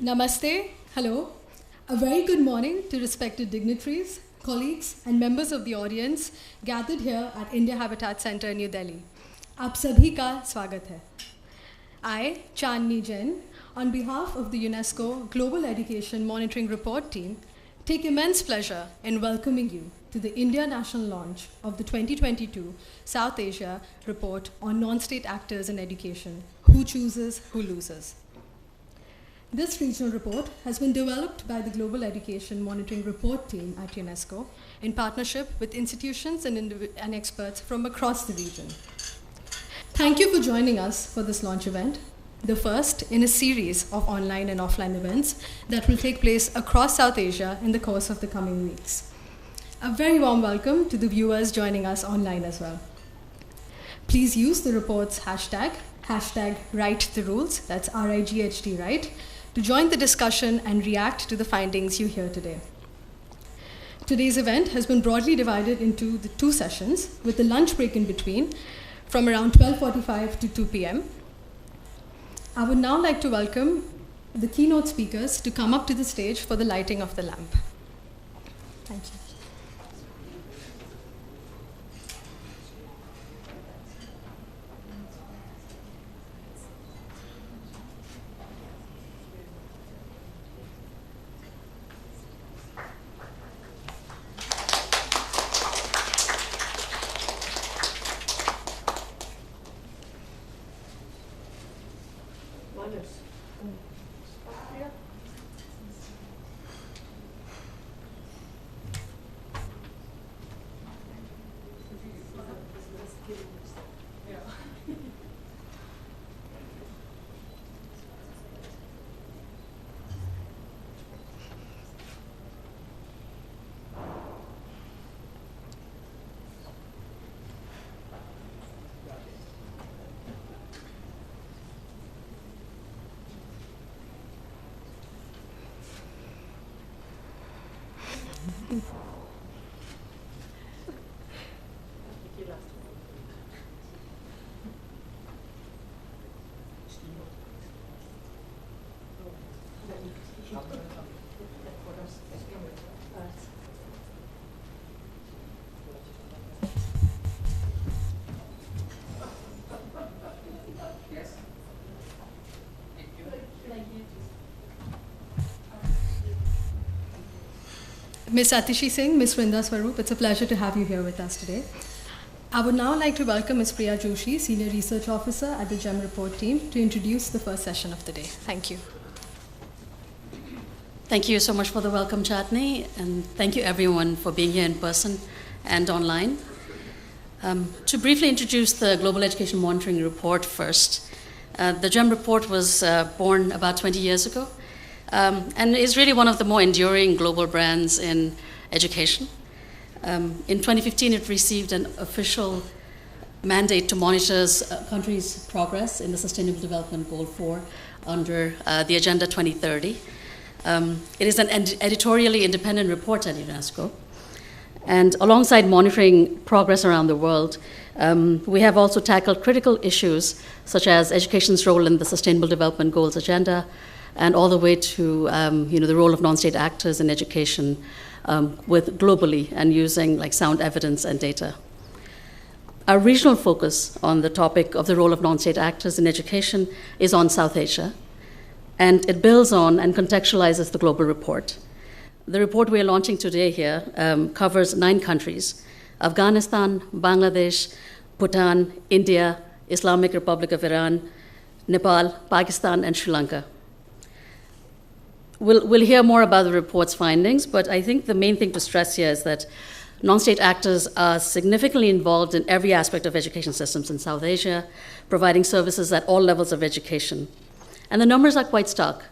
Namaste, hello. A very good morning to respected dignitaries, colleagues and members of the audience gathered here at India Habitat Center, New Delhi. आप सभी का स्वागत है. I, Chandni Jain, on behalf of the UNESCO Global Education Monitoring Report team, take immense pleasure in welcoming you to the India National launch of the 2022 South Asia Report on Non-State Actors in Education, Who Chooses, Who Loses. This regional report has been developed by the Global Education Monitoring Report team at UNESCO in partnership with institutions and experts from across the region. Thank you for joining us for this launch event, the first in a series of online and offline events that will take place across South Asia in the course of the coming weeks. A very warm welcome to the viewers joining us online as well. Please use the report's hashtag #WriteTheRules, that's RIGHT, right, to join the discussion and react to the findings you hear today. Today's event has been broadly divided into the two sessions, with a lunch break in between from around 12:45 to 2 p.m. I would now like to welcome the keynote speakers to come up to the stage for the lighting of the lamp. Thank you. Ms. Atishi Singh, Ms. Vrinda Swaroop, it's a pleasure to have you here with us today. I would now like to welcome Ms. Priya Joshi, Senior Research Officer at the GEM Report team, to introduce the first session of the day. Thank you. Thank you so much for the welcome, Chandni, and thank you everyone for being here in person and online. To briefly introduce the Global Education Monitoring Report first, the GEM Report was born about 20 years ago. And is really one of the more enduring global brands in education. In 2015, it received an official mandate to monitor countries' progress in the Sustainable Development Goal 4 under the Agenda 2030. It is an editorially independent report at UNESCO. And alongside monitoring progress around the world, we have also tackled critical issues such as education's role in the Sustainable Development Goals agenda, and all the way to the role of non-state actors in education with globally and using like sound evidence and data. Our regional focus on the topic of the role of non-state actors in education is on South Asia, and it builds on and contextualizes the global report. The report we are launching today here covers 9 countries: Afghanistan, Bangladesh, Bhutan, India, Islamic Republic of Iran, Nepal, Pakistan, and Sri Lanka. We'll hear more about the report's findings, but I think the main thing to stress here is that non-state actors are significantly involved in every aspect of education systems in South Asia, providing services at all levels of education. And the numbers are quite stark.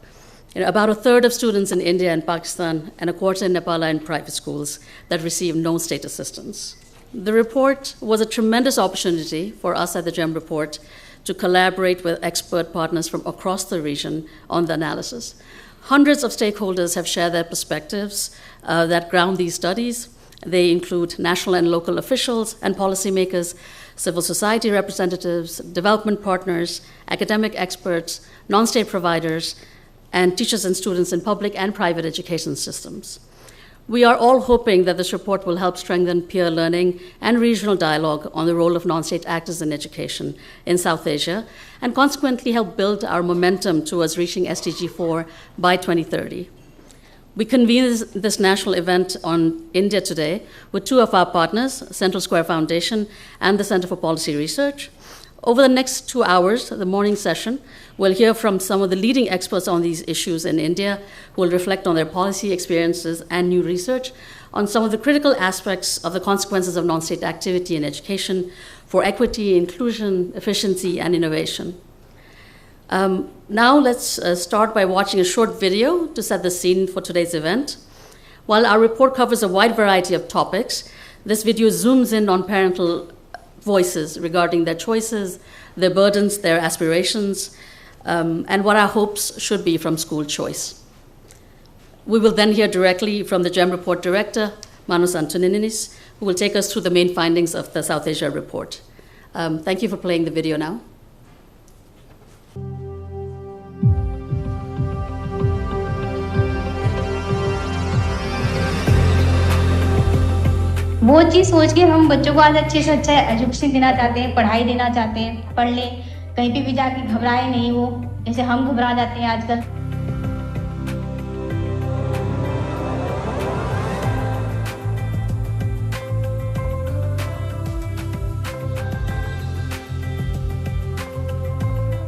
About a third of students in India and Pakistan and a quarter in Nepal are in private schools that receive no state assistance. The report was a tremendous opportunity for us at the GEM Report to collaborate with expert partners from across the region on the analysis. Hundreds of stakeholders have shared their perspectives that ground these studies. They include national and local officials and policymakers, civil society representatives, development partners, academic experts, non-state providers, and teachers and students in public and private education systems. We are all hoping that this report will help strengthen peer learning and regional dialogue on the role of non-state actors in education in South Asia, and consequently help build our momentum towards reaching SDG 4 by 2030. We convene this national event on India today with two of our partners, Central Square Foundation and the Center for Policy Research. Over the next 2 hours, the morning session, we'll hear from some of the leading experts on these issues in India who will reflect on their policy experiences and new research on some of the critical aspects of the consequences of non-state activity in education for equity, inclusion, efficiency, and innovation. Now let's start by watching a short video to set the scene for today's event. While our report covers a wide variety of topics, this video zooms in on parental voices regarding their choices, their burdens, their aspirations, and what our hopes should be from school choice. We will then hear directly from the GEM report director, Manos Antonininis, who will take us through the main findings of the South Asia report. Thank you for playing the video now. वो चीज़ सोच के हम बच्चों को आज अच्छे से अच्छा एजुकेशन देना चाहते हैं, पढ़ाई देना चाहते हैं, पढ़ लें, कहीं पे भी जाके घबराए नहीं वो, जैसे हम घबरा जाते हैं आजकल।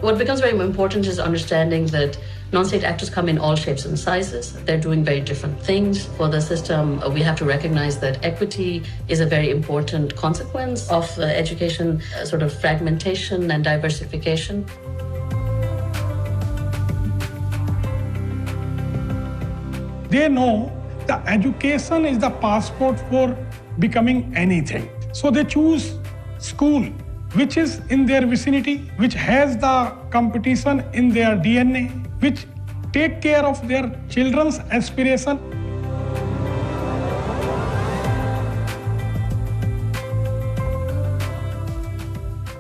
What becomes very important is understanding that non-state actors come in all shapes and sizes. They're doing very different things. For the system, we have to recognize that equity is a very important consequence of education sort of fragmentation and diversification. They know the education is the passport for becoming anything. So they choose school, which is in their vicinity, which has the competition in their DNA, which take care of their children's aspiration.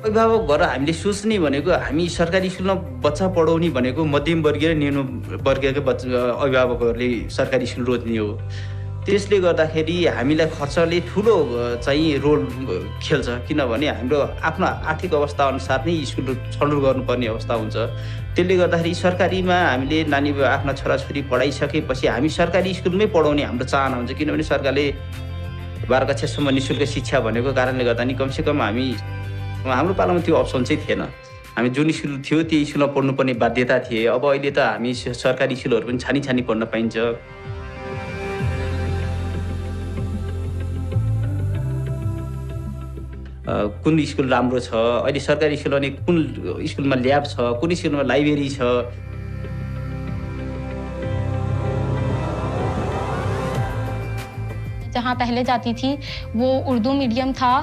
अभिभावक भएर हामीले सोच्ने भनेको हामी सरकारी स्कुलमा बच्चा पढाउने भनेको मध्यमवर्गीय र निम्न वर्गीयका अभिभावकहरूले सरकारी स्कुल रोज्ने हो। त्यसले गर्दाखेरि हामीलाई खर्चले ठुलो चाहिँ रोल खेल्छ, किनभने हाम्रो आफ्नो आर्थिक अवस्था अनुसार नै स्कुल छनौट गर्नुपर्ने अवस्था हुन्छ। त्यसले गर्दाखेरि सरकारीमा हामीले नानी आफ्ना छोराछोरी पढाइसकेपछि हामी सरकारी स्कुलमै पढाउने हाम्रो चाहना हुन्छ, किनभने सरकारले 12 कक्षासम्म निःशुल्क शिक्षा भनेको कारणले गर्दा नि कमसेकम हाम्रो पालामा त्यो अप्सन चाहिँ थिएन। हामी जुन स्कुल थियो त्यो स्कुलमा पढ्नुपर्ने बाध्यता थिए। अब अहिले त हामी सरकारी स्कुलहरू पनि छानी पढ्न पाइन्छ। कुन स्कुल राम्रो छ, अहिले सरकारी स्कुलमा नि कुन स्कुलमा ल्याब छ, कुन स्कुलमा लाइब्रेरी छ। जहाँ पहले जाती थी वो उर्दू मीडियम था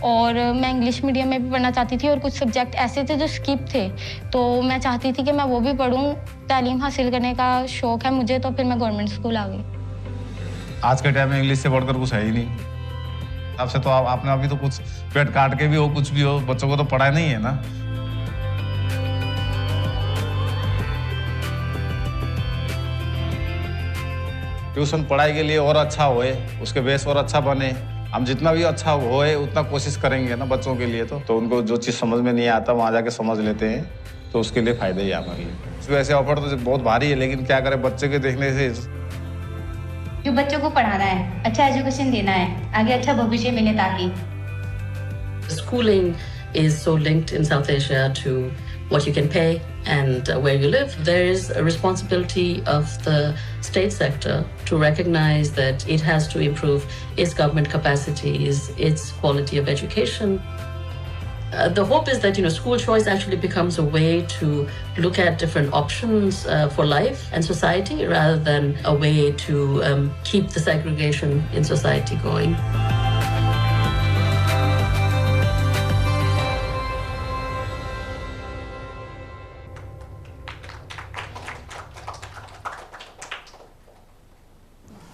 और मैं इंग्लिश मीडियम में भी पढ़ना चाहती थी और कुछ सब्जेक्ट ऐसे थे जो स्किप थे, तो मैं चाहती थी कि मैं वो भी पढूं। तालीम हासिल करने का शौक है मुझे, तो फिर मैं गवर्नमेंट स्कूल आ गई। आज के टाइम में इंग्लिश से बढ़कर कुछ है ही नहीं। आपसे तो आपने अभी तो कुछ पेट काट के भी हो, कुछ भी हो, बच्चों को तो पढ़ाई नहीं है ना। ट्यूशन पढ़ाई के लिए और अच्छा होए, उसके बेस और अच्छा बने। हम जितना भी अच्छा होए उतना कोशिश करेंगे ना बच्चों के लिए, तो उनको जो चीज़ समझ में नहीं आता वहाँ जाके समझ लेते हैं, तो उसके लिए फायदा ही है हमारे लिए। वैसे ऑफर तो बहुत भारी है, लेकिन क्या करें, बच्चे के देखने से जो बच्चों को पढ़ाना है, अच्छा एजुकेशन देना है, आगे अच्छा भविष्य मिले ताकि। Schooling is so linked in South Asia to what you can pay and where you live. There is a responsibility of the state sector to recognize that it has to improve its government capacities, its quality of education. The hope is that school choice actually becomes a way to look at different options for life and society rather than a way to keep the segregation in society going.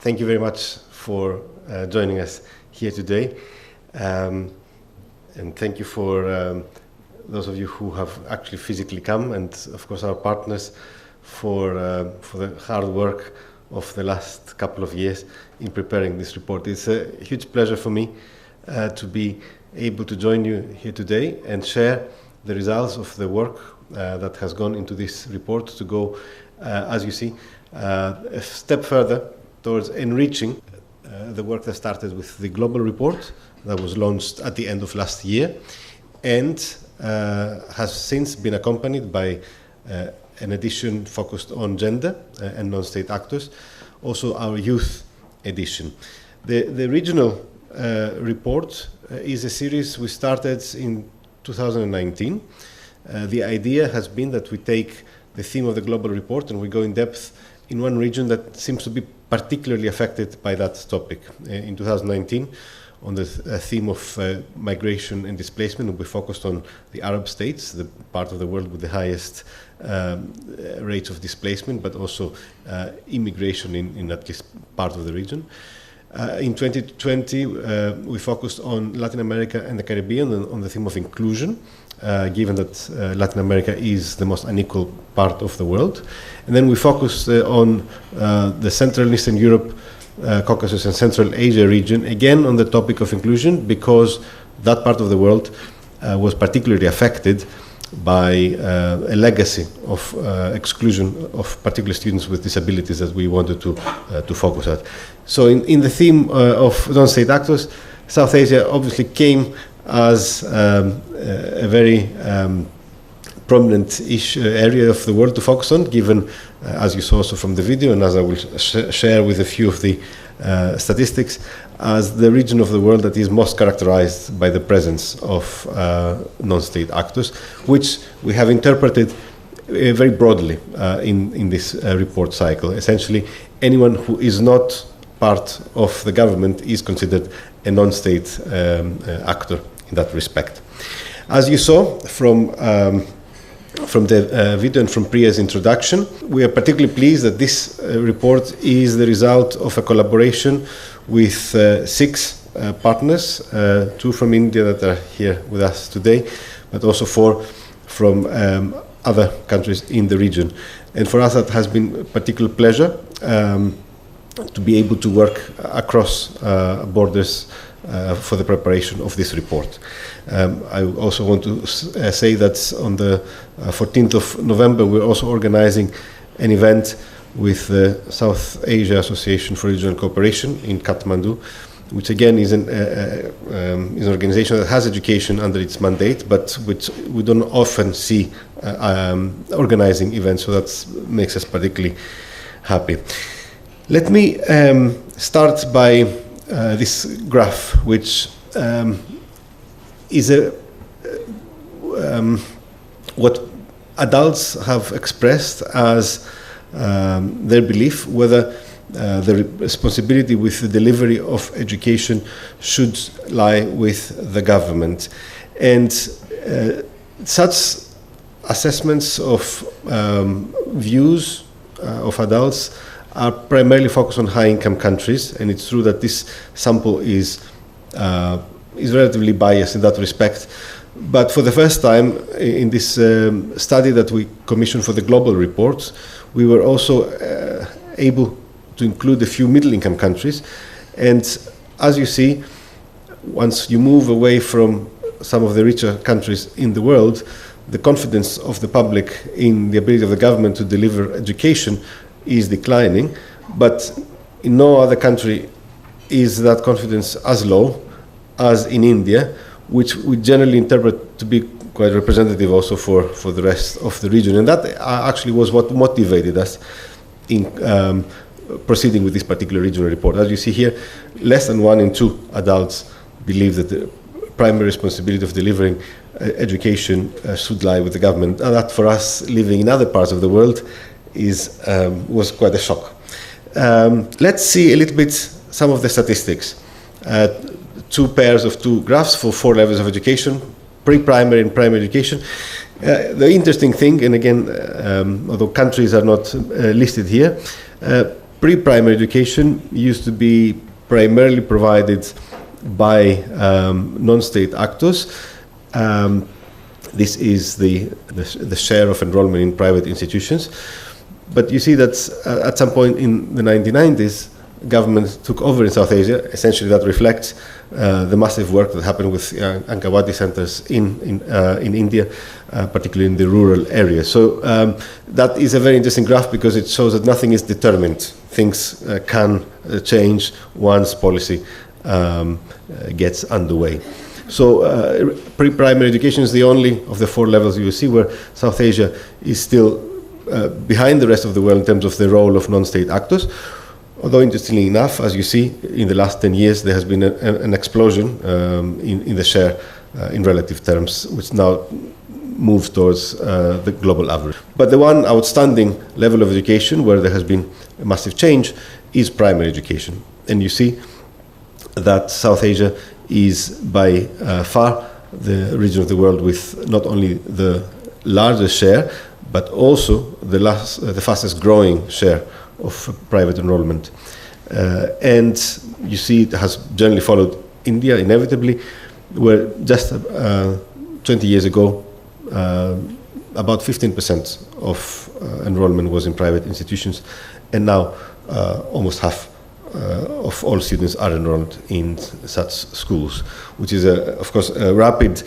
Thank you very much for joining us here today. And thank you for those of you who have actually physically come, and of course our partners for the hard work of the last couple of years in preparing this report. It's a huge pleasure for me to be able to join you here today and share the results of the work that has gone into this report to go, as you see, a step further towards enriching the work that started with the global report that was launched at the end of last year and has since been accompanied by an edition focused on gender and non-state actors, also our youth edition. The regional report is a series we started in 2019. The idea has been that we take the theme of the global report and we go in depth in one region that seems to be particularly affected by that topic. In 2019, on the theme of migration and displacement, we focused on the Arab states, the part of the world with the highest rates of displacement, but also immigration in at least part of the region. In 2020, we focused on Latin America and the Caribbean on the theme of inclusion, given that Latin America is the most unequal part of the world. And then we focused on the Central and Eastern Europe, Caucasus and Central Asia region, again on the topic of inclusion, because that part of the world was particularly affected by a legacy of exclusion of particular students with disabilities that we wanted to focus on. So in the theme of non-state actors, South Asia obviously came as a very prominent area of the world to focus on, given, as you saw also from the video, and as I will share with a few of the statistics, as the region of the world that is most characterized by the presence of non-state actors, which we have interpreted very broadly in this report cycle. Essentially, anyone who is not part of the government is considered a non-state actor in that respect. As you saw from the video and from Priya's introduction, we are particularly pleased that this report is the result of a collaboration with 6 partners, 2 from India that are here with us today, but also 4 from other countries in the region. And for us that has been a particular pleasure to be able to work across borders for the preparation of this report. I also want to say that on the 14th of November we're also organizing an event with the South Asia Association for Regional Cooperation in Kathmandu, which again is an organization that has education under its mandate, but which we don't often see organizing events, so that makes us particularly happy. Let me start by this graph, which is what adults have expressed as their belief whether the responsibility with the delivery of education should lie with the government. And such assessments of views of adults are primarily focused on high-income countries, and it's true that this sample is relatively biased in that respect. But for the first time in this study that we commissioned for the global report, we were also able to include a few middle-income countries. And as you see, once you move away from some of the richer countries in the world, the confidence of the public in the ability of the government to deliver education is declining, but in no other country is that confidence as low as in India, which we generally interpret to be quite representative also for the rest of the region. And that actually was what motivated us in proceeding with this particular regional report. As you see here, less than 1 in 2 adults believe that the primary responsibility of delivering education should lie with the government. And that for us, living in other parts of the world, was quite a shock. Let's see a little bit some of the statistics. 2 pairs of 2 graphs for 4 levels of education, pre-primary and primary education. The interesting thing, and again, although countries are not listed here, pre-primary education used to be primarily provided by non-state actors. This is the share of enrollment in private institutions. But you see that at some point in the 1990s, government took over in South Asia. Essentially, that reflects the massive work that happened with Angkawati centers in India, particularly in the rural areas. So that is a very interesting graph because it shows that nothing is determined. Things can change once policy gets underway. So pre-primary education is the only of the 4 levels you will see where South Asia is still behind the rest of the world in terms of the role of non-state actors. Although interestingly enough, as you see, in the last 10 years, there has been an explosion in the share in relative terms, which now moves towards the global average. But the one outstanding level of education where there has been a massive change is primary education. And you see that South Asia is by far the region of the world with not only the largest share, but also the fastest growing share of private enrollment. And you see it has generally followed India inevitably, where just 20 years ago, about 15% of enrollment was in private institutions, and now almost half of all students are enrolled in such schools, which is, of course, a rapid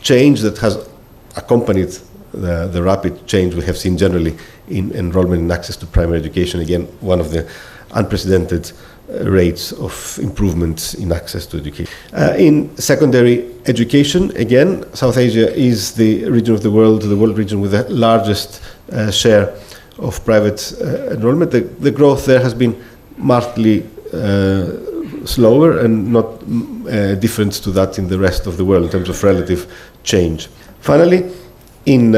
change that has accompanied the rapid change we have seen generally in enrollment and access to primary education. Again, one of the unprecedented rates of improvement in access to education. In secondary education, again, South Asia is the region of the world region with the largest share of private enrollment. The growth there has been markedly slower and not different to that in the rest of the world in terms of relative change. Finally, in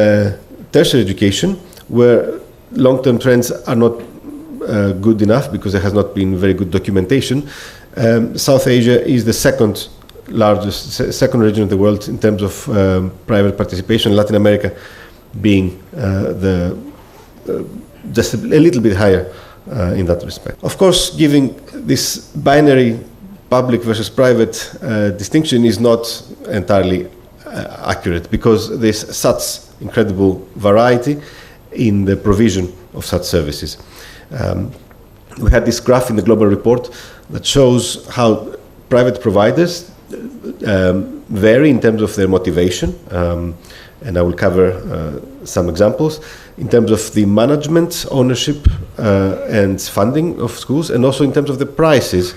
tertiary education, where long-term trends are not good enough because there has not been very good documentation, South Asia is the second region of the world in terms of private participation, Latin America being just a little bit higher in that respect. Of course, giving this binary public versus private distinction is not entirely accurate because there's such incredible variety in the provision of such services. We had this graph in the global report that shows how private providers vary in terms of their motivation, and I will cover some examples in terms of the management, ownership, and funding of schools, and also in terms of the prices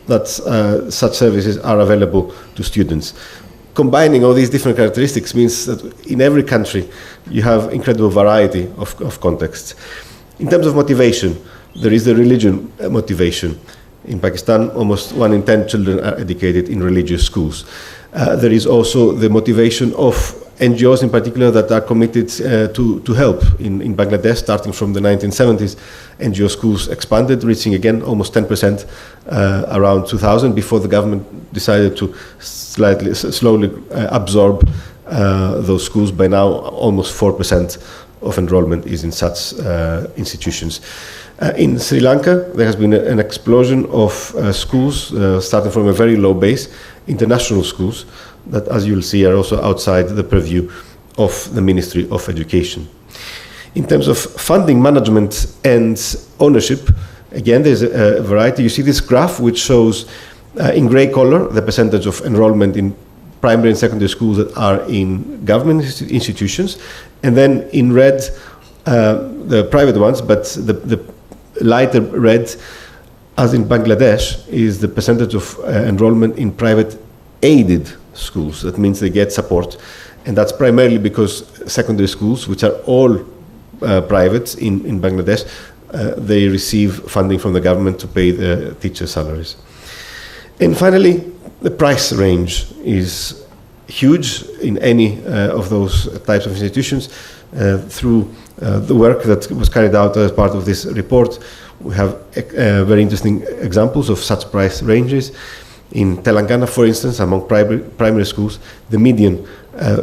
that such services are available to students. Combining all these different characteristics means that in every country you have incredible variety of contexts. In terms of motivation, there is the religion motivation. In Pakistan, almost 1 in 10 children are educated in religious schools. There is also the motivation of NGOs in particular that are committed to help. In Bangladesh, starting from the 1970s, NGO schools expanded, reaching again almost 10% around 2000 before the government decided to slowly absorb those schools. By now, almost 4% of enrollment is in such institutions. In Sri Lanka, there has been an explosion of schools, starting from a very low base, international schools, that, as you'll see, are also outside the purview of the Ministry of Education. In terms of funding, management, and ownership, again, there's a variety. You see this graph, which shows in gray color the percentage of enrollment in primary and secondary schools that are in government institutions, and then in red, the private ones, but the lighter red, as in Bangladesh, is the percentage of enrollment in private aided schools. That means they get support, and that's primarily because secondary schools, which are all private in Bangladesh, they receive funding from the government to pay the teacher salaries. And finally, the price range is huge in any of those types of institutions. Through the work that was carried out as part of this report, we have very interesting examples of such price ranges. In Telangana, for instance, among primary schools, the median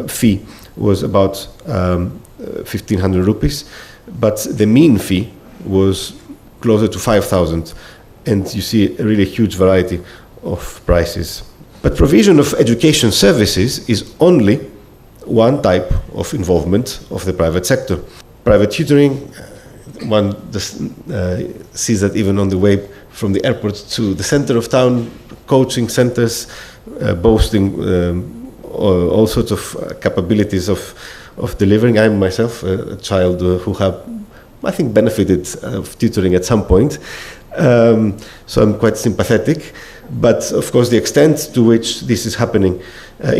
fee was about 1,500 rupees, but the mean fee was closer to 5,000, and you see a really huge variety of prices. But provision of education services is only one type of involvement of the private sector. private tutoring. One just sees that even on the way from the airport to the center of town, coaching centers boasting all sorts of capabilities of delivering. I'm myself a child who have, I think, benefited of tutoring at some point. So I'm quite sympathetic. But of course, the extent to which this is happening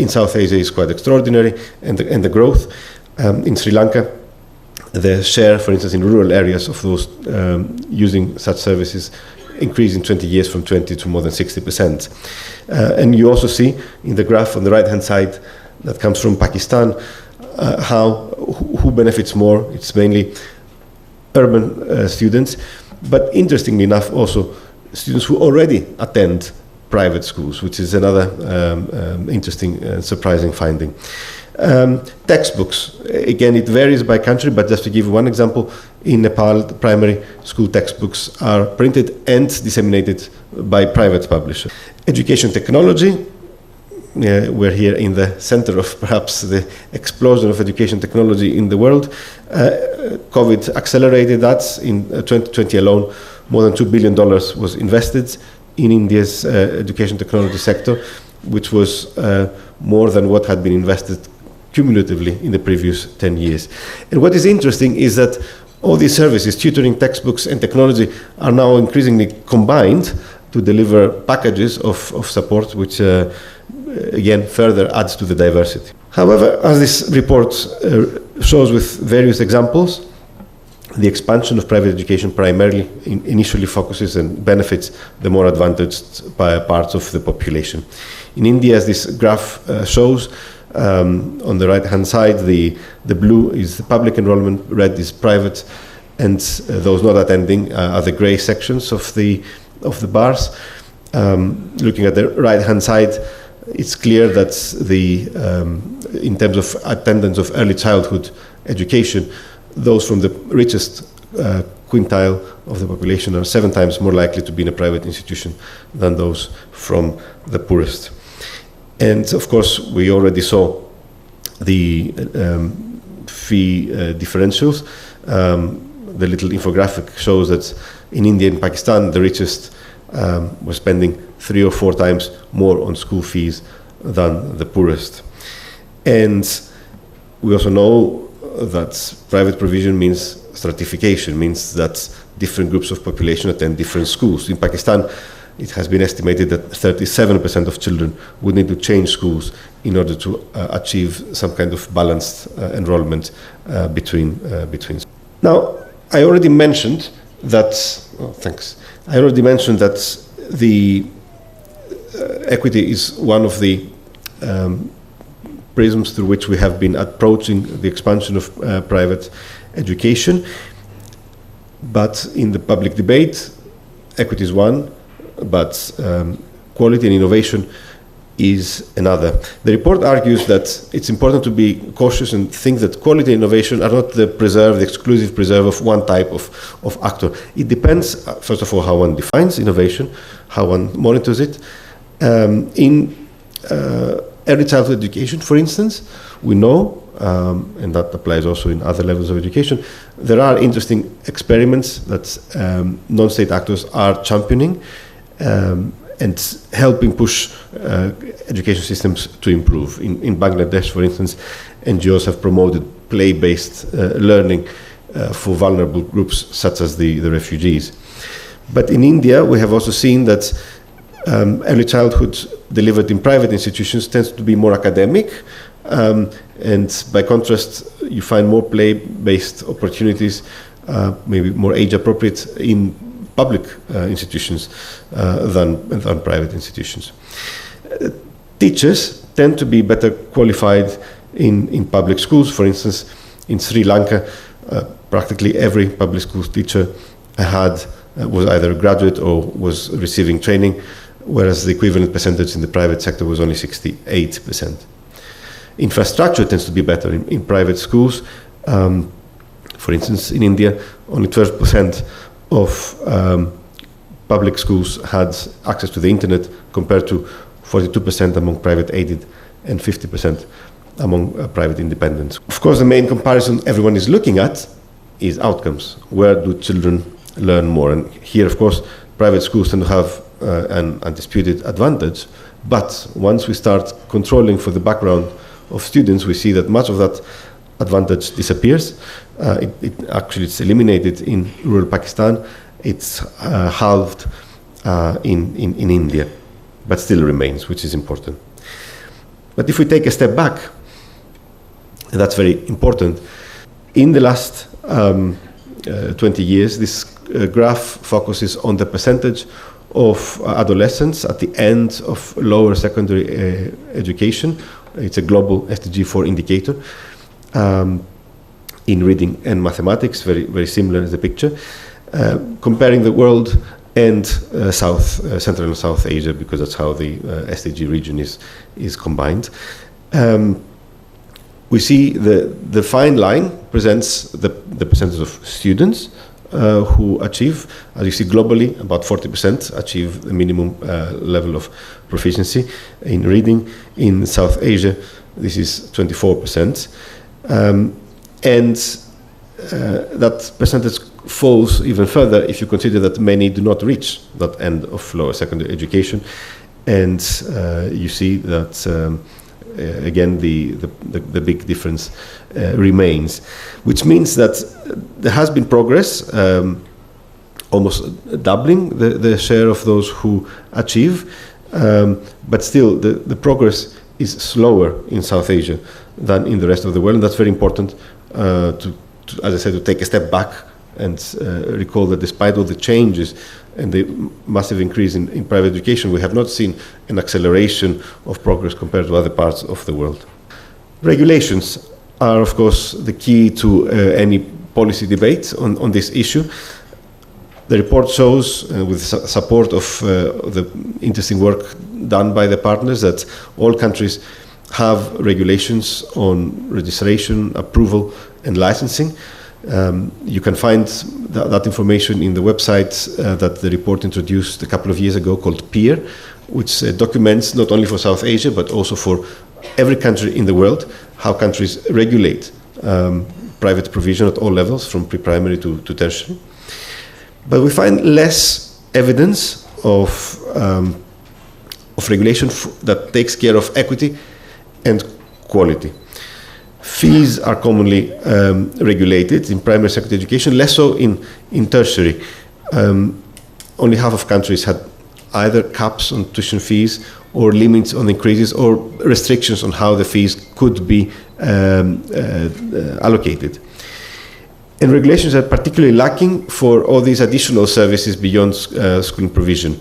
in South Asia is quite extraordinary, and the growth in Sri Lanka, the share, for instance, in rural areas of those using such services increased in 20 years from 20 to more than 60%. And you also see in the graph on the right-hand side that comes from Pakistan who benefits more. It's mainly urban students, but interestingly enough, also students who already attend private schools, which is another interesting and surprising finding. Textbooks, again, it varies by country, but just to give one example, in Nepal, the primary school textbooks are printed and disseminated by private publishers. Education technology, we're here in the center of perhaps the explosion of education technology in the world. COVID accelerated that. In 2020 alone, more than $2 billion was invested in India's education technology sector, which was more than what had been invested cumulatively in the previous 10 years. And what is interesting is that all these services, tutoring, textbooks, and technology, are now increasingly combined to deliver packages of support, which again further adds to the diversity. However, as this report shows with various examples, the expansion of private education primarily initially focuses and benefits the more advantaged parts of the population. In India, as this graph shows, on the right-hand side, the blue is the public enrollment, red is private, and those not attending are the grey sections of the bars. Looking at the right-hand side, it's clear that in terms of attendance of early childhood education, those from the richest quintile of the population are 7 times more likely to be in a private institution than those from the poorest. And of course, we already saw the fee differentials. The little infographic shows that in India and Pakistan, the richest were spending 3 or 4 times more on school fees than the poorest. And we also know that private provision means stratification, means that different groups of population attend different schools. In Pakistan, it has been estimated that 37% of children would need to change schools in order to achieve some kind of balanced enrollment between. Now, I already mentioned that. I already mentioned that the equity is one of the prisms through which we have been approaching the expansion of private education. But in the public debate, equity is one, but quality and innovation is another. The report argues that it's important to be cautious and think that quality and innovation are not the exclusive preserve of one type of actor. It depends, first of all, how one defines innovation, how one monitors it. In early childhood education, for instance, we know, and that applies also in other levels of education, there are interesting experiments that non-state actors are championing and helping push education systems to improve. In Bangladesh, for instance, NGOs have promoted play-based learning for vulnerable groups such as the refugees. But in India, we have also seen that early childhood delivered in private institutions tends to be more academic, and by contrast, you find more play-based opportunities, maybe more age-appropriate in public institutions than private institutions. Teachers tend to be better qualified in public schools. For instance, in Sri Lanka, practically every public school teacher was either a graduate or was receiving training, whereas the equivalent percentage in the private sector was only 68%. Infrastructure tends to be better in private schools. For instance, in India, only 12% of public schools had access to the internet, compared to 42% among private aided and 50% among private independents. Of course, the main comparison everyone is looking at is outcomes. Where do children learn more? And here, of course, private schools tend to have an undisputed advantage. But once we start controlling for the background of students, we see that much of that advantage disappears. It's eliminated in rural Pakistan. It's halved in India, but still remains, which is important. But if we take a step back, and that's very important, in the last 20 years, this graph focuses on the percentage of adolescents at the end of lower secondary education. It's a global SDG 4 indicator in reading and mathematics, very, very similar as the picture, comparing the world and Central and South Asia, because that's how the SDG region is combined. We see the fine line presents the percentage of students who achieve, as you see globally, about 40% achieve the minimum level of proficiency in reading. In South Asia, this is 24%. That percentage falls even further if you consider that many do not reach that end of lower secondary education. And you see that again, the big difference remains, which means that there has been progress, almost doubling the share of those who achieve, but still the progress is slower in South Asia than in the rest of the world, and that's very important to, as I said, to take a step back and recall that despite all the changes and the massive increase in private education, we have not seen an acceleration of progress compared to other parts of the world. Regulations are, of course, the key to any policy debate on this issue. The report shows, with support of the interesting work done by the partners, that all countries have regulations on registration, approval, and licensing. You can find that information in the website that the report introduced a couple of years ago called PEER, which documents not only for South Asia but also for every country in the world how countries regulate private provision at all levels, from pre-primary to tertiary. But we find less evidence of regulation that takes care of equity and quality. Fees are commonly regulated in primary secondary education, less so in tertiary. Only half of countries had either caps on tuition fees or limits on increases or restrictions on how the fees could be allocated. And regulations are particularly lacking for all these additional services beyond schooling provision.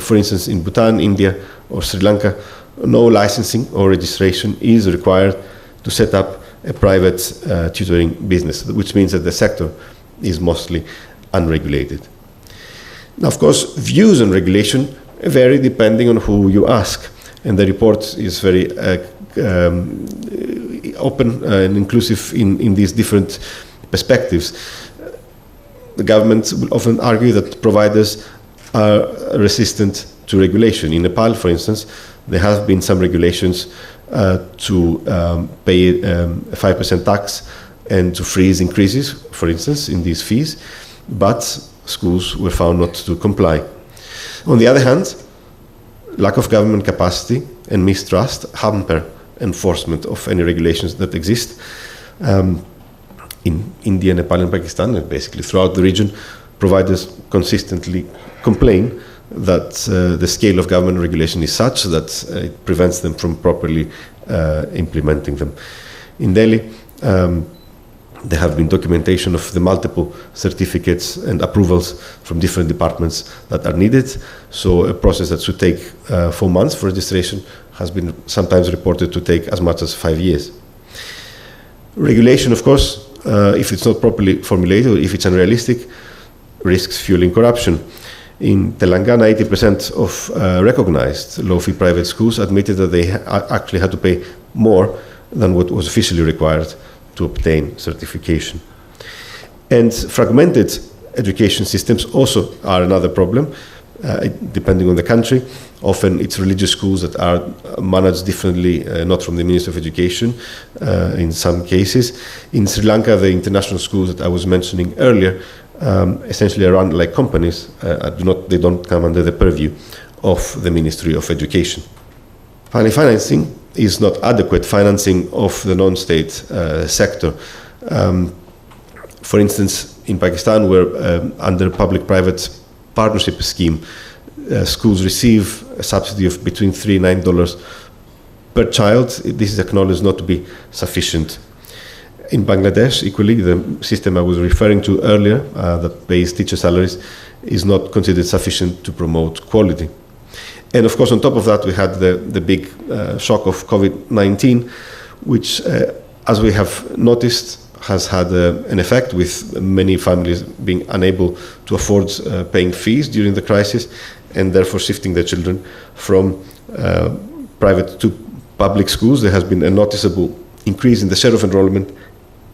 For instance, in Bhutan, India, or Sri Lanka, no licensing or registration is required to set up a private tutoring business, which means that the sector is mostly unregulated. Now, of course, views on regulation vary depending on who you ask, and the report is very open and inclusive in these different perspectives. The government will often argue that providers are resistant to regulation. In Nepal, for instance, there have been some regulations to pay a 5% tax and to freeze increases, for instance, in these fees, but schools were found not to comply. On the other hand, lack of government capacity and mistrust hamper enforcement of any regulations that exist. In India, Nepal, and Pakistan, and basically throughout the region, providers consistently complain that the scale of government regulation is such that it prevents them from properly implementing them. In Delhi, there have been documentation of the multiple certificates and approvals from different departments that are needed. So a process that should take 4 months for registration has been sometimes reported to take as much as 5 years. Regulation, of course, if it's not properly formulated or if it's unrealistic, risks fueling corruption. In Telangana, 80% of recognized low-fee private schools admitted that they actually had to pay more than what was officially required to obtain certification. And fragmented education systems also are another problem. depending on the country. Often it's religious schools that are managed differently, not from the Ministry of Education in some cases. In Sri Lanka, the international schools that I was mentioning earlier essentially are run like companies. They don't come under the purview of the Ministry of Education. Finally, financing is not adequate financing of the non-state sector. For instance, in Pakistan, where under a public-private partnership scheme, schools receive a subsidy of between $3 and $9 per child. This is acknowledged not to be sufficient. In Bangladesh, equally, the system I was referring to earlier that pays teacher salaries is not considered sufficient to promote quality. And of course, on top of that, we had the big shock of COVID-19, which, as we have noticed, has had an effect, with many families being unable to afford paying fees during the crisis, and therefore shifting their children from private to public schools. There has been a noticeable increase in the share of enrollment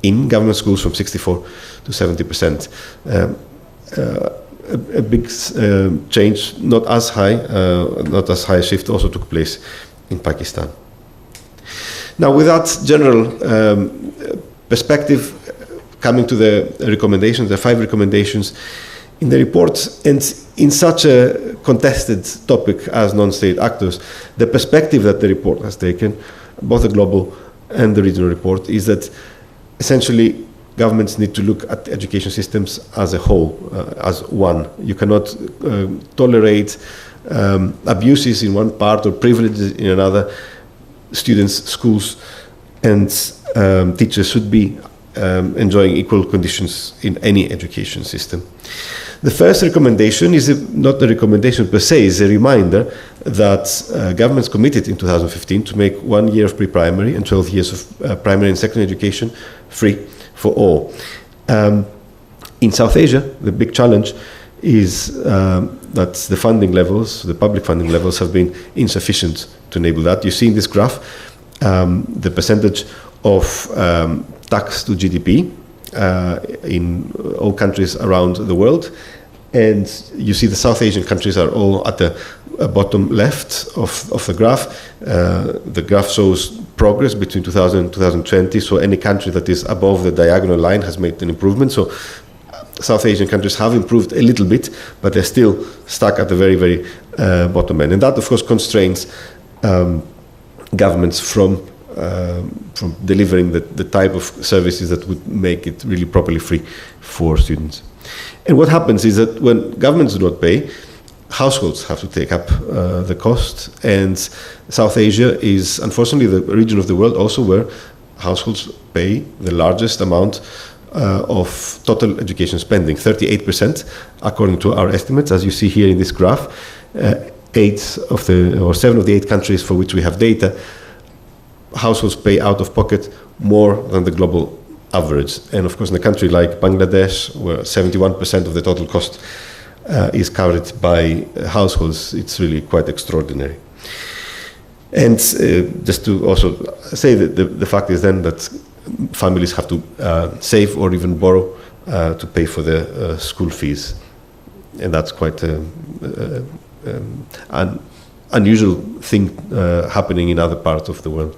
in government schools from 64 to 70%. A big change, not as high a shift also took place in Pakistan. Now, with that general perspective, coming to the recommendations, the 5 recommendations in the report, and in such a contested topic as non-state actors, the perspective that the report has taken, both the global and the regional report, is that essentially governments need to look at education systems as a whole, as one. You cannot tolerate abuses in one part or privileges in another. Students, schools, and teachers should be enjoying equal conditions in any education system. The first recommendation is not a recommendation per se, it's a reminder that governments committed in 2015 to make 1 year of pre-primary and 12 years of primary and secondary education free for all. In South Asia, the big challenge is that the funding levels, the public funding levels, have been insufficient to enable that. You see in this graph the percentage of tax to GDP in all countries around the world, and you see the South Asian countries are all at the bottom left of the graph. The graph shows progress between 2000 and 2020, so any country that is above the diagonal line has made an improvement. So South Asian countries have improved a little bit, but they're still stuck at the very, very bottom end. And that, of course, constrains governments from delivering the type of services that would make it really properly free for students. And what happens is that when governments do not pay, households have to take up the cost. And South Asia is, unfortunately, the region of the world also where households pay the largest amount of total education spending, 38%, according to our estimates, as you see here in this graph. 7 of the 8 countries for which we have data, households pay out of pocket more than the global average. And of course, in a country like Bangladesh, where 71% of the total cost is covered by households, it's really quite extraordinary. And just to also say that the fact is then that families have to save or even borrow to pay for their school fees. And that's quite an unusual thing happening in other parts of the world.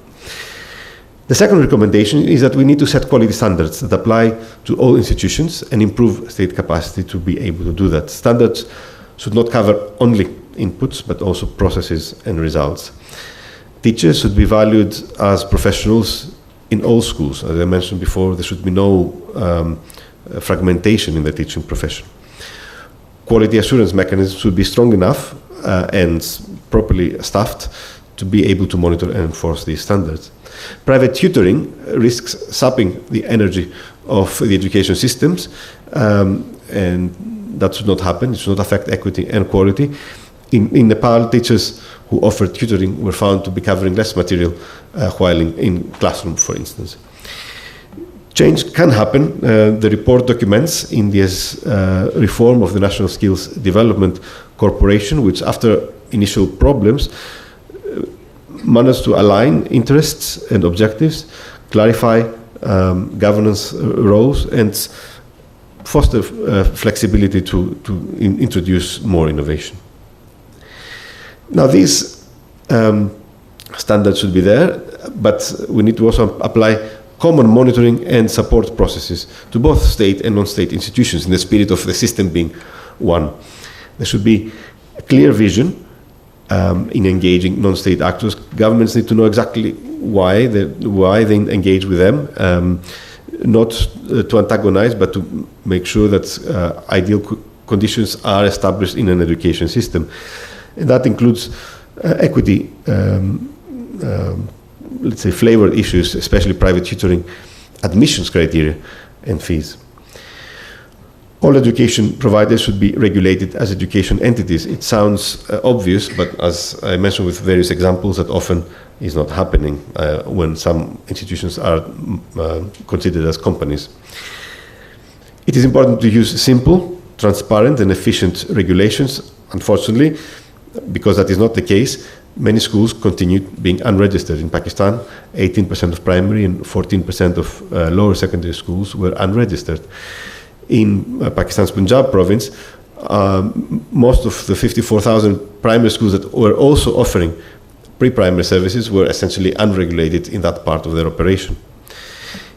The second recommendation is that we need to set quality standards that apply to all institutions and improve state capacity to be able to do that. Standards should not cover only inputs, but also processes and results. Teachers should be valued as professionals in all schools. As I mentioned before, there should be no fragmentation in the teaching profession. Quality assurance mechanisms should be strong enough and properly staffed to be able to monitor and enforce these standards. Private tutoring risks sapping the energy of the education systems, and that should not happen. It should not affect equity and quality. In Nepal, teachers who offered tutoring were found to be covering less material while in classroom, for instance. Change can happen. The report documents India's reform of the National Skills Development Corporation, which after initial problems managed to align interests and objectives, clarify governance roles, and foster flexibility to introduce more innovation. Now these standards should be there, but we need to also apply common monitoring and support processes to both state and non-state institutions in the spirit of the system being one. There should be a clear vision in engaging non-state actors. Governments need to know exactly why they engage with them, not to antagonize, but to make sure that ideal conditions are established in an education system. And that includes equity, let's say, flavored issues, especially private tutoring, admissions criteria, and fees. All education providers should be regulated as education entities. It sounds obvious, but as I mentioned with various examples, that often is not happening when some institutions are considered as companies. It is important to use simple, transparent, and efficient regulations. Unfortunately, because that is not the case, many schools continue being unregistered. In Pakistan, 18% of primary and 14% of lower secondary schools were unregistered. In Pakistan's Punjab province, most of the 54,000 primary schools that were also offering pre-primary services were essentially unregulated in that part of their operation.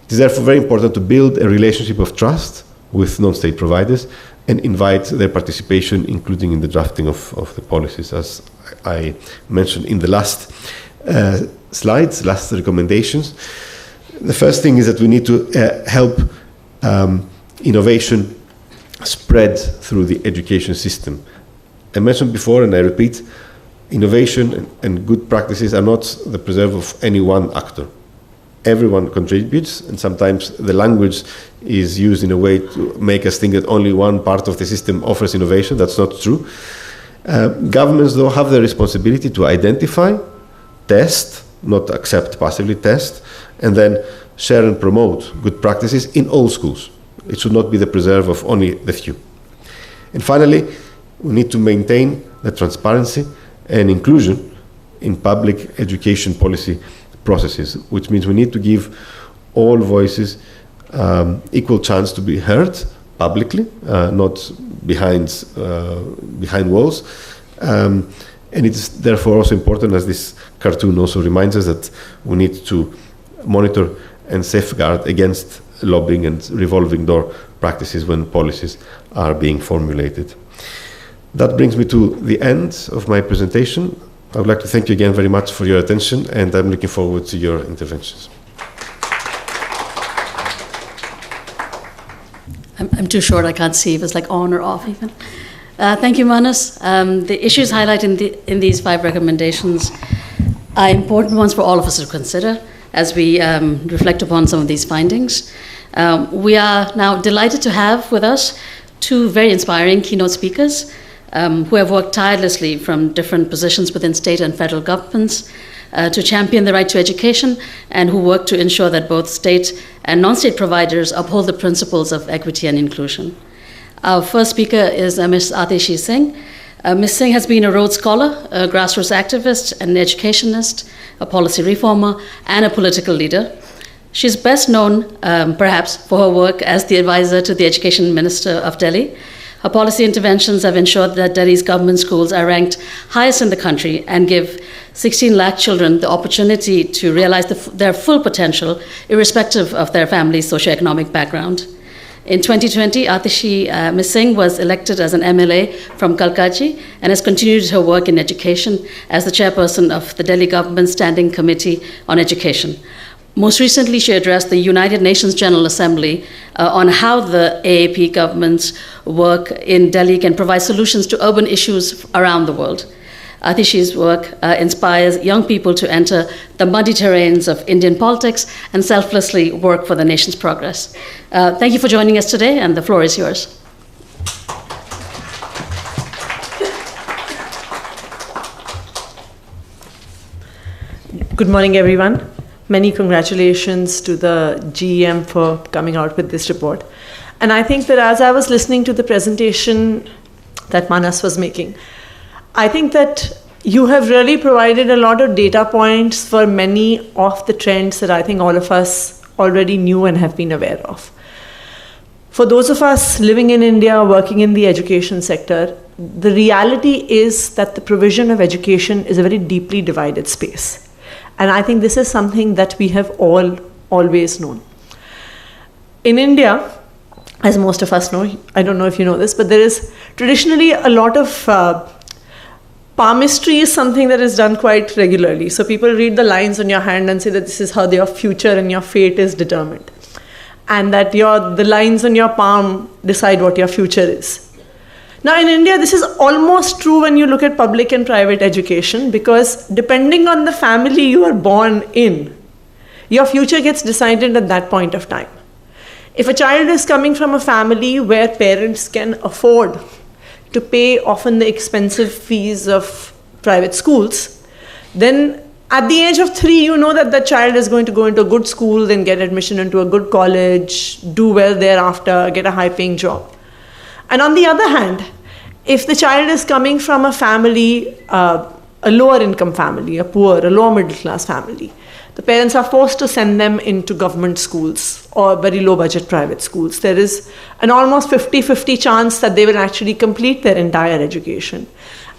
It is therefore very important to build a relationship of trust with non-state providers and invite their participation, including in the drafting of the policies, as I mentioned in the last slides, last recommendations. The first thing is that we need to help innovation spread through the education system. I mentioned before, and I repeat, innovation and good practices are not the preserve of any one actor. Everyone contributes, and sometimes the language is used in a way to make us think that only one part of the system offers innovation. That's not true. Governments, though, have the responsibility to identify, test, not accept passively, test, and then share and promote good practices in all schools. It should not be the preserve of only the few. And finally, we need to maintain the transparency and inclusion in public education policy processes, which means we need to give all voices equal chance to be heard publicly, not behind walls. And it is therefore also important, as this cartoon also reminds us, that we need to monitor and safeguard against lobbying and revolving door practices when policies are being formulated. That brings me to the end of my presentation. I would like to thank you again very much for your attention, and I'm looking forward to your interventions. I'm too short, I can't see if it's like on or off even. Thank you, Manas. The issues highlighted in these 5 recommendations are important ones for all of us to consider as we reflect upon some of these findings. We are now delighted to have with us 2 very inspiring keynote speakers who have worked tirelessly from different positions within state and federal governments to champion the right to education, and who work to ensure that both state and non-state providers uphold the principles of equity and inclusion. Our first speaker is Ms. Atishi Singh. Ms. Singh has been a Rhodes Scholar, a grassroots activist, an educationist, a policy reformer, and a political leader. She's best known, perhaps, for her work as the advisor to the Education Minister of Delhi. Her policy interventions have ensured that Delhi's government schools are ranked highest in the country and give 16 lakh children the opportunity to realize their full potential, irrespective of their family's socioeconomic background. In 2020, Ms. Singh was elected as an MLA from Kalkaji and has continued her work in education as the chairperson of the Delhi Government Standing Committee on Education. Most recently, she addressed the United Nations General Assembly on how the AAP government's work in Delhi can provide solutions to urban issues around the world. Atishi's work inspires young people to enter the muddy terrains of Indian politics and selflessly work for the nation's progress. Thank you for joining us today, and the floor is yours. Good morning, everyone. Many congratulations to the GEM for coming out with this report. And I think that as I was listening to the presentation that Manas was making, I think that you have really provided a lot of data points for many of the trends that I think all of us already knew and have been aware of. For those of us living in India, working in the education sector, the reality is that the provision of education is a very deeply divided space. And I think this is something that we have all always known. In India, as most of us know, I don't know if you know this, but there is traditionally a lot of palmistry is something that is done quite regularly. So people read the lines on your hand and say that this is how your future and your fate is determined. And that the lines on your palm decide what your future is. Now in India, this is almost true when you look at public and private education, because depending on the family you are born in, your future gets decided at that point of time. If a child is coming from a family where parents can afford to pay often the expensive fees of private schools, then at the age of 3, you know that the child is going to go into a good school, then get admission into a good college, do well thereafter, get a high-paying job. And on the other hand, if the child is coming from a family, a lower income family, a poor, a lower middle class family, the parents are forced to send them into government schools or very low budget private schools. There is an almost 50-50 chance that they will actually complete their entire education.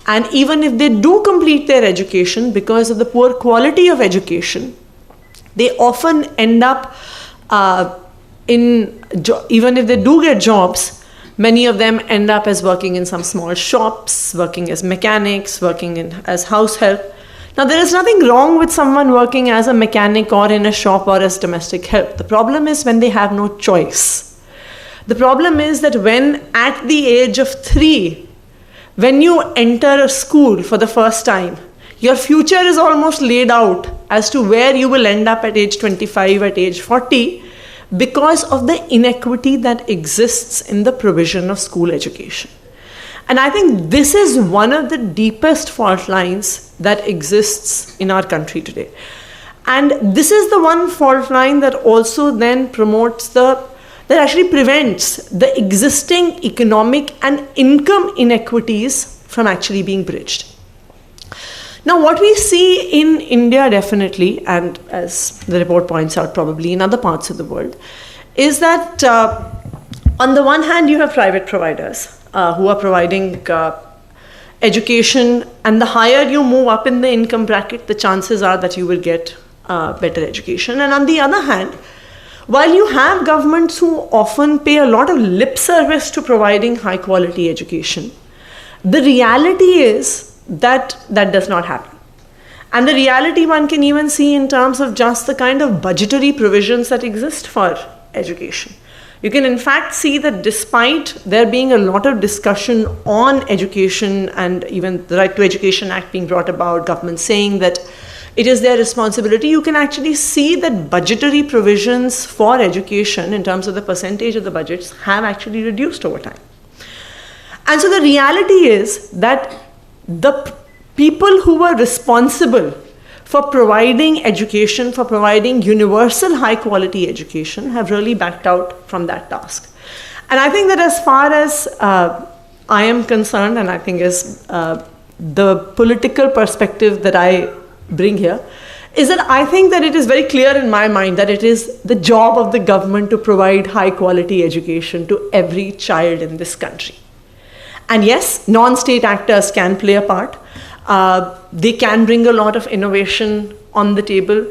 And even if they do complete their education, because of the poor quality of education, they often end up even if they do get jobs, many of them end up as working in some small shops, working as mechanics, working as house help. Now, there is nothing wrong with someone working as a mechanic or in a shop or as domestic help. The problem is when they have no choice. The problem is that when at the age of 3, when you enter a school for the first time, your future is almost laid out as to where you will end up at age 25, at age 40, because of the inequity that exists in the provision of school education. And I think this is one of the deepest fault lines that exists in our country today. And this is the one fault line that also then that actually prevents the existing economic and income inequities from actually being bridged. Now, what we see in India definitely, and as the report points out probably in other parts of the world, is that on the one hand you have private providers who are providing education, and the higher you move up in the income bracket, the chances are that you will get better education. And on the other hand, while you have governments who often pay a lot of lip service to providing high quality education, the reality is that that does not happen. And the reality one can even see in terms of just the kind of budgetary provisions that exist for education. You can in fact see that despite there being a lot of discussion on education and even the Right to Education Act being brought about, government saying that it is their responsibility, you can actually see that budgetary provisions for education in terms of the percentage of the budgets have actually reduced over time. And so the reality is that the people who were responsible for providing education, for providing universal high quality education, have really backed out from that task. And I think that as far as I am concerned, and I think as the political perspective that I bring here, is that I think that it is very clear in my mind that it is the job of the government to provide high quality education to every child in this country. And yes, non-state actors can play a part. They can bring a lot of innovation on the table,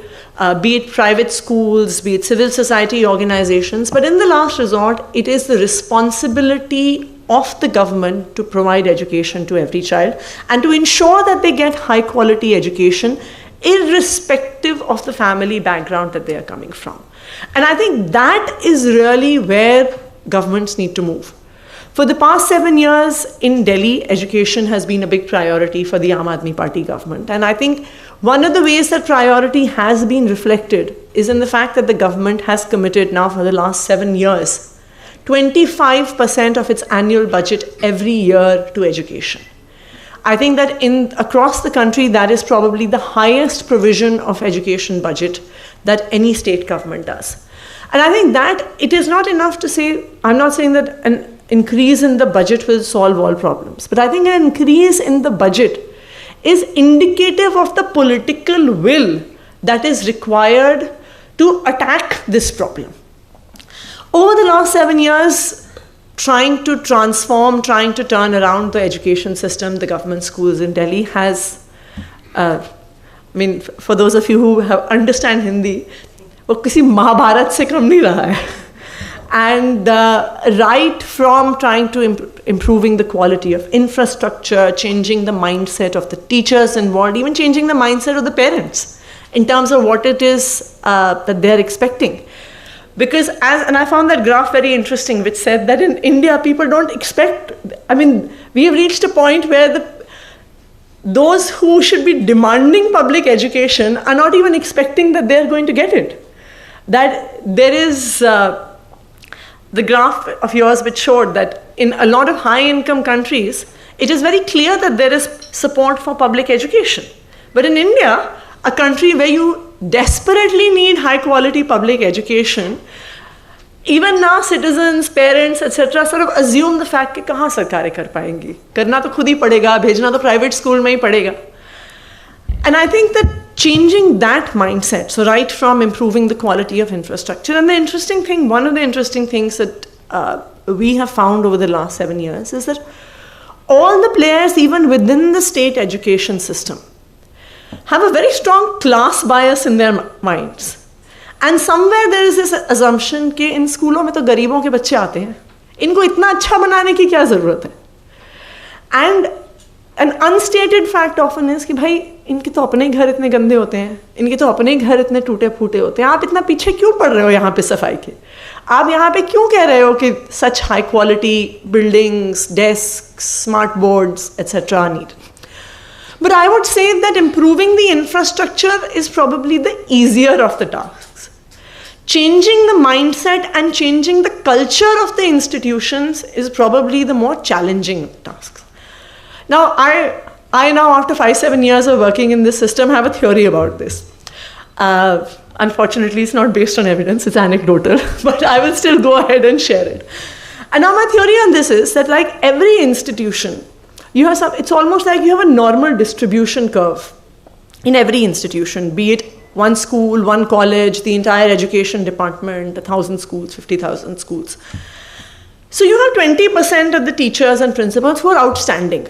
be it private schools, be it civil society organizations. But in the last resort, it is the responsibility of the government to provide education to every child and to ensure that they get high quality education irrespective of the family background that they are coming from. And I think that is really where governments need to move. For the past 7 years in Delhi, education has been a big priority for the Aam Aadmi Party government. And I think one of the ways that priority has been reflected is in the fact that the government has committed now for the last 7 years 25% of its annual budget every year to education. I think that across the country, that is probably the highest provision of education budget that any state government does. And I think that it is not enough to say, I'm not saying that an increase in the budget will solve all problems, but I think an increase in the budget is indicative of the political will that is required to attack this problem. Over the last 7 years, trying to transform, trying to turn around the education system, the government schools in Delhi has, I mean, for those of you who understand Hindi, वो किसी महाभारत से कम नहीं रहा है. And right from trying to improving the quality of infrastructure, changing the mindset of the teachers involved, even changing the mindset of the parents in terms of what it is that they're expecting. Because and I found that graph very interesting, which said that in India, people don't expect, I mean, we have reached a point where those who should be demanding public education are not even expecting that they're going to get it. That there is the graph of yours which showed that in a lot of high-income countries, it is very clear that there is support for public education. But in India, a country where you desperately need high-quality public education, even now citizens, parents, etc. sort of assume the fact कि कहाँ सरकारें कर पाएंगी, करना तो खुद ही पड़ेगा, भेजना तो private school में ही पड़ेगा. And I think that changing that mindset, so right from improving the quality of infrastructure, and the interesting thing, one of the interesting things that we have found over the last 7 years is that all the players, even within the state education system, have a very strong class bias in their minds. And somewhere there is this assumption कि इन स्कूलों में तो गरीबों के बच्चे आते हैं, इनको इतना अच्छा बनाने की क्या ज़रूरत है? And an unstated fact often is कि भाई इनके तो अपने घर इतने गंदे होते हैं, इनके तो अपने घर इतने टूटे फूटे होते हैं, आप इतना पीछे क्यों पड़ रहे हो यहाँ पे सफाई के? आप यहाँ पे क्यों कह रहे हो कि such high quality buildings, desks, smart boards, etc. are needed? But I would say that improving the infrastructure is probably the easier of the tasks. Changing the mindset and changing the culture of the institutions is probably the more challenging tasks. Now, I now, after 5-7 years of working in this system, have a theory about this. Unfortunately, it's not based on evidence, it's anecdotal, but I will still go ahead and share it. And now my theory on this is that like every institution, you have it's almost like you have a normal distribution curve in every institution, be it one school, one college, the entire education department, 1,000 schools, 50,000 schools. So you have 20% of the teachers and principals who are outstanding,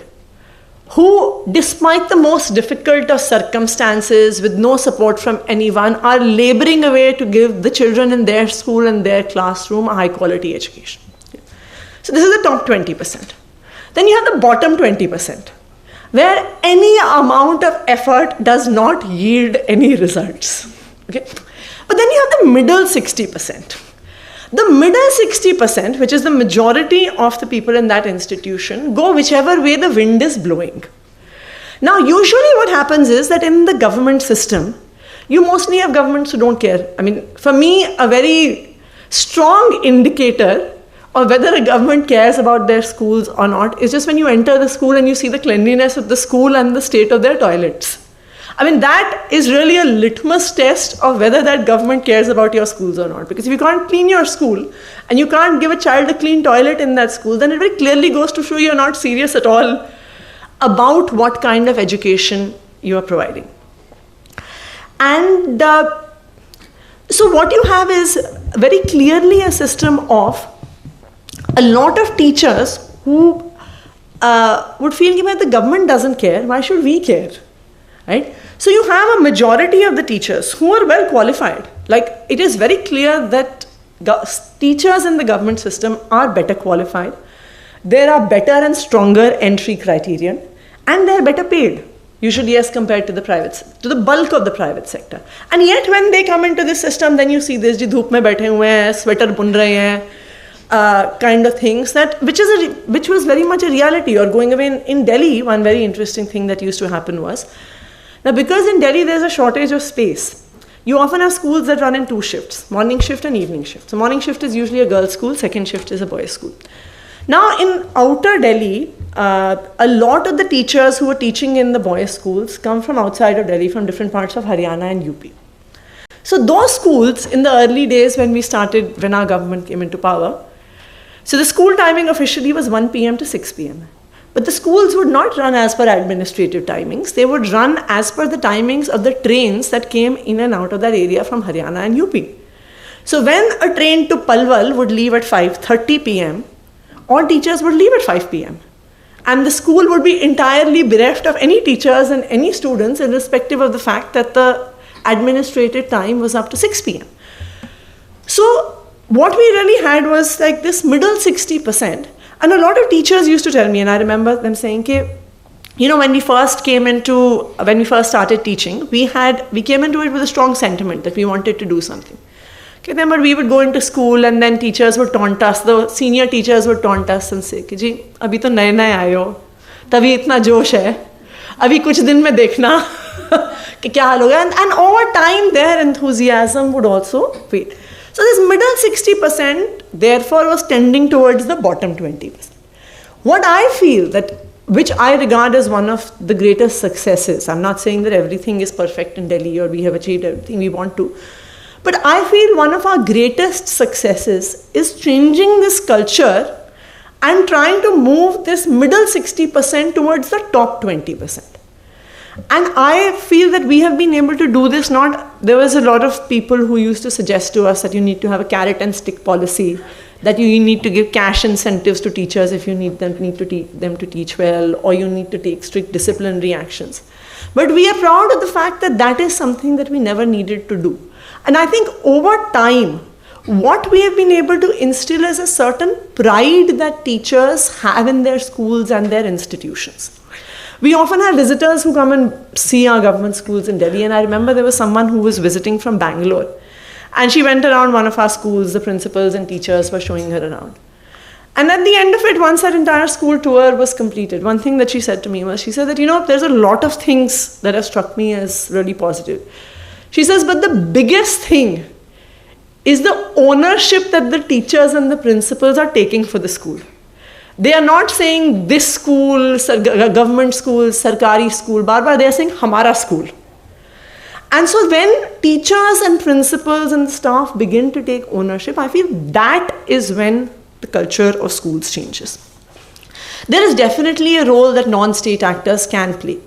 who, despite the most difficult of circumstances, with no support from anyone, are laboring away to give the children in their school and their classroom a high-quality education. So this is the top 20%. Then you have the bottom 20%, where any amount of effort does not yield any results. Okay? But then you have the middle 60%. The middle 60%, which is the majority of the people in that institution, go whichever way the wind is blowing. Now, usually what happens is that in the government system, you mostly have governments who don't care. I mean, for me, a very strong indicator of whether a government cares about their schools or not is just when you enter the school and you see the cleanliness of the school and the state of their toilets. I mean, that is really a litmus test of whether that government cares about your schools or not. Because if you can't clean your school and you can't give a child a clean toilet in that school, then it very clearly goes to show you're not serious at all about what kind of education you are providing. And so what you have is very clearly a system of a lot of teachers who would feel that the government doesn't care, why should we care? Right? So you have a majority of the teachers who are well qualified. Like, it is very clear that teachers in the government system are better qualified. There are better and stronger entry criterion, and they are better paid, usually as compared to the the bulk of the private sector. And yet when they come into this system, then you see this, ji dhoop mein baithe hue hain, sweater bun rahe hain, kind of things, which was very much a reality or going away. In Delhi, one very interesting thing that used to happen was, now because in Delhi there's a shortage of space, you often have schools that run in 2 shifts, morning shift and evening shift. So morning shift is usually a girls' school, second shift is a boys' school. Now in outer Delhi, a lot of the teachers who are teaching in the boys' schools come from outside of Delhi, from different parts of Haryana and UP. So those schools, in the early days when our government came into power, so the school timing officially was 1 p.m. to 6 p.m. But the schools would not run as per administrative timings. They would run as per the timings of the trains that came in and out of that area from Haryana and UP. So when a train to Palwal would leave at 5:30 p.m., all teachers would leave at 5 p.m. And the school would be entirely bereft of any teachers and any students, irrespective of the fact that the administrative time was up to 6 p.m. So what we really had was like this middle 60%. And a lot of teachers used to tell me, and I remember them saying, you know, when we first started teaching, we came into it with a strong sentiment that we wanted to do something. Okay, then but we would go into school and then teachers would taunt us, the senior teachers would taunt us and say, ji, abhi to naye aaye ho, tabhi itna josh hai, abhi kuch din mein dekhna, कि क्या हाल होगा, and over time their enthusiasm would also fade. So this middle 60% therefore was tending towards the bottom 20%. What I feel that, which I regard as one of the greatest successes, I'm not saying that everything is perfect in Delhi or we have achieved everything we want to, but I feel one of our greatest successes is changing this culture and trying to move this middle 60% towards the top 20%. And I feel that we have been able to do this. There was a lot of people who used to suggest to us that you need to have a carrot and stick policy, that you need to give cash incentives to teachers if you need them to teach well, or you need to take strict disciplinary actions. But we are proud of the fact that that is something that we never needed to do. And I think over time, what we have been able to instill is a certain pride that teachers have in their schools and their institutions. We often have visitors who come and see our government schools in Delhi, and I remember there was someone who was visiting from Bangalore, and she went around one of our schools, the principals and teachers were showing her around. And at the end of it, once her entire school tour was completed, one thing that she said to me was, she said that, you know, there's a lot of things that have struck me as really positive. She says, but the biggest thing is the ownership that the teachers and the principals are taking for the school. They are not saying this school, government school, sarkari school, bar they are saying hamara school. And so when teachers and principals and staff begin to take ownership, I feel that is when the culture of schools changes. There is definitely a role that non-state actors can play.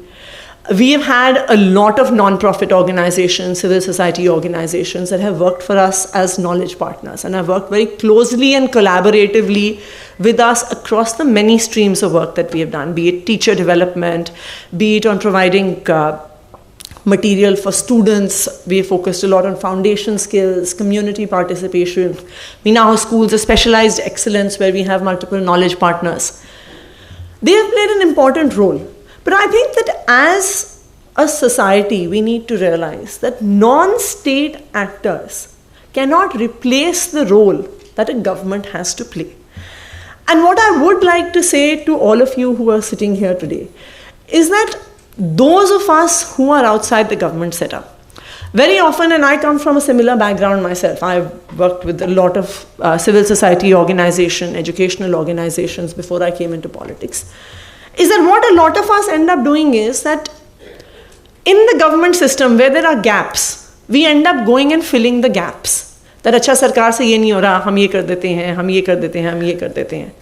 We have had a lot of non-profit organizations, civil society organizations that have worked for us as knowledge partners and have worked very closely and collaboratively with us across the many streams of work that we have done, be it teacher development, be it on providing material for students. We have focused a lot on foundation skills, community participation. We now have schools of specialized excellence where we have multiple knowledge partners. They have played an important role. But I think that as a society, we need to realize that non-state actors cannot replace the role that a government has to play. And what I would like to say to all of you who are sitting here today is that those of us who are outside the government setup, very often, and I come from a similar background myself, I've worked with a lot of civil society organizations, educational organizations before I came into politics, is that what a lot of us end up doing is that in the government system where there are gaps, we end up going and filling the gaps. That acha sarkar se ye nahi ho raha, hum ye kar dete hain, hum ye kar dete hain, hum ye kar dete hain.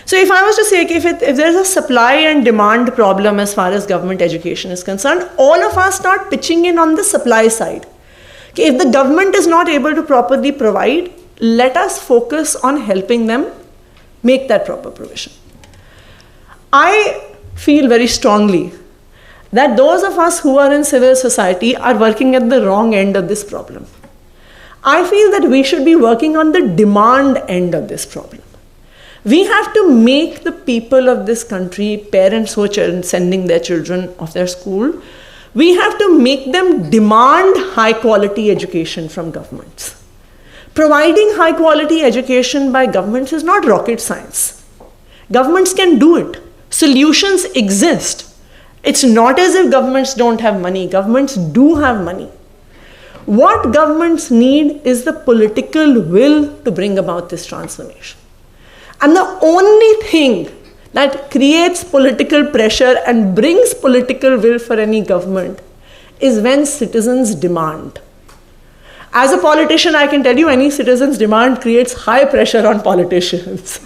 So if I was to say if there's a supply and demand problem as far as government education is concerned, all of us start pitching in on the supply side. If the government is not able to properly provide, let us focus on helping them make that proper provision. I feel very strongly that those of us who are in civil society are working at the wrong end of this problem. I feel that we should be working on the demand end of this problem. We have to make the people of this country, parents who are sending their children off their school, we have to make them demand high quality education from governments. Providing high quality education by governments is not rocket science. Governments can do it. Solutions exist. It's not as if governments don't have money. Governments do have money. What governments need is the political will to bring about this transformation. And the only thing that creates political pressure and brings political will for any government is when citizens demand. As a politician, I can tell you any citizen's demand creates high pressure on politicians.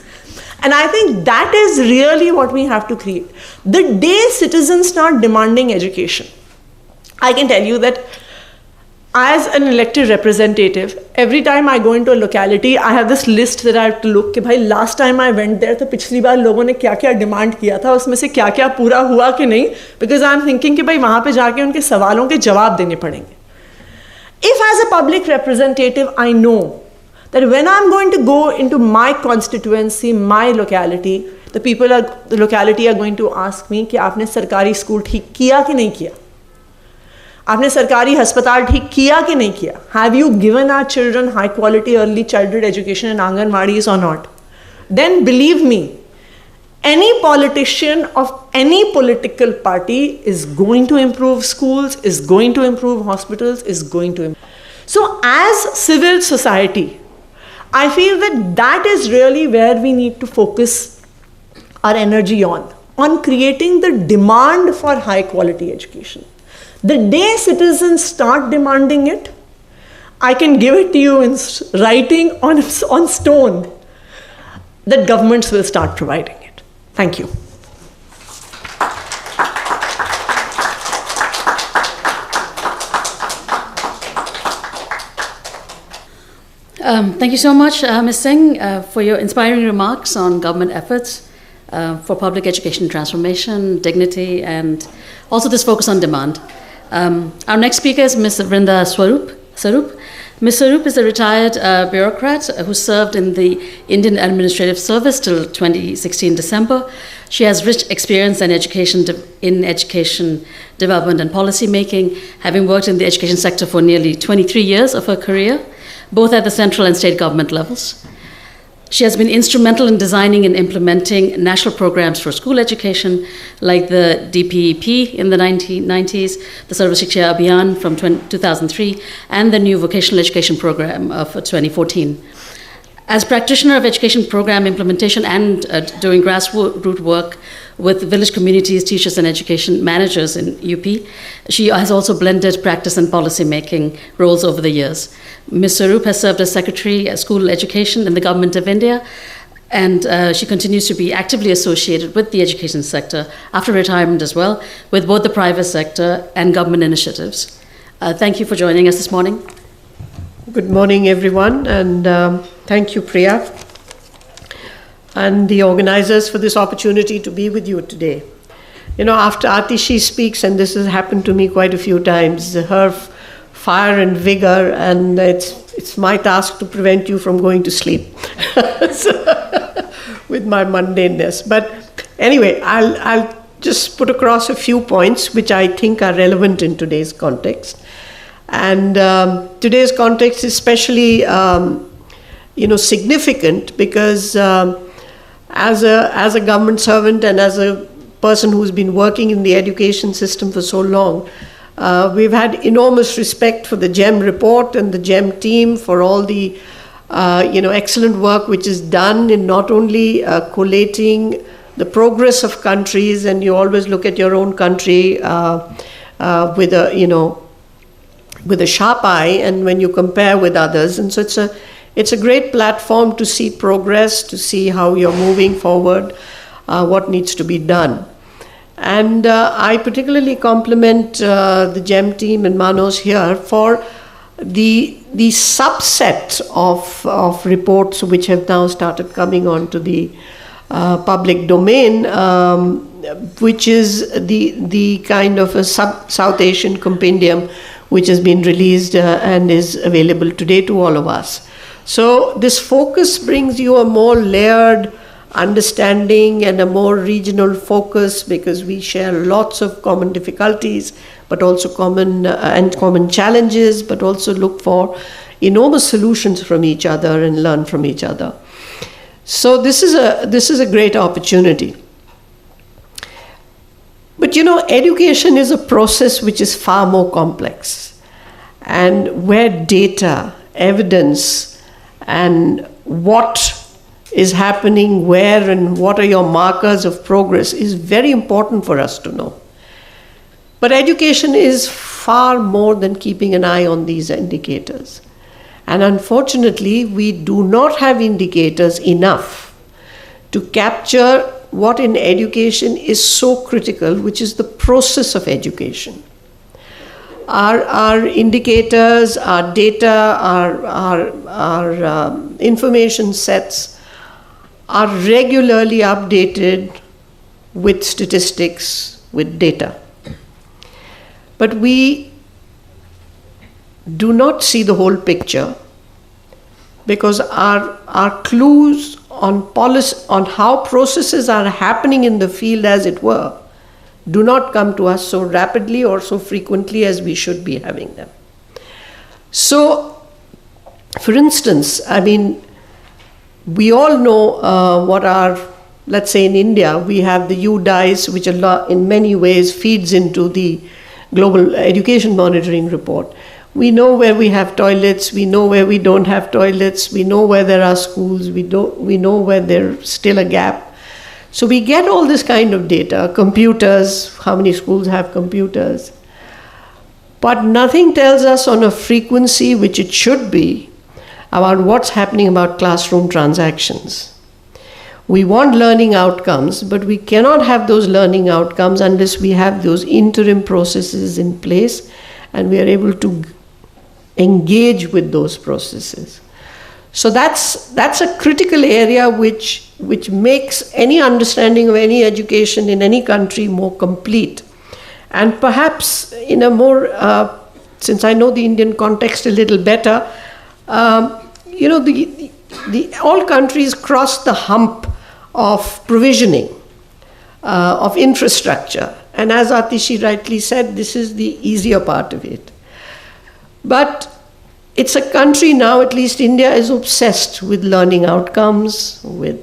And I think that is really what we have to create. The day citizens start demanding education, I can tell you that as an elected representative, every time I go into a locality, I have this list that I have to look कि भाई last time I went there तो पिछली बार लोगों ने क्या क्या demand किया था, उसमें से क्या क्या पूरा हुआ कि नहीं, because I'm thinking कि भाई वहाँ पे जाके उनके सवालों के जवाब देने पड़ेंगे. If as a public representative I know that when I'm going to go into my constituency, my locality, the locality are going to ask me कि आपने सरकारी स्कूल ठीक किया कि नहीं किया, आपने सरकारी अस्पताल ठीक किया कि नहीं किया, have you given our children high quality early childhood education in Anganwadis or not, then believe me, any politician of any political party is going to improve schools, is going to improve hospitals, is going to improve. So as civil society, I feel that is really where we need to focus our energy on creating the demand for high quality education. The day citizens start demanding it, I can give it to you in writing on stone that governments will start providing it. Thank you. Thank you so much, Ms. Singh, for your inspiring remarks on government efforts for public education transformation, dignity, and also this focus on demand. Our next speaker is Ms. Vrinda Swarup. Ms. Swarup is a retired bureaucrat who served in the Indian Administrative Service till 2016 December. She has rich experience in education development and policy making, having worked in the education sector for nearly 23 years of her career, both at the central and state government levels. She has been instrumental in designing and implementing national programs for school education, like the DPEP in the 1990s, the Sarva Shiksha Abhiyan from 2003, and the new vocational education program of 2014. As practitioner of education program implementation and doing grassroots work with village communities, teachers, and education managers in UP, she has also blended practice and policy making roles over the years. Ms. Swarup has served as Secretary of School Education in the Government of India, and she continues to be actively associated with the education sector after retirement as well, with both the private sector and government initiatives. Thank you for joining us this morning. Good morning, everyone, and thank you, Priya, and the organizers for this opportunity to be with you today. You know, after Atishi speaks, and this has happened to me quite a few times, her fire and vigor, and it's my task to prevent you from going to sleep with my mundaneness. But anyway, I'll just put across a few points which I think are relevant in today's context. And today's context is especially, significant because as a government servant and as a person who's been working in the education system for so long, we've had enormous respect for the GEM report and the GEM team for all the, excellent work which is done in not only collating the progress of countries, and you always look at your own country with a sharp eye, and when you compare with others, and so it's a great platform to see progress, to see how you're moving forward, what needs to be done. And I particularly compliment the GEM team and Manos here for the subset of reports which have now started coming onto the public domain, which is the kind of a South Asian compendium which has been released and is available today to all of us. So this focus brings you a more layered understanding and a more regional focus, because we share lots of common difficulties, but also common challenges, but also look for enormous solutions from each other and learn from each other. So this is a great opportunity. But education is a process which is far more complex, and where data, evidence, and what is happening where and what are your markers of progress is very important for us to know. But education is far more than keeping an eye on these indicators. And unfortunately, we do not have indicators enough to capture what in education is so critical, which is the process of education. Our indicators, our data, our information sets are regularly updated with statistics, with data. But we do not see the whole picture, because our clues on policy, on how processes are happening in the field, as it were, do not come to us so rapidly or so frequently as we should be having them. So, for instance, I mean, we all know what our, let's say in India, we have the UDICE, which in many ways feeds into the Global Education Monitoring Report. We know where we have toilets, we know where we don't have toilets, we know where there are schools, we know where there's still a gap. So we get all this kind of data, computers, how many schools have computers. But nothing tells us on a frequency which it should be about what's happening about classroom transactions. We want learning outcomes, but we cannot have those learning outcomes unless we have those interim processes in place and we are able to engage with those processes. So that's a critical area which makes any understanding of any education in any country more complete. And perhaps in a more, since I know the Indian context a little better, all countries cross the hump of provisioning, of infrastructure. And as Atishi rightly said, this is the easier part of it. But it's a country now, at least India, is obsessed with learning outcomes, with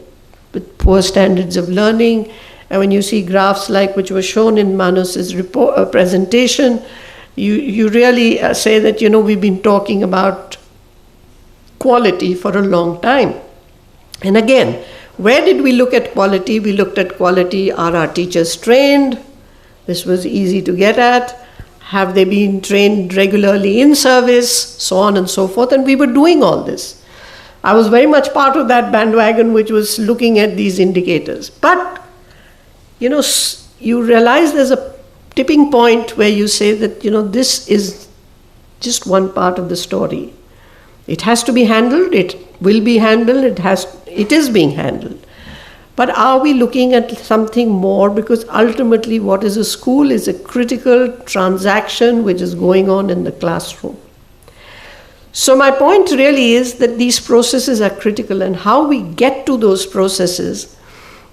poor standards of learning. And when you see graphs like which were shown in Manus's presentation, you really say that, we've been talking about quality for a long time. And again, where did we look at quality? We looked at quality. Are our teachers trained? This was easy to get at. Have they been trained regularly in service? So on and so forth. And we were doing all this. I was very much part of that bandwagon which was looking at these indicators. But, you realize there's a tipping point where you say that, this is just one part of the story. It has to be handled. It will be handled. It is being handled. But are we looking at something more? Because ultimately what is a school is a critical transaction which is going on in the classroom. So my point really is that these processes are critical, and how we get to those processes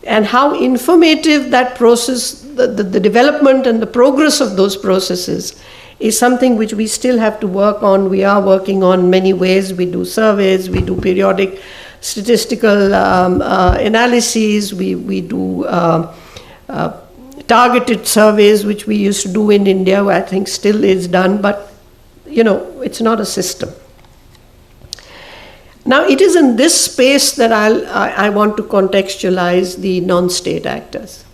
and how informative that process, the development and the progress of those processes is something which we still have to work on. We are working on many ways. We do surveys, we do periodic statistical analyses, we do targeted surveys, which we used to do in India, I think still is done, but it's not a system. Now it is in this space that I want to contextualize the non-state actors.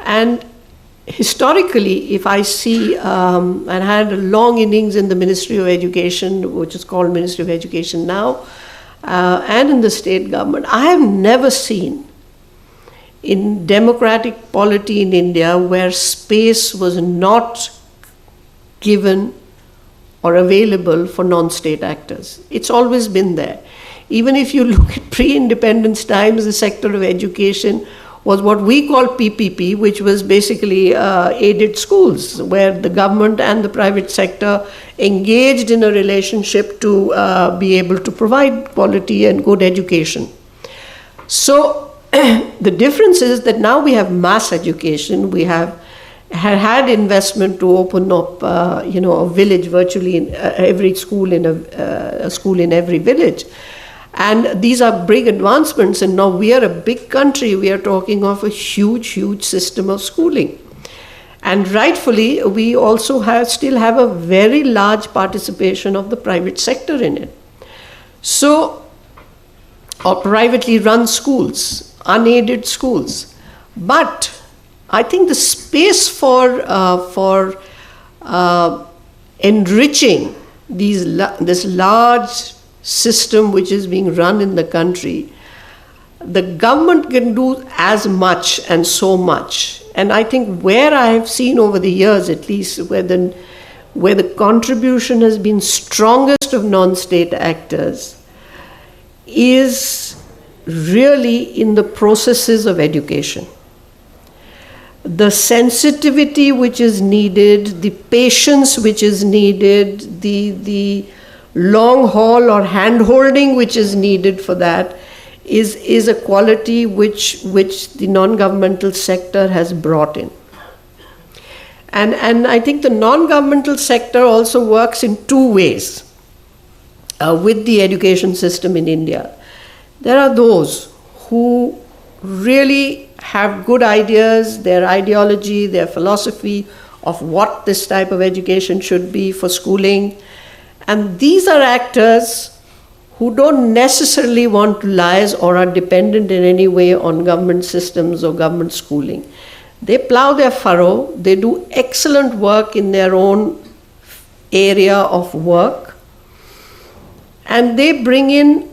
And historically, if I see, and I had a long innings in the Ministry of Education, which is called Ministry of Education now, and in the state government, I have never seen in democratic polity in India where space was not given or available for non-state actors. It's always been there. Even if you look at pre-independence times, the sector of education was what we call PPP, which was basically aided schools, where the government and the private sector engaged in a relationship to be able to provide quality and good education. So the difference is that now we have mass education. We have had investment to open up, a village virtually in every school, in a school in every village. And these are big advancements, and now we are a big country. We are talking of a huge, huge system of schooling. And rightfully, we also still have a very large participation of the private sector in it. So, or privately run schools, unaided schools. But I think the space for enriching this large system which is being run in the country, the government can do as much and so much. And I think where I have seen over the years, at least, where where the contribution has been strongest of non-state actors is really in the processes of education. The sensitivity which is needed, the patience which is needed, the long haul or hand-holding which is needed for that is a quality which the non-governmental sector has brought in. And I think the non-governmental sector also works in two ways with the education system in India. There are those who really have good ideas, their ideology, their philosophy of what this type of education should be for schooling. And these are actors who don't necessarily want to liaise or are dependent in any way on government systems or government schooling. They plow their furrow, they do excellent work in their own area of work, and they bring in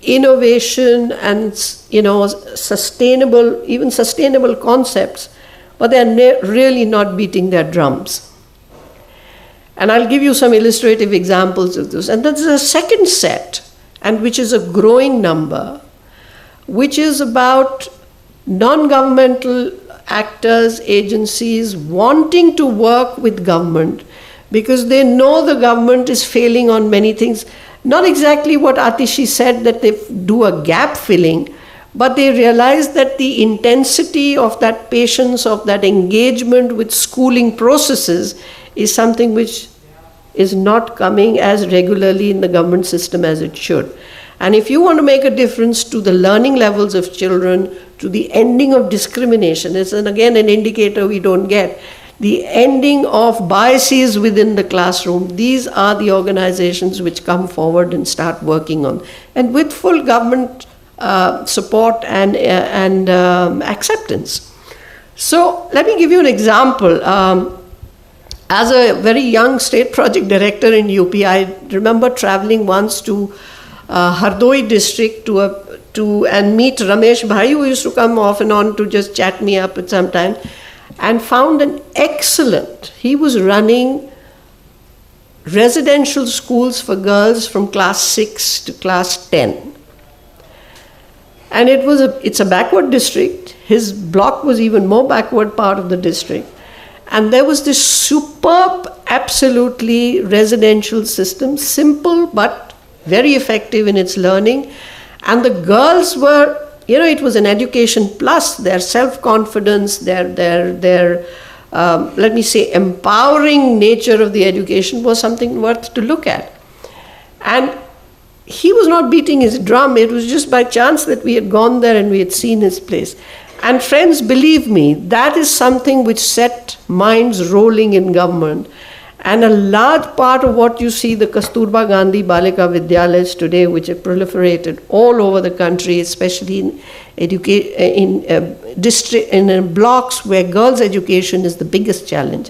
innovation and sustainable concepts, but they're really not beating their drums. And I'll give you some illustrative examples of this. And there's a second set, and which is a growing number, which is about non-governmental actors, agencies wanting to work with government because they know the government is failing on many things. Not exactly what Atishi said, that they do a gap filling, but they realize that the intensity of that patience, of that engagement with schooling processes is something which is not coming as regularly in the government system as it should. And if you want to make a difference to the learning levels of children, to the ending of discrimination, it's again an indicator we don't get, the ending of biases within the classroom, these are the organizations which come forward and start working on. And with full government support and acceptance. So let me give you an example. As a very young state project director in UP, I remember traveling once to Hardoi district and meet Ramesh Bhai, who used to come off and on to just chat me up at some time, and found an excellent, he was running residential schools for girls from class 6 to class 10. And it's a backward district. His block was even more backward part of the district. And there was this superb, absolutely residential system, simple but very effective in its learning. And the girls were, it was an education plus, their self-confidence, their let me say, empowering nature of the education was something worth to look at. And he was not beating his drum, it was just by chance that we had gone there and we had seen his place. And friends, believe me, that is something which set minds rolling in government. And a large part of what you see, the Kasturba Gandhi Balika Vidyalayas today, which have proliferated all over the country, especially in blocks where girls' education is the biggest challenge,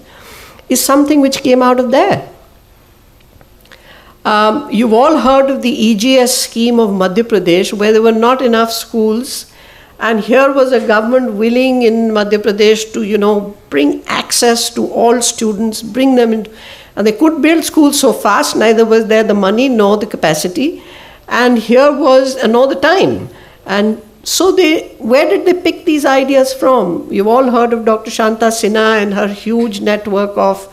is something which came out of there. You've all heard of the EGS scheme of Madhya Pradesh, where there were not enough schools. And here was a government willing in Madhya Pradesh to, bring access to all students, bring them in. And they could build schools so fast, neither was there the money nor the capacity. And here was, nor the time. And so where did they pick these ideas from? You've all heard of Dr. Shanta Sinha and her huge network of,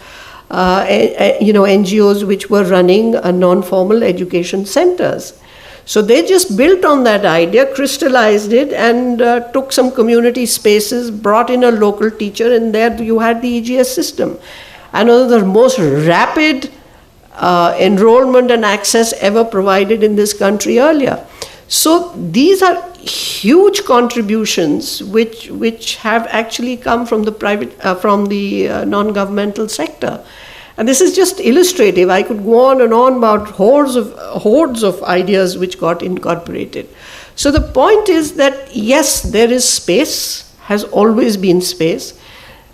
NGOs which were running non-formal education centers. So they just built on that idea, crystallized it, and took some community spaces, brought in a local teacher, and there you had the EGS system. And one of the most rapid enrollment and access ever provided in this country earlier. So these are huge contributions which have actually come from the non-governmental sector. And this is just illustrative. I could go on and on about hordes of ideas which got incorporated. So the point is that yes, there is space, has always been space.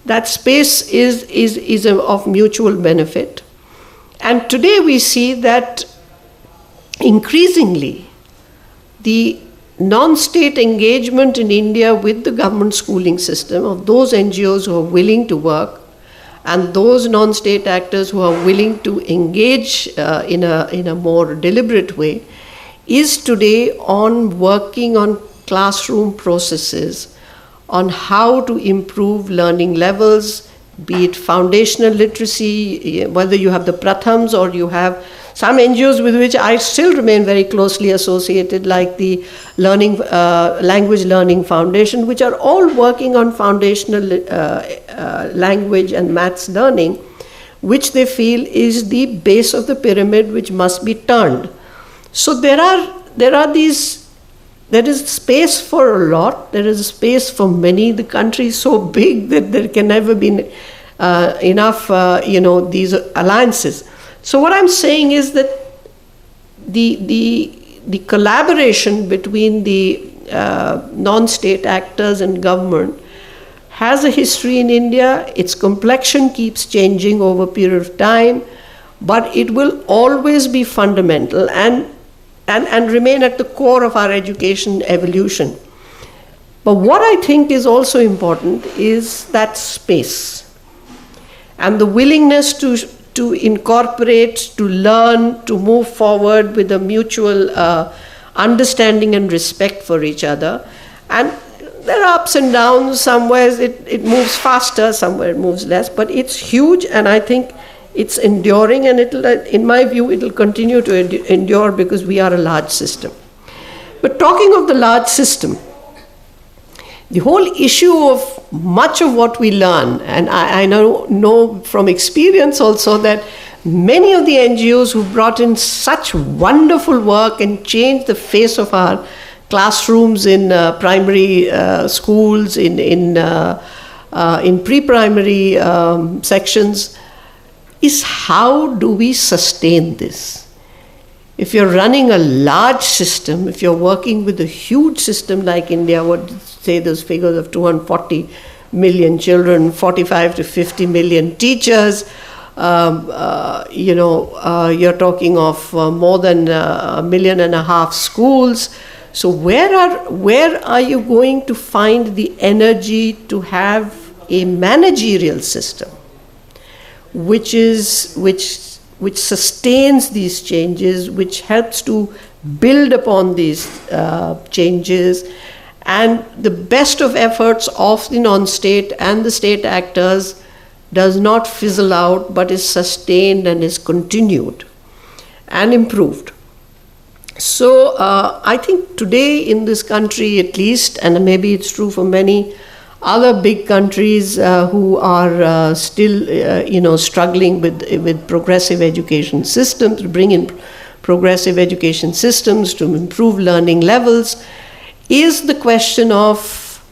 That space is of mutual benefit. And today we see that increasingly the non-state engagement in India with the government schooling system of those NGOs who are willing to work and those non-state actors who are willing to engage in a more deliberate way, is today on working on classroom processes, on how to improve learning levels, be it foundational literacy, whether you have the Prathams or you have some NGOs with which I still remain very closely associated, like the Language Learning Foundation, which are all working on foundational language and maths learning, which they feel is the base of the pyramid which must be turned. So there is space for a lot, there is space for many. The country is so big that there can never be enough, these alliances. So what I'm saying is that the collaboration between the non-state actors and government has a history in India. Its complexion keeps changing over a period of time, but it will always be fundamental and remain at the core of our education evolution. But what I think is also important is that space and the willingness to incorporate, to learn, to move forward with a mutual understanding and respect for each other. And there are ups and downs. Somewhere it moves faster, somewhere it moves less, but it's huge, and I think it's enduring, and in my view, it will continue to endure because we are a large system. But talking of the large system, the whole issue of much of what we learn, and I know from experience also that many of the NGOs who brought in such wonderful work and changed the face of our classrooms in primary schools, in pre-primary sections, is how do we sustain this? If you're running a large system, if you're working with a huge system like India, what say those figures of 240 million children, 45 to 50 million teachers, you're talking of more than 1.5 million schools. So where are you going to find the energy to have a managerial system which sustains these changes, which helps to build upon these changes, and the best of efforts of the non-state and the state actors does not fizzle out but is sustained and is continued and improved. So I think today in this country at least, and maybe it's true for many other big countries who are still struggling with progressive education systems, to bring in progressive education systems to improve learning levels, is the question of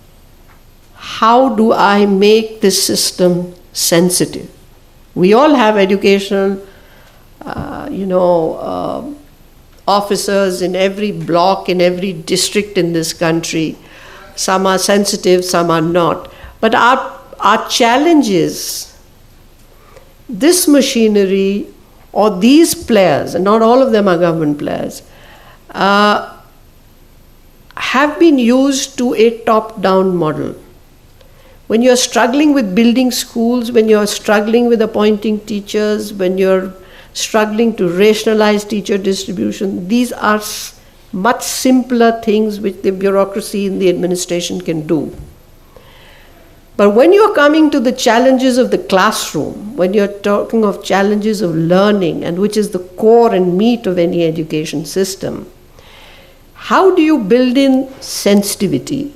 how do I make this system sensitive? We all have educational officers in every block, in every district in this country. Some are sensitive, some are not. But our challenge is this machinery or these players, and not all of them are government players, have been used to a top-down model. When you're struggling with building schools, when you're struggling with appointing teachers, when you're struggling to rationalize teacher distribution, these are much simpler things which the bureaucracy in the administration can do. But when you're coming to the challenges of the classroom, when you're talking of challenges of learning, and which is the core and meat of any education system, how do you build in sensitivity,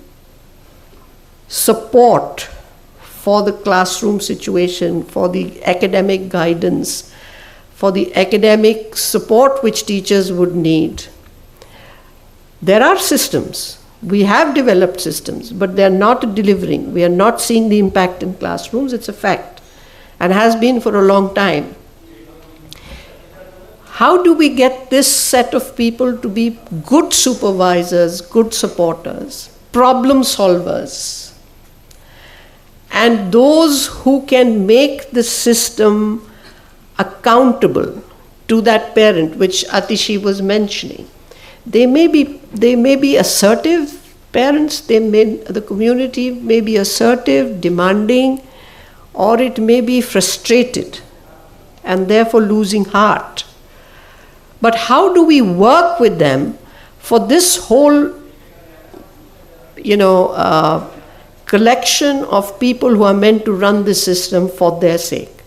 support for the classroom situation, for the academic guidance, for the academic support which teachers would need? There are systems. We have developed systems, but they are not delivering. We are not seeing the impact in classrooms. It's a fact, and has been for a long time. How do we get this set of people to be good supervisors, good supporters, problem solvers, and those who can make the system accountable to that parent, which Atishi was mentioning? They may be assertive parents, the community may be assertive, demanding, or it may be frustrated and therefore losing heart. But how do we work with them for this whole, collection of people who are meant to run the system for their sake,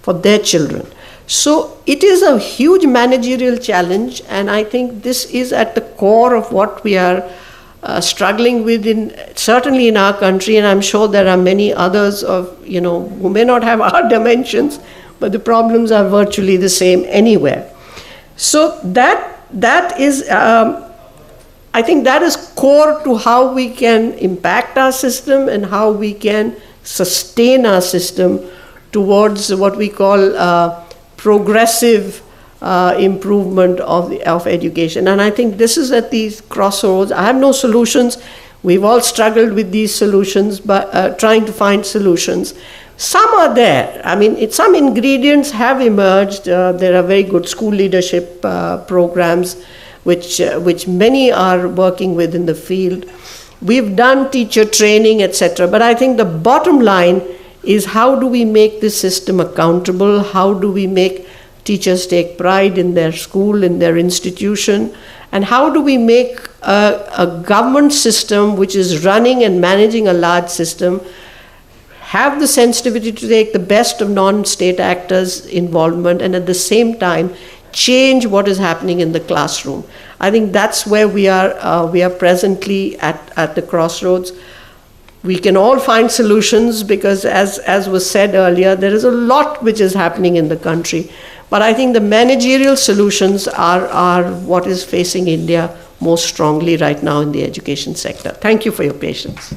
for their children? So it is a huge managerial challenge, and I think this is at the core of what we are struggling with, certainly in our country, and I'm sure there are many others who may not have our dimensions, but the problems are virtually the same anywhere. So that is, I think that is core to how we can impact our system and how we can sustain our system towards what we call progressive improvement of education. And I think this is at these crossroads. I have no solutions. We've all struggled with these solutions, but trying to find solutions. Some are there. I mean, some ingredients have emerged. There are very good school leadership programs, which many are working with in the field. We've done teacher training, etc. But I think the bottom line is, how do we make this system accountable? How do we make teachers take pride in their school, in their institution? And how do we make a government system which is running and managing a large system have the sensitivity to take the best of non-state actors' involvement and at the same time change what is happening in the classroom? I think that's where we are presently at the crossroads. We can all find solutions because, as was said earlier, there is a lot which is happening in the country. But I think the managerial solutions are what is facing India most strongly right now in the education sector. Thank you for your patience.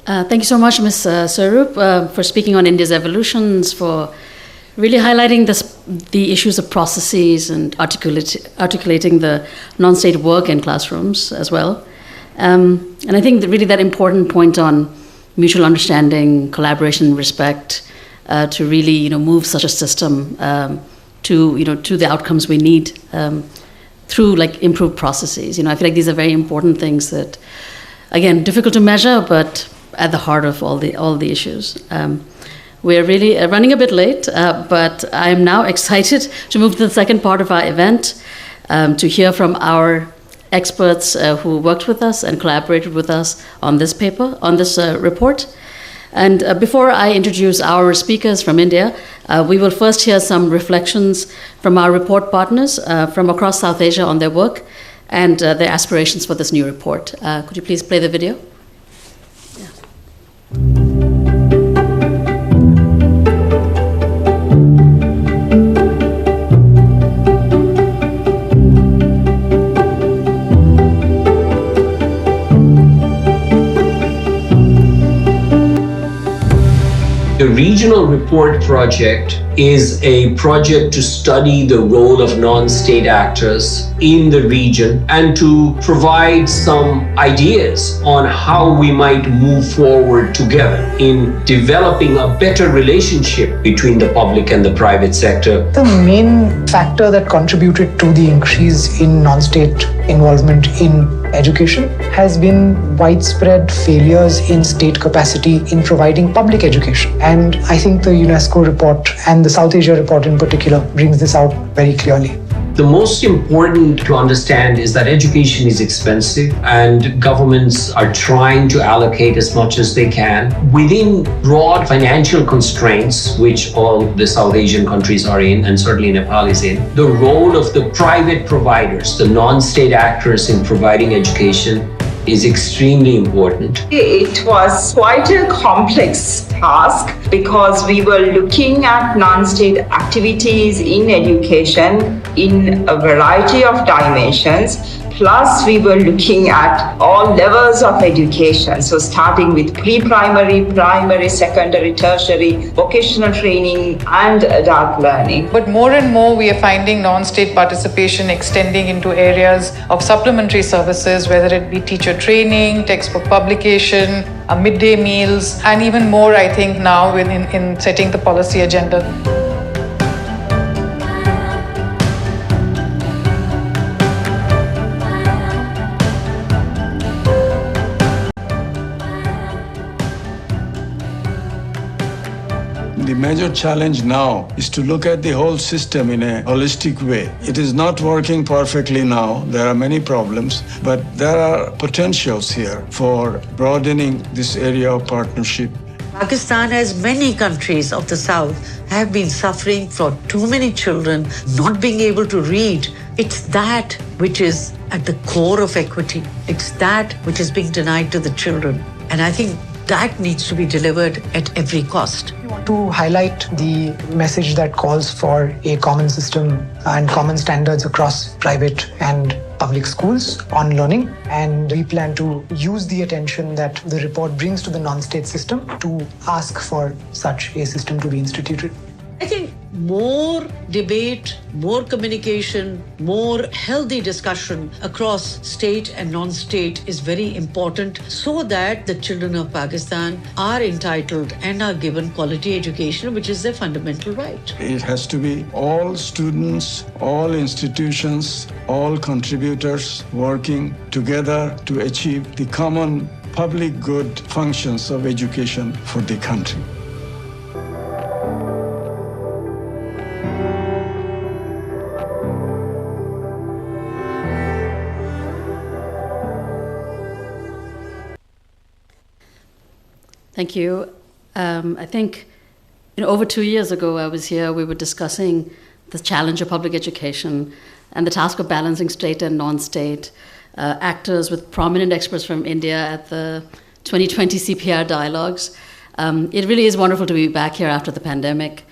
Thank you so much, Ms. Swaroop, for speaking on India's evolutions, for really highlighting the issues of processes and articulating the non-state work in classrooms as well. And I think really that important point on mutual understanding, collaboration, respect, to really move such a system to the outcomes we need through improved processes. I feel like these are very important things that, again, difficult to measure, but at the heart of all the issues. We're really running a bit late, but I'm now excited to move to the second part of our event, to hear from our experts who worked with us and collaborated with us on this paper, on this report. And before I introduce our speakers from India, we will first hear some reflections from our report partners from across South Asia on their work and their aspirations for this new report. Could you please play the video? The Regional Report Project is a project to study the role of non-state actors in the region and to provide some ideas on how we might move forward together in developing a better relationship between the public and the private sector. The main factor that contributed to the increase in non-state involvement in education has been widespread failures in state capacity in providing public education. And I think the UNESCO report and the South Asia report in particular brings this out very clearly. The most important to understand is that education is expensive and governments are trying to allocate as much as they can within broad financial constraints, which all the South Asian countries are in, and certainly Nepal is in. The role of the private providers, the non-state actors in providing education, is extremely important. It was quite a complex task because we were looking at non-state activities in education in a variety of dimensions. Plus, we were looking at all levels of education. So starting with pre-primary, primary, secondary, tertiary, vocational training, and adult learning. But more and more, we are finding non-state participation extending into areas of supplementary services, whether it be teacher training, textbook publication, midday meals, and even more, I think, now in setting the policy agenda. The major challenge now is to look at the whole system in a holistic way. It is not working perfectly now. There are many problems, but there are potentials here for broadening this area of partnership. Pakistan, as many countries of the South, have been suffering from too many children not being able to read. It's that which is at the core of equity. It's that which is being denied to the children. And I think that needs to be delivered at every cost. We want to highlight the message that calls for a common system and common standards across private and public schools on learning, and we plan to use the attention that the report brings to the non-state system to ask for such a system to be instituted. I think more debate, more communication, more healthy discussion across state and non-state is very important so that the children of Pakistan are entitled and are given quality education, which is their fundamental right. It has to be all students, all institutions, all contributors working together to achieve the common public good functions of education for the country. Thank you. I think over 2 years ago I was here, we were discussing the challenge of public education and the task of balancing state and non-state actors with prominent experts from India at the 2020 CPR dialogues. It really is wonderful to be back here after the pandemic.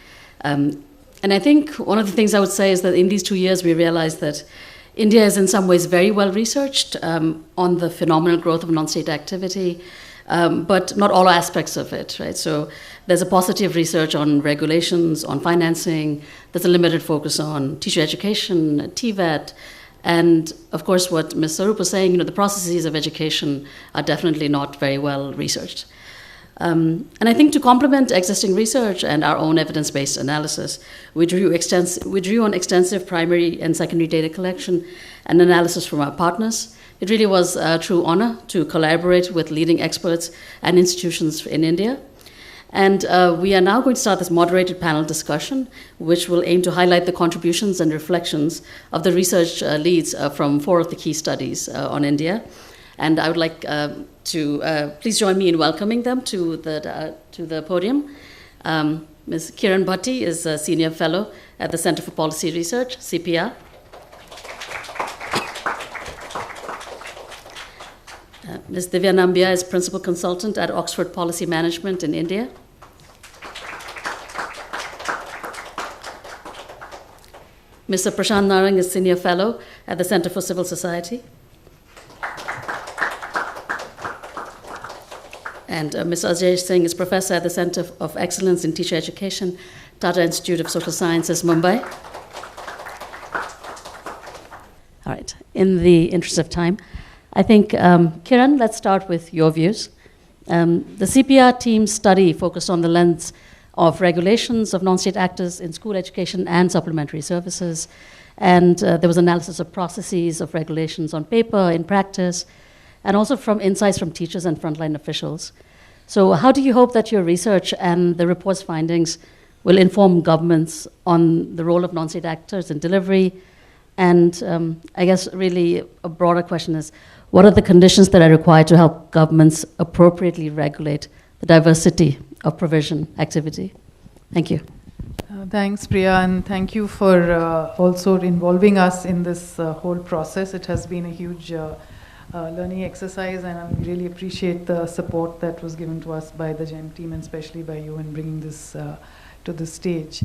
And I think one of the things I would say is that in these 2 years we realized that India is in some ways very well researched on the phenomenal growth of non-state activity, but not all aspects of it, right? So there's a paucity of research on regulations, on financing. There's a limited focus on teacher education, TVET, and of course what Ms. Sarup was saying, the processes of education are definitely not very well researched. And I think to complement existing research and our own evidence-based analysis, we drew on extensive primary and secondary data collection and analysis from our partners. It really was a true honor to collaborate with leading experts and institutions in India. And we are now going to start this moderated panel discussion, which will aim to highlight the contributions and reflections of the research leads from 4 of the key studies on India. And I would like to please join me in welcoming them to the podium. Ms. Kiran Bhatti is a Senior Fellow at the Center for Policy Research, CPR. Ms. Divya Nambia is Principal Consultant at Oxford Policy Management in India. Mr. Prashant Narang is Senior Fellow at the Center for Civil Society. And Ms. Ajay Singh is Professor at the Center of Excellence in Teacher Education, Tata Institute of Social Sciences, Mumbai. All right, in the interest of time, I think, Kiran, let's start with your views. The CPR team's study focused on the lens of regulations of non-state actors in school education and supplementary services. And there was analysis of processes of regulations on paper, in practice, and also from insights from teachers and frontline officials. So how do you hope that your research and the report's findings will inform governments on the role of non-state actors in delivery? And I guess really a broader question is, what are the conditions that are required to help governments appropriately regulate the diversity of provision activity? Thank you. Thanks, Priya, and thank you for also involving us in this whole process. It has been a huge learning exercise, and I really appreciate the support that was given to us by the GEM team, and especially by you in bringing this to the stage.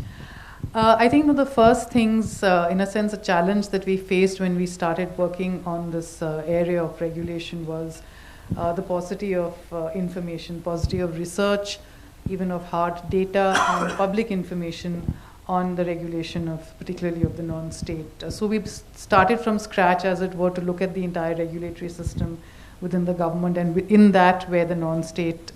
I think one of the first things, in a sense, a challenge that we faced when we started working on this area of regulation was the paucity of information, paucity of research, even of hard data and public information on the regulation of, particularly of the non-state. So we started from scratch, as it were, to look at the entire regulatory system within the government, and within that where the non-state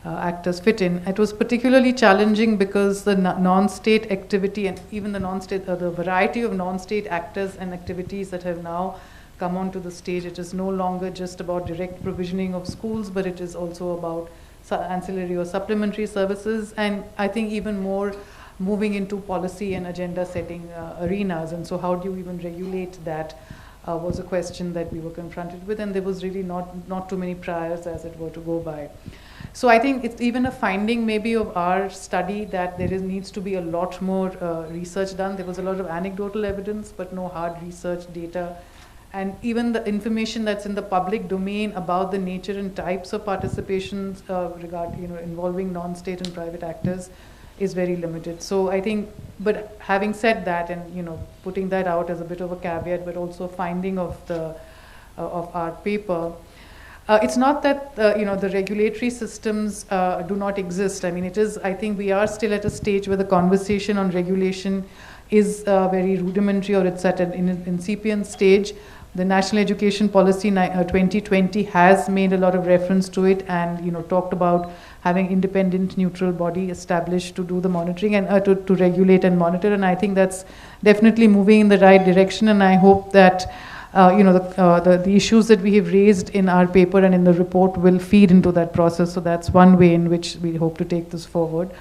actors fit in. It was particularly challenging because the non-state activity and even the non-state, the variety of non-state actors and activities that have now come onto the stage, it is no longer just about direct provisioning of schools, but it is also about ancillary or supplementary services, and I think even more moving into policy and agenda setting arenas. And so how do you even regulate that was a question that we were confronted with, and there was really not too many priors, as it were, to go by. So I think it's even a finding maybe of our study that needs to be a lot more research done. There was a lot of anecdotal evidence, but no hard research data. And even the information that's in the public domain about the nature and types of participations involving non-state and private actors is very limited. So I think, but having said that, and putting that out as a bit of a caveat, but also finding of our paper, it's not that the regulatory systems do not exist. I mean, it is. I think we are still at a stage where the conversation on regulation is very rudimentary, or it's at an incipient stage. The National Education Policy 2020 has made a lot of reference to it, and talked about having independent, neutral body established to do the monitoring and to regulate and monitor. And I think that's definitely moving in the right direction. And I hope that the issues that we have raised in our paper and in the report will feed into that process. So that's one way in which we hope to take this forward.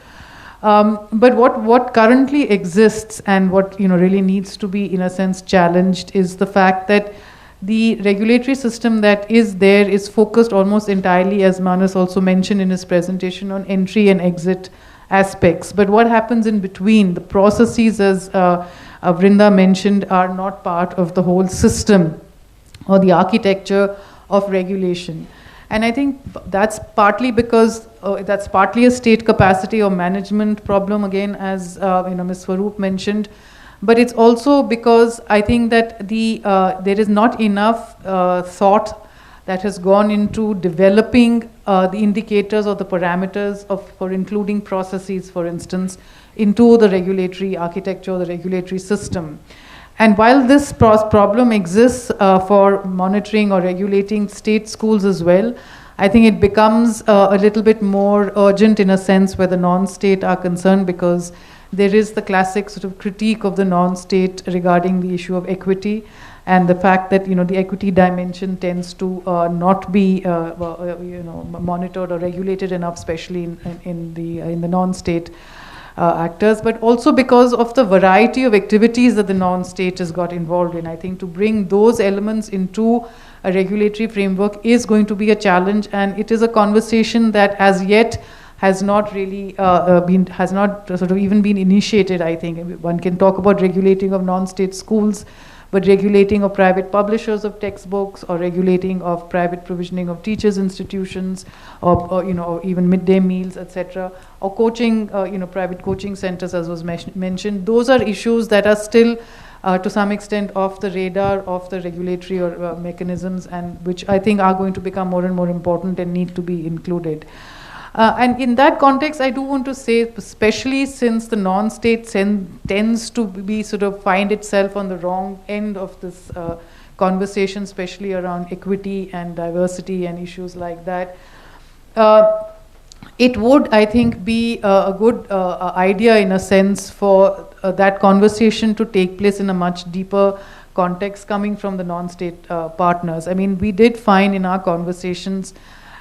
But what currently exists and what really needs to be in a sense challenged is the fact that the regulatory system that is there is focused almost entirely, as Manas also mentioned in his presentation, on entry and exit aspects. But what happens in between, the processes, as Vrinda mentioned, are not part of the whole system or the architecture of regulation. And I think that's partly because that's partly a state capacity or management problem, again, as Ms. Swaroop mentioned. But it's also because I think that there is not enough thought that has gone into developing the indicators or the parameters for including processes, for instance, into the regulatory architecture or the regulatory system. And while this problem exists for monitoring or regulating state schools as well, I think it becomes a little bit more urgent in a sense where the non-state are concerned, because there is the classic sort of critique of the non-state regarding the issue of equity and the fact that the equity dimension tends to not be monitored or regulated enough, especially in the non-state actors, but also because of the variety of activities that the non-state has got involved in. I think to bring those elements into a regulatory framework is going to be a challenge, and it is a conversation that as yet has not really even been initiated. I think one can talk about regulating of non-state schools, but regulating of private publishers of textbooks, or regulating of private provisioning of teachers' institutions, or even midday meals, etc., or coaching, private coaching centers, as was mentioned. Those are issues that are still, to some extent, off the radar of the regulatory or mechanisms, and which I think are going to become more and more important and need to be included. And in that context, I do want to say, especially since the non-state tends to be find itself on the wrong end of this conversation, especially around equity and diversity and issues like that, it would, I think, be a good idea in a sense for that conversation to take place in a much deeper context coming from the non-state partners. I mean, we did find in our conversations,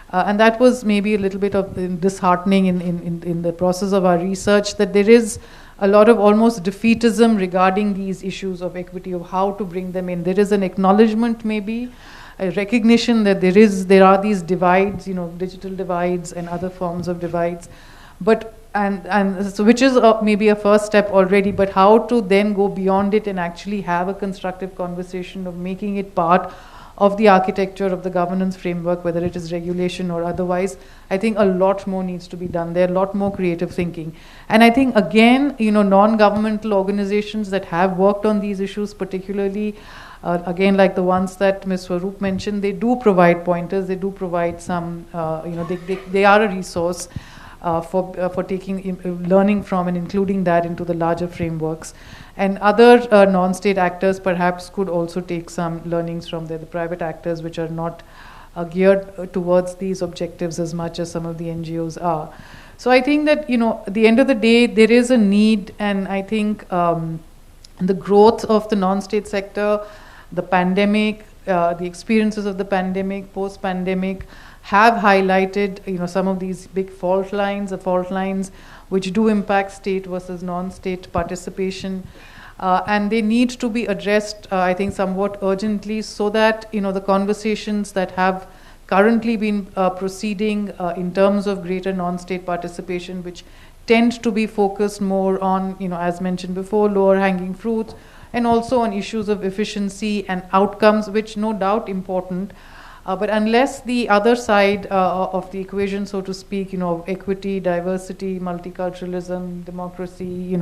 and that was maybe a little bit of disheartening in the process of our research, that there is a lot of almost defeatism regarding these issues of equity, of how to bring them in. There is an acknowledgement, maybe, a recognition that there are these divides, digital divides and other forms of divides, but and so which is maybe a first step already, but how to then go beyond it and actually have a constructive conversation of making it part of the architecture of the governance framework, whether it is regulation or otherwise. I think a lot more needs to be done there, a lot more creative thinking. And I think, again, non-governmental organizations that have worked on these issues, particularly, again, like the ones that Ms. Swaroop mentioned, they do provide pointers, they do provide some, they are a resource for learning from and including that into the larger frameworks. And other non-state actors perhaps could also take some learnings from the private actors, which are not geared towards these objectives as much as some of the NGOs are. So I think that, at the end of the day, there is a need, and I think the growth of the non-state sector, the pandemic, the experiences of the pandemic, post-pandemic, have highlighted, some of these big fault lines, which do impact state versus non-state participation. And they need to be addressed, I think, somewhat urgently, so that the conversations that have currently been proceeding in terms of greater non-state participation, which tend to be focused more on, as mentioned before, lower hanging fruits, and also on issues of efficiency and outcomes, which no doubt important. But unless the other side of the equation, so to speak, equity, diversity, multiculturalism, democracy,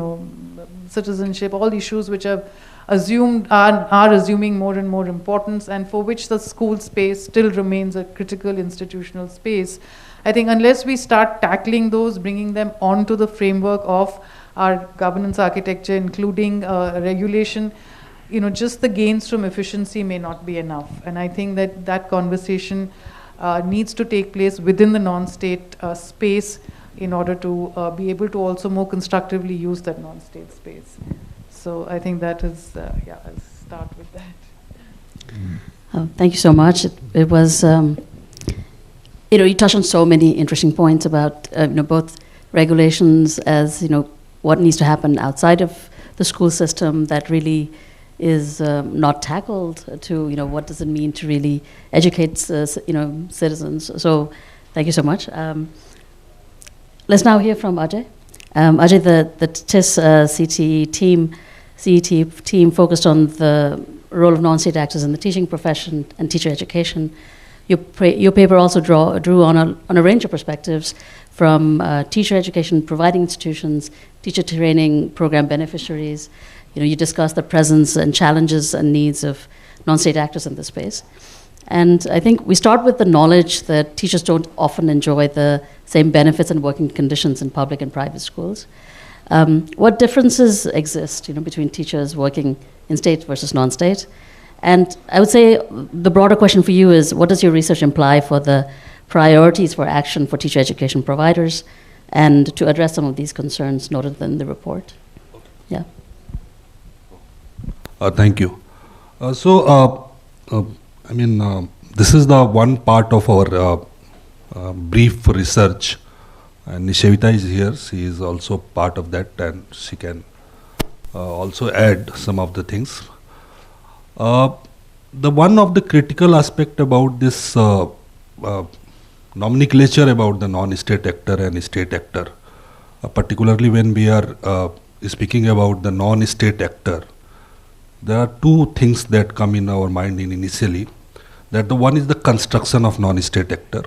citizenship, all issues which are assuming more and more importance, and for which the school space still remains a critical institutional space. I think unless we start tackling those, bringing them onto the framework of our governance architecture, including regulation, just the gains from efficiency may not be enough. And I think that conversation needs to take place within the non-state space in order to be able to also more constructively use that non-state space. So I think that is, I'll start with that. Thank you so much. It was, you touched on so many interesting points about, both regulations as, what needs to happen outside of the school system that really is not tackled, to what does it mean to really educate citizens. So thank you so much. Let's now hear from Ajay. Ajay, the TIS CET team focused on the role of non-state actors in the teaching profession and teacher education. Your paper also drew on a range of perspectives, from teacher education providing institutions, teacher training program beneficiaries. You discussed the presence and challenges and needs of non-state actors in this space. And I think we start with the knowledge that teachers don't often enjoy the same benefits and working conditions in public and private schools. What differences exist, between teachers working in state versus non-state? And I would say the broader question for you is, what does your research imply for the priorities for action for teacher education providers, and to address some of these concerns noted in the report? Yeah. Thank you. This is the one part of our brief research, and Nishevita is here. She is also part of that, and she can also add some of the things. The one of the critical aspect about this nomenclature about the non-state actor and state actor, particularly when we are speaking about the non-state actor, there are two things that come in our mind initially. That the one is the construction of non-state actor,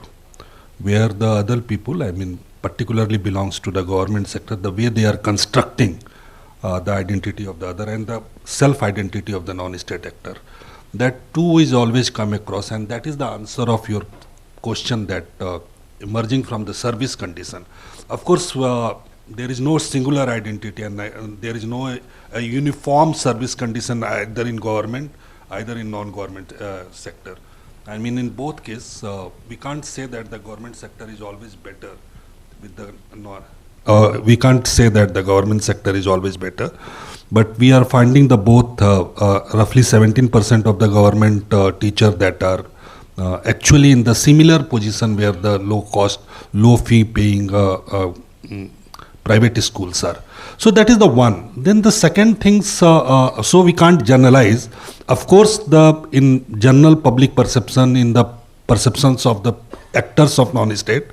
where the other people, particularly belongs to the government sector, the way they are constructing the identity of the other and the self-identity of the non-state actor. That too is always come across, and that is the answer of your question, that emerging from the service condition. Of course, there is no singular identity, and there is no a uniform service condition either in government, either in non-government sector. In both cases, we can't say that the government sector is always better with the we can't say that the government sector is always better, but we are finding the both roughly 17% of the government teachers that are actually in the similar position where the low cost, low fee paying private schools are. So that is the one. Then the second thing, so we can't generalize. Of course, in general public perception, in the perceptions of the actors of non-state,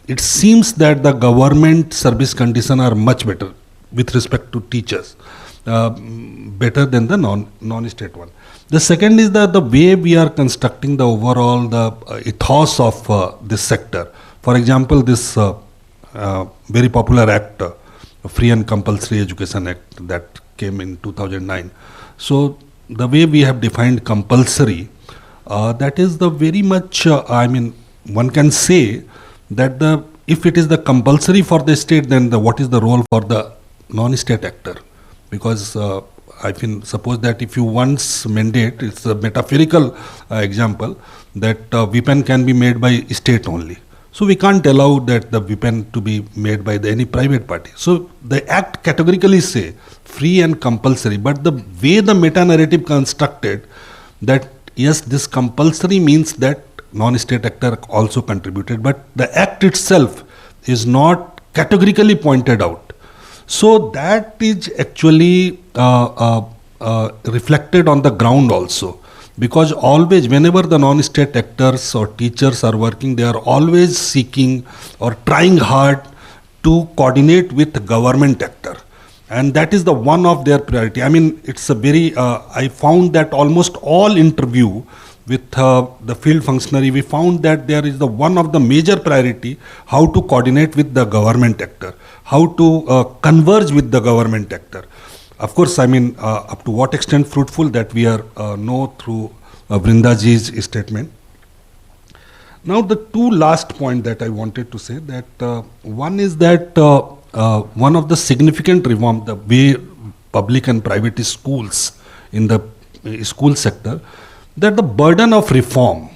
it seems that the government service conditions are much better with respect to teachers, better than the non-state one. The second is that the way we are constructing the overall ethos of this sector. For example, this very popular act, Free and Compulsory Education Act, that came in 2009. So the way we have defined compulsory, that is the very much, one can say that if it is the compulsory for the state, then what is the role for the non-state actor? Because suppose that if you once mandate, it's a metaphorical example, that weapon can be made by state only. So we can't allow that the weapon to be made by any private party. So the act categorically say free and compulsory, but the way the meta-narrative constructed, that yes, this compulsory means that non-state actor also contributed, but the act itself is not categorically pointed out. So that is actually reflected on the ground also, because always whenever the non-state actors or teachers are working, they are always seeking or trying hard to coordinate with the government actor, and that is the one of their priority. I mean, it's a very I found that almost all interview with the field functionary, we found that there is the one of the major priority, how to coordinate with the government actor, how to converge with the government actor. Of course, I mean, up to what extent fruitful, that we are know through Vrindaji's statement. Now, the two last point that I wanted to say, that one is that one of the significant reform, the way public and private schools in the school sector, that the burden of reform,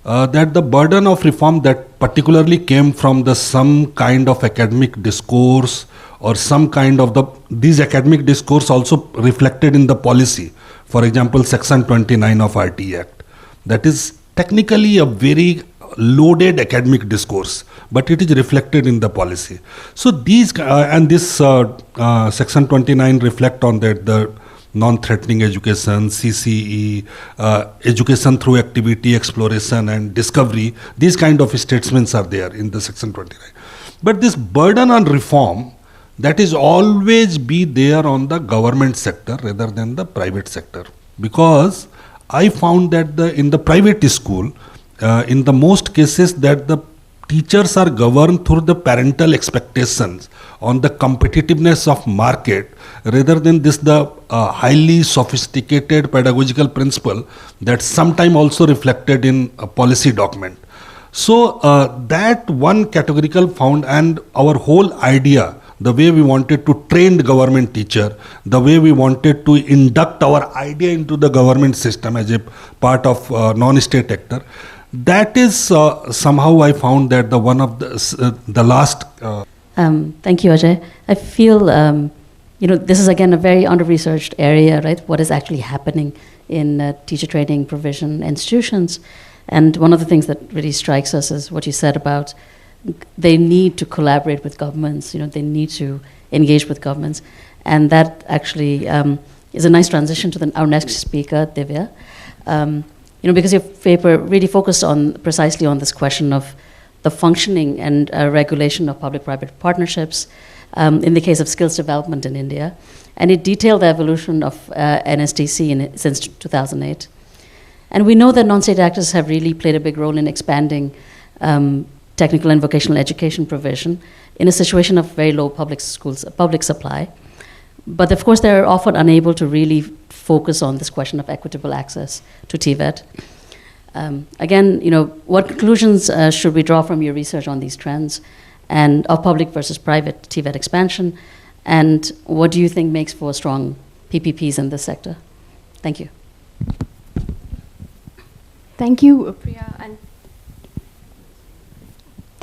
that particularly came from the some kind of academic discourse, or some kind of these academic discourse also reflected in the policy. For example, Section 29 of RT Act, that is technically a very loaded academic discourse, but it is reflected in the policy. So these and this Section 29 reflect on that, the non-threatening education, CCE, education through activity, exploration and discovery. These kind of statements are there in the Section 29. But this burden on reform, that is always be there on the government sector rather than the private sector. Because I found that in the private school, in the most cases, that the teachers are governed through the parental expectations on the competitiveness of market, rather than the highly sophisticated pedagogical principle that sometime also reflected in a policy document. So that one categorical found, and our whole idea, the way we wanted to train the government teacher, the way we wanted to induct our idea into the government system as a part of non-state actor, that is somehow I found that the one of the last. Thank you, Ajay. I feel this is again a very under-researched area, right? What is actually happening in teacher training provision institutions, and one of the things that really strikes us is what you said about they need to collaborate with governments. They need to engage with governments, and that actually is a nice transition to our next speaker, Divya. Because your paper really focused precisely on this question of the functioning and regulation of public-private partnerships in the case of skills development in India, and it detailed the evolution of NSTC since 2008. And we know that non-state actors have really played a big role in expanding technical and vocational education provision in a situation of very low public supply. But of course, they're often unable to really focus on this question of equitable access to TVET. Again, what conclusions should we draw from your research on these trends and of public versus private TVET expansion? And what do you think makes for strong PPPs in this sector? Thank you. Thank you, Priya,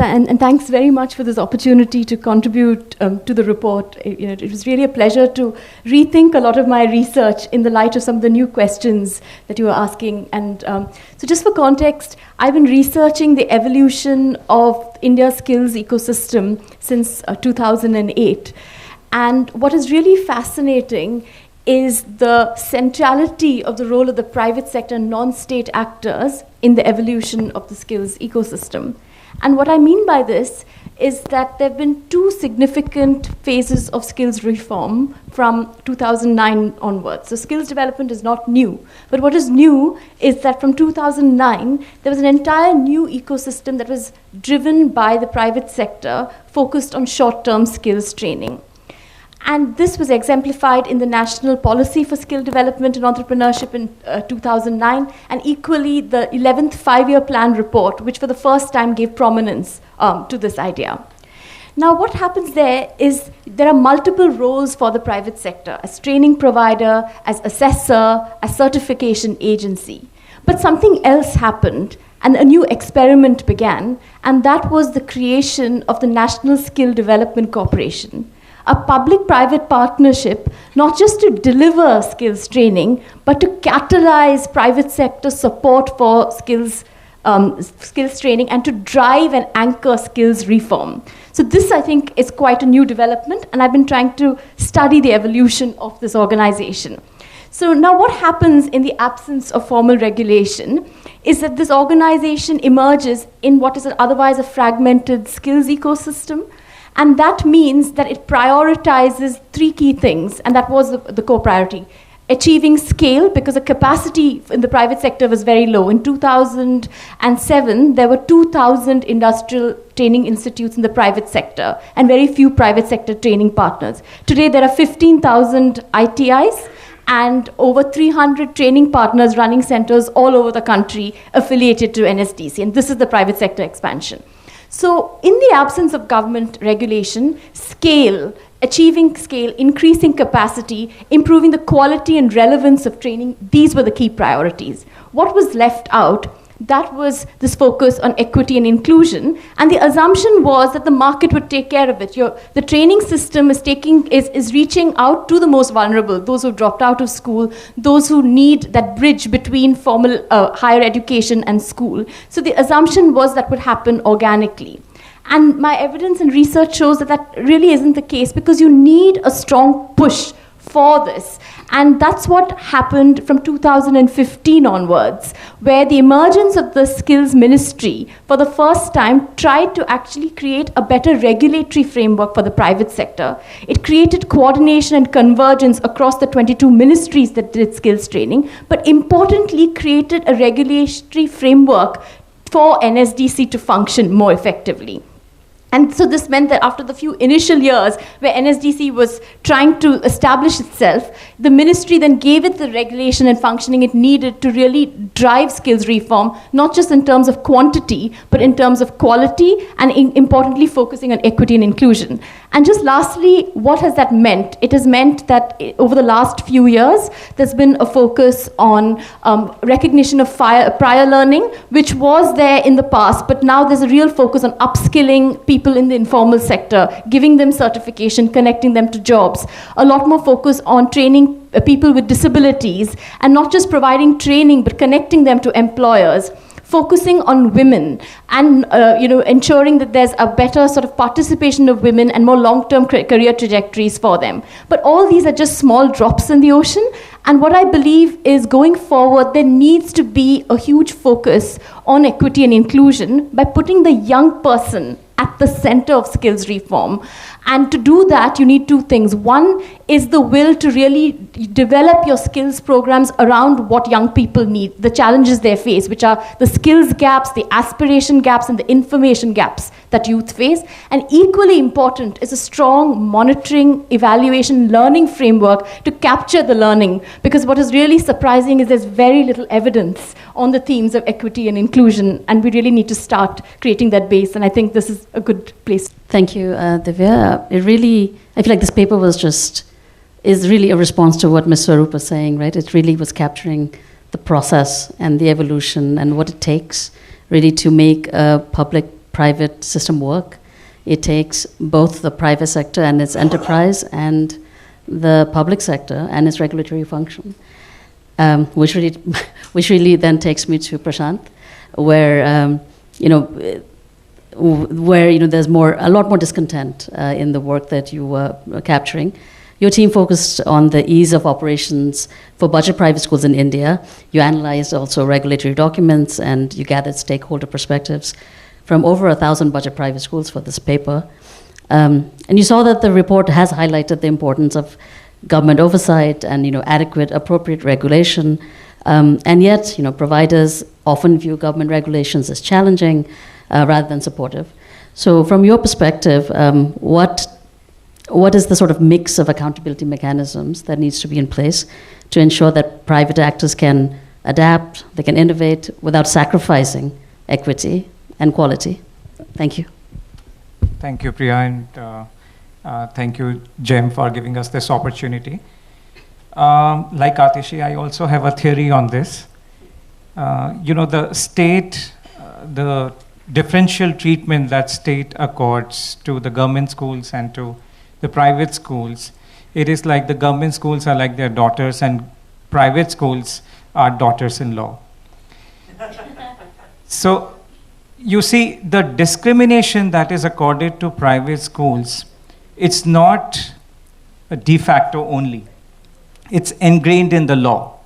and thanks very much for this opportunity to contribute to the report. It was really a pleasure to rethink a lot of my research in the light of some of the new questions that you were asking. And so just for context, I've been researching the evolution of India's skills ecosystem since 2008. And what is really fascinating is the centrality of the role of the private sector and non-state actors in the evolution of the skills ecosystem. And what I mean by this is that there have been two significant phases of skills reform from 2009 onwards. So skills development is not new. But what is new is that from 2009, there was an entire new ecosystem that was driven by the private sector, focused on short-term skills training. And this was exemplified in the National Policy for Skill Development and Entrepreneurship in 2009, and equally the 11th Five-Year Plan report, which for the first time gave prominence to this idea. Now, what happens there is there are multiple roles for the private sector, as training provider, as assessor, as certification agency. But something else happened, and a new experiment began, and that was the creation of the National Skill Development Corporation, a public-private partnership, not just to deliver skills training, but to catalyze private sector support for skills training and to drive and anchor skills reform. So this, I think, is quite a new development, and I've been trying to study the evolution of this organization. So now what happens in the absence of formal regulation is that this organization emerges in what is otherwise a fragmented skills ecosystem, and that means that it prioritizes three key things, and that was the core priority. Achieving scale, because the capacity in the private sector was very low. In 2007, there were 2,000 industrial training institutes in the private sector and very few private sector training partners. Today, there are 15,000 ITIs and over 300 training partners running centers all over the country affiliated to NSDC, and this is the private sector expansion. So in the absence of government regulation, scale, achieving scale, increasing capacity, improving the quality and relevance of training, these were the key priorities. What was left out? That was this focus on equity and inclusion, and the assumption was that the market would take care of it. The training system is reaching out to the most vulnerable, those who dropped out of school, those who need that bridge between formal higher education and school. So the assumption was that would happen organically. And my evidence and research shows that that really isn't the case, because you need a strong push for this. And that's what happened from 2015 onwards, where the emergence of the skills ministry for the first time tried to actually create a better regulatory framework for the private sector. It created coordination and convergence across the 22 ministries that did skills training, but importantly created a regulatory framework for NSDC to function more effectively. And so this meant that after the few initial years where NSDC was trying to establish itself, the ministry then gave it the regulation and functioning it needed to really drive skills reform, not just in terms of quantity, but in terms of quality, and importantly focusing on equity and inclusion. And just lastly, what has that meant? It has meant that over the last few years, there's been a focus on recognition of prior learning, which was there in the past, but now there's a real focus on upskilling people in the informal sector, giving them certification, connecting them to jobs. A lot more focus on training people with disabilities, and not just providing training, but connecting them to employers. Focusing on women and ensuring that there's a better sort of participation of women and more long-term career trajectories for them. But all these are just small drops in the ocean. And what I believe is going forward, there needs to be a huge focus on equity and inclusion by putting the young person at the center of skills reform. And to do that, you need two things. One is the will to really develop your skills programs around what young people need, the challenges they face, which are the skills gaps, the aspiration gaps, and the information gaps that youth face. And equally important is a strong monitoring, evaluation, learning framework to capture the learning. Because what is really surprising is there's very little evidence on the themes of equity and inclusion, and we really need to start creating that base. And I think this is a good place. Thank you, Divya. I feel like this paper is really a response to what Ms. Swaroop was saying, right? It really was capturing the process and the evolution and what it takes really to make a public-private system work. It takes both the private sector and its enterprise and the public sector and its regulatory function, which really then takes me to Prashant, where there's a lot more discontent in the work that you were capturing. Your team focused on the ease of operations for budget private schools in India. You analyzed also regulatory documents, and you gathered stakeholder perspectives from over 1,000 budget private schools for this paper. And you saw that the report has highlighted the importance of government oversight and adequate, appropriate regulation. And yet, providers often view government regulations as challenging rather than supportive. So from your perspective, what is the sort of mix of accountability mechanisms that needs to be in place to ensure that private actors can adapt, they can innovate without sacrificing equity and quality? Thank you. Thank you, Priya, and thank you, Jem, for giving us this opportunity. Like Atishi, I also have a theory on this. The state, the differential treatment that state accords to the government schools and to the private schools, it is like the government schools are like their daughters and private schools are daughters-in-law. So you see, the discrimination that is accorded to private schools, it's not a de facto only. It's ingrained in the law.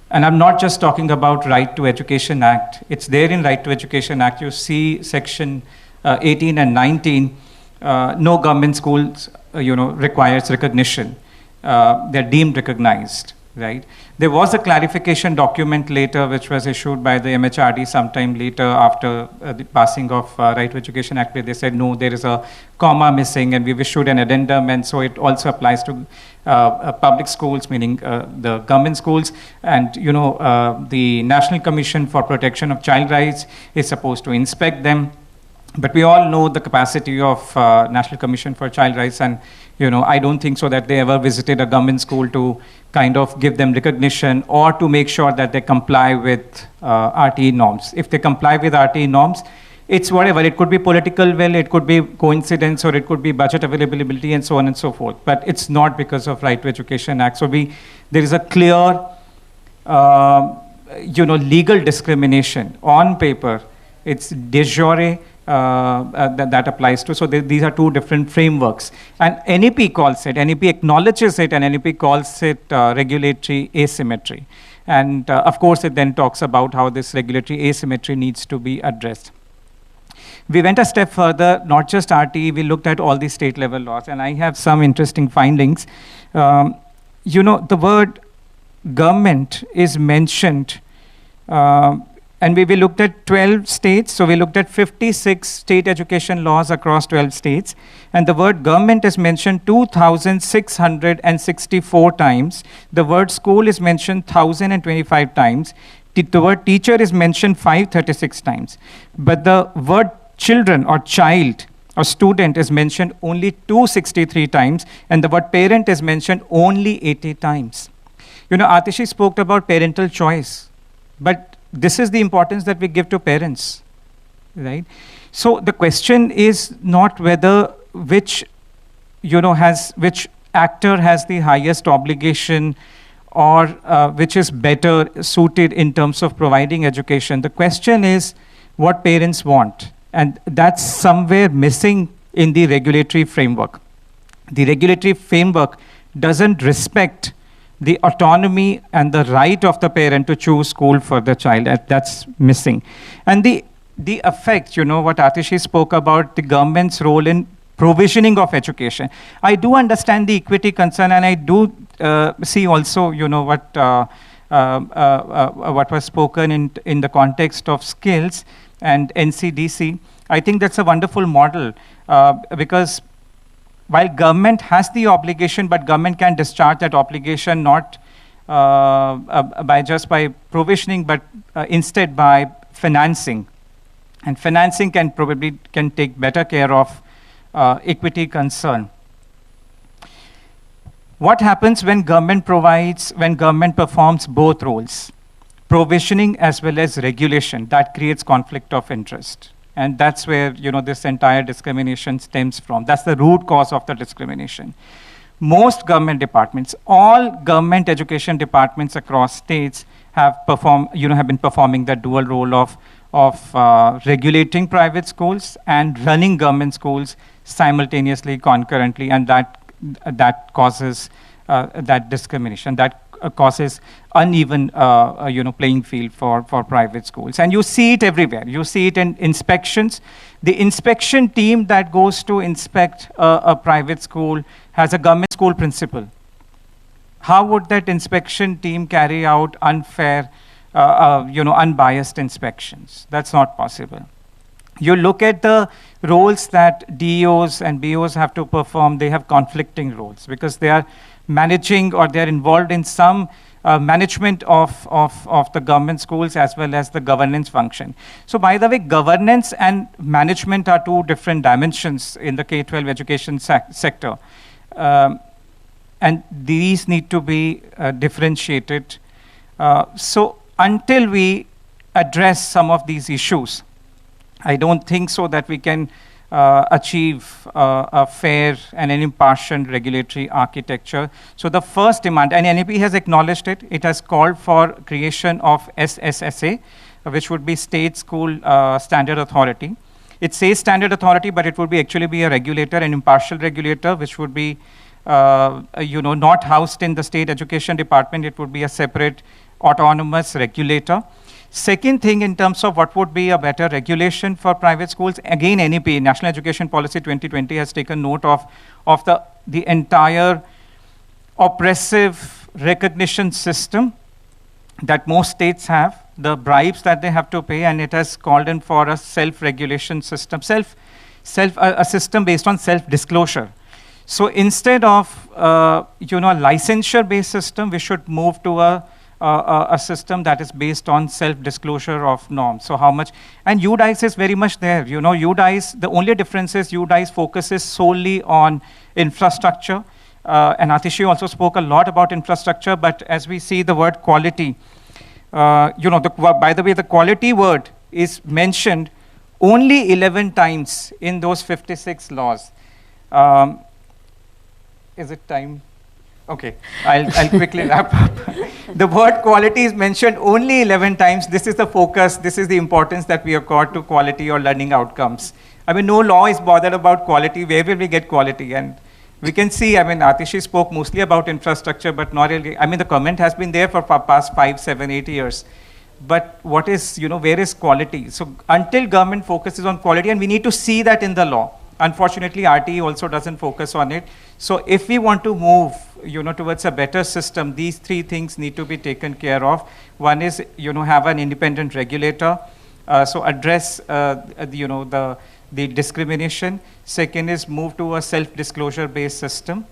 And I'm not just talking about Right to Education Act. It's there in Right to Education Act. You see section 18 and 19, no government schools requires recognition. They're deemed recognized, right? There was a clarification document later which was issued by the MHRD sometime later after the passing of Right to Education Act, where they said, no, there is a comma missing, and we've issued an addendum, and so it also applies to public schools, meaning the government schools, and the National Commission for Protection of Child Rights is supposed to inspect them. But we all know the capacity of National Commission for Child Rights, and I don't think so that they ever visited a government school to kind of give them recognition or to make sure that they comply with RTE norms. If they comply with RTE norms, it's whatever. It could be political will, it could be coincidence, or it could be budget availability, and so on and so forth. But it's not because of Right to Education Act. So there is a clear, legal discrimination on paper. It's de jure. That applies to. So these are two different frameworks. And NEP calls it, NEP acknowledges it, and NEP calls it regulatory asymmetry. And of course, it then talks about how this regulatory asymmetry needs to be addressed. We went a step further, not just RTE, we looked at all the state level laws, and I have some interesting findings. The word government is mentioned and we looked at 12 states, so we looked at 56 state education laws across 12 states, and the word government is mentioned 2,664 times. The word school is mentioned 1,025 times. The word teacher is mentioned 536 times. But the word children or child or student is mentioned only 263 times, and the word parent is mentioned only 80 times. Atishi spoke about parental choice, but this is the importance that we give to parents, right? So the question is not whether which actor has the highest obligation or which is better suited in terms of providing education. The question is what parents want, and that's somewhere missing in the regulatory framework. The regulatory framework doesn't respect the autonomy and the right of the parent to choose school for the child. That's missing. And the effect, what Atishi spoke about, the government's role in provisioning of education. I do understand the equity concern, and I do see also, what was spoken in the context of skills and NCDC. I think that's a wonderful model because while government has the obligation, but government can discharge that obligation not by provisioning, but instead by financing. And financing can take better care of equity concern. What happens when government performs both roles, provisioning as well as regulation? That creates conflict of interest. And that's where this entire discrimination stems from. That's the root cause of the discrimination. Most government departments, all government education departments across states have been performing the dual role of regulating private schools and running government schools simultaneously, concurrently, and that causes that discrimination. That causes uneven playing field for private schools. And you see it everywhere. You see it in inspections. The inspection team that goes to inspect a private school has a government school principal. How would that inspection team carry out unfair, unbiased inspections? That's not possible. You look at the roles that DEOs and BOs have to perform, they have conflicting roles because they are managing or they're involved in some management of the government schools as well as the governance function. So by the way, governance and management are two different dimensions in the K-12 education sector. And these need to be differentiated. So until we address some of these issues, I don't think so that we can achieve a fair and an impartial regulatory architecture. So the first demand, and NEP has acknowledged it, it has called for creation of SSSA, which would be State School Standard Authority. It says standard authority, but it would be actually be a regulator, an impartial regulator, which would be not housed in the state education department. It would be a separate autonomous regulator. Second thing, in terms of what would be a better regulation for private schools, again, NEP, National Education Policy 2020, has taken note of the entire oppressive recognition system that most states have, the bribes that they have to pay, and it has called in for a self-regulation system, a system based on self-disclosure. So instead of a licensure-based system, we should move to a system that is based on self-disclosure of norms. So how much, and UDICE is very much there. UDICE, the only difference is UDICE focuses solely on infrastructure. And Atishi also spoke a lot about infrastructure, but as we see the word quality, by the way, the quality word is mentioned only 11 times in those 56 laws. Is it time? Okay, I'll quickly wrap up. The word quality is mentioned only 11 times. This is the focus, this is the importance that we accord to quality or learning outcomes. I mean, no law is bothered about quality. Where will we get quality? And we can see, Atishi spoke mostly about infrastructure, but not really. The comment has been there for past 5, 7, 8 years. But what is, where is quality? So until government focuses on quality, and we need to see that in the law. Unfortunately, RTE also doesn't focus on it. So if we want to move, towards a better system, these three things need to be taken care of. One is, have an independent regulator, so address, the discrimination. Second is move to a self-disclosure based system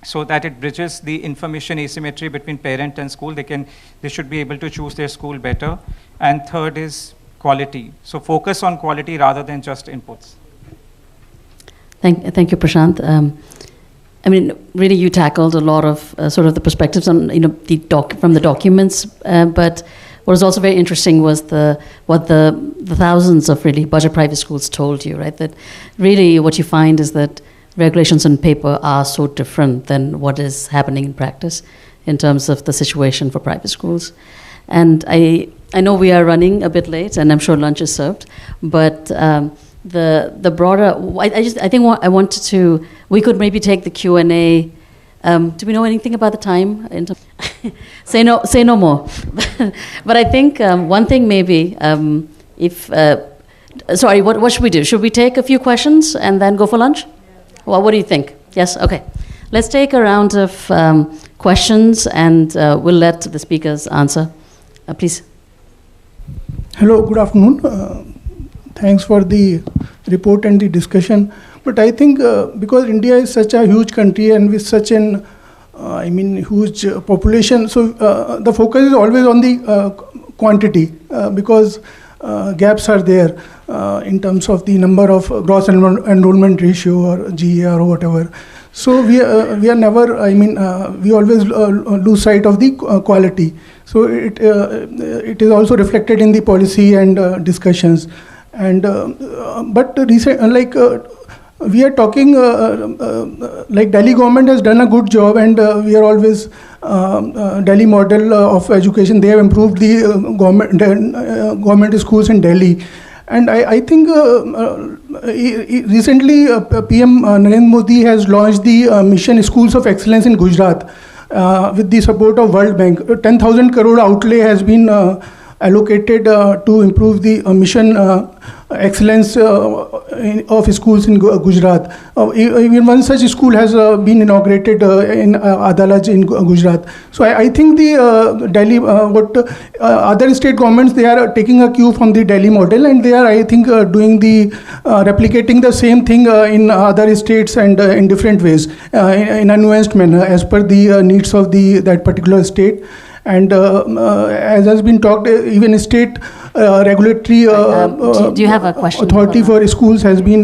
so that it bridges the information asymmetry between parent and school. They should be able to choose their school better. And third is quality. So focus on quality rather than just inputs. Thank you, Prashant. Really, you tackled a lot of sort of the perspectives on, from the documents, but what was also very interesting was what the thousands of really budget private schools told you, right? That really what you find is that regulations on paper are so different than what is happening in practice in terms of the situation for private schools. And I know we are running a bit late, and I'm sure lunch is served, but the broader, I wanted to, we could maybe take the Q&A. Do we know anything about the time? Say no more. But I think one thing maybe, what should we do? Should we take a few questions and then go for lunch? Well, what do you think? Yes, okay. Let's take a round of questions and we'll let the speakers answer. Please. Hello, good afternoon. Thanks for the report and the discussion. But I think because India is such a huge country and with such an huge population, so the focus is always on the quantity because gaps are there in terms of the number of gross enrollment ratio or GER or whatever. So we are never, we always lose sight of the quality. So it is also reflected in the policy and discussions. And but we are talking like Delhi government has done a good job, and we are always Delhi model of education. They have improved the government schools in Delhi, and I think recently PM Narendra Modi has launched the Mission Schools of Excellence in Gujarat with the support of World Bank. 10,000 crore outlay has been allocated to improve the mission excellence of schools in Gujarat. Even one such school has been inaugurated in Adalaj in Gujarat. So I think the Delhi, other state governments, they are taking a cue from the Delhi model, and they are, I think, doing the replicating the same thing in other states and in different ways, in a nuanced manner as per the needs of that particular state. And as has been talked, even state regulatory do you have a question authority for schools has been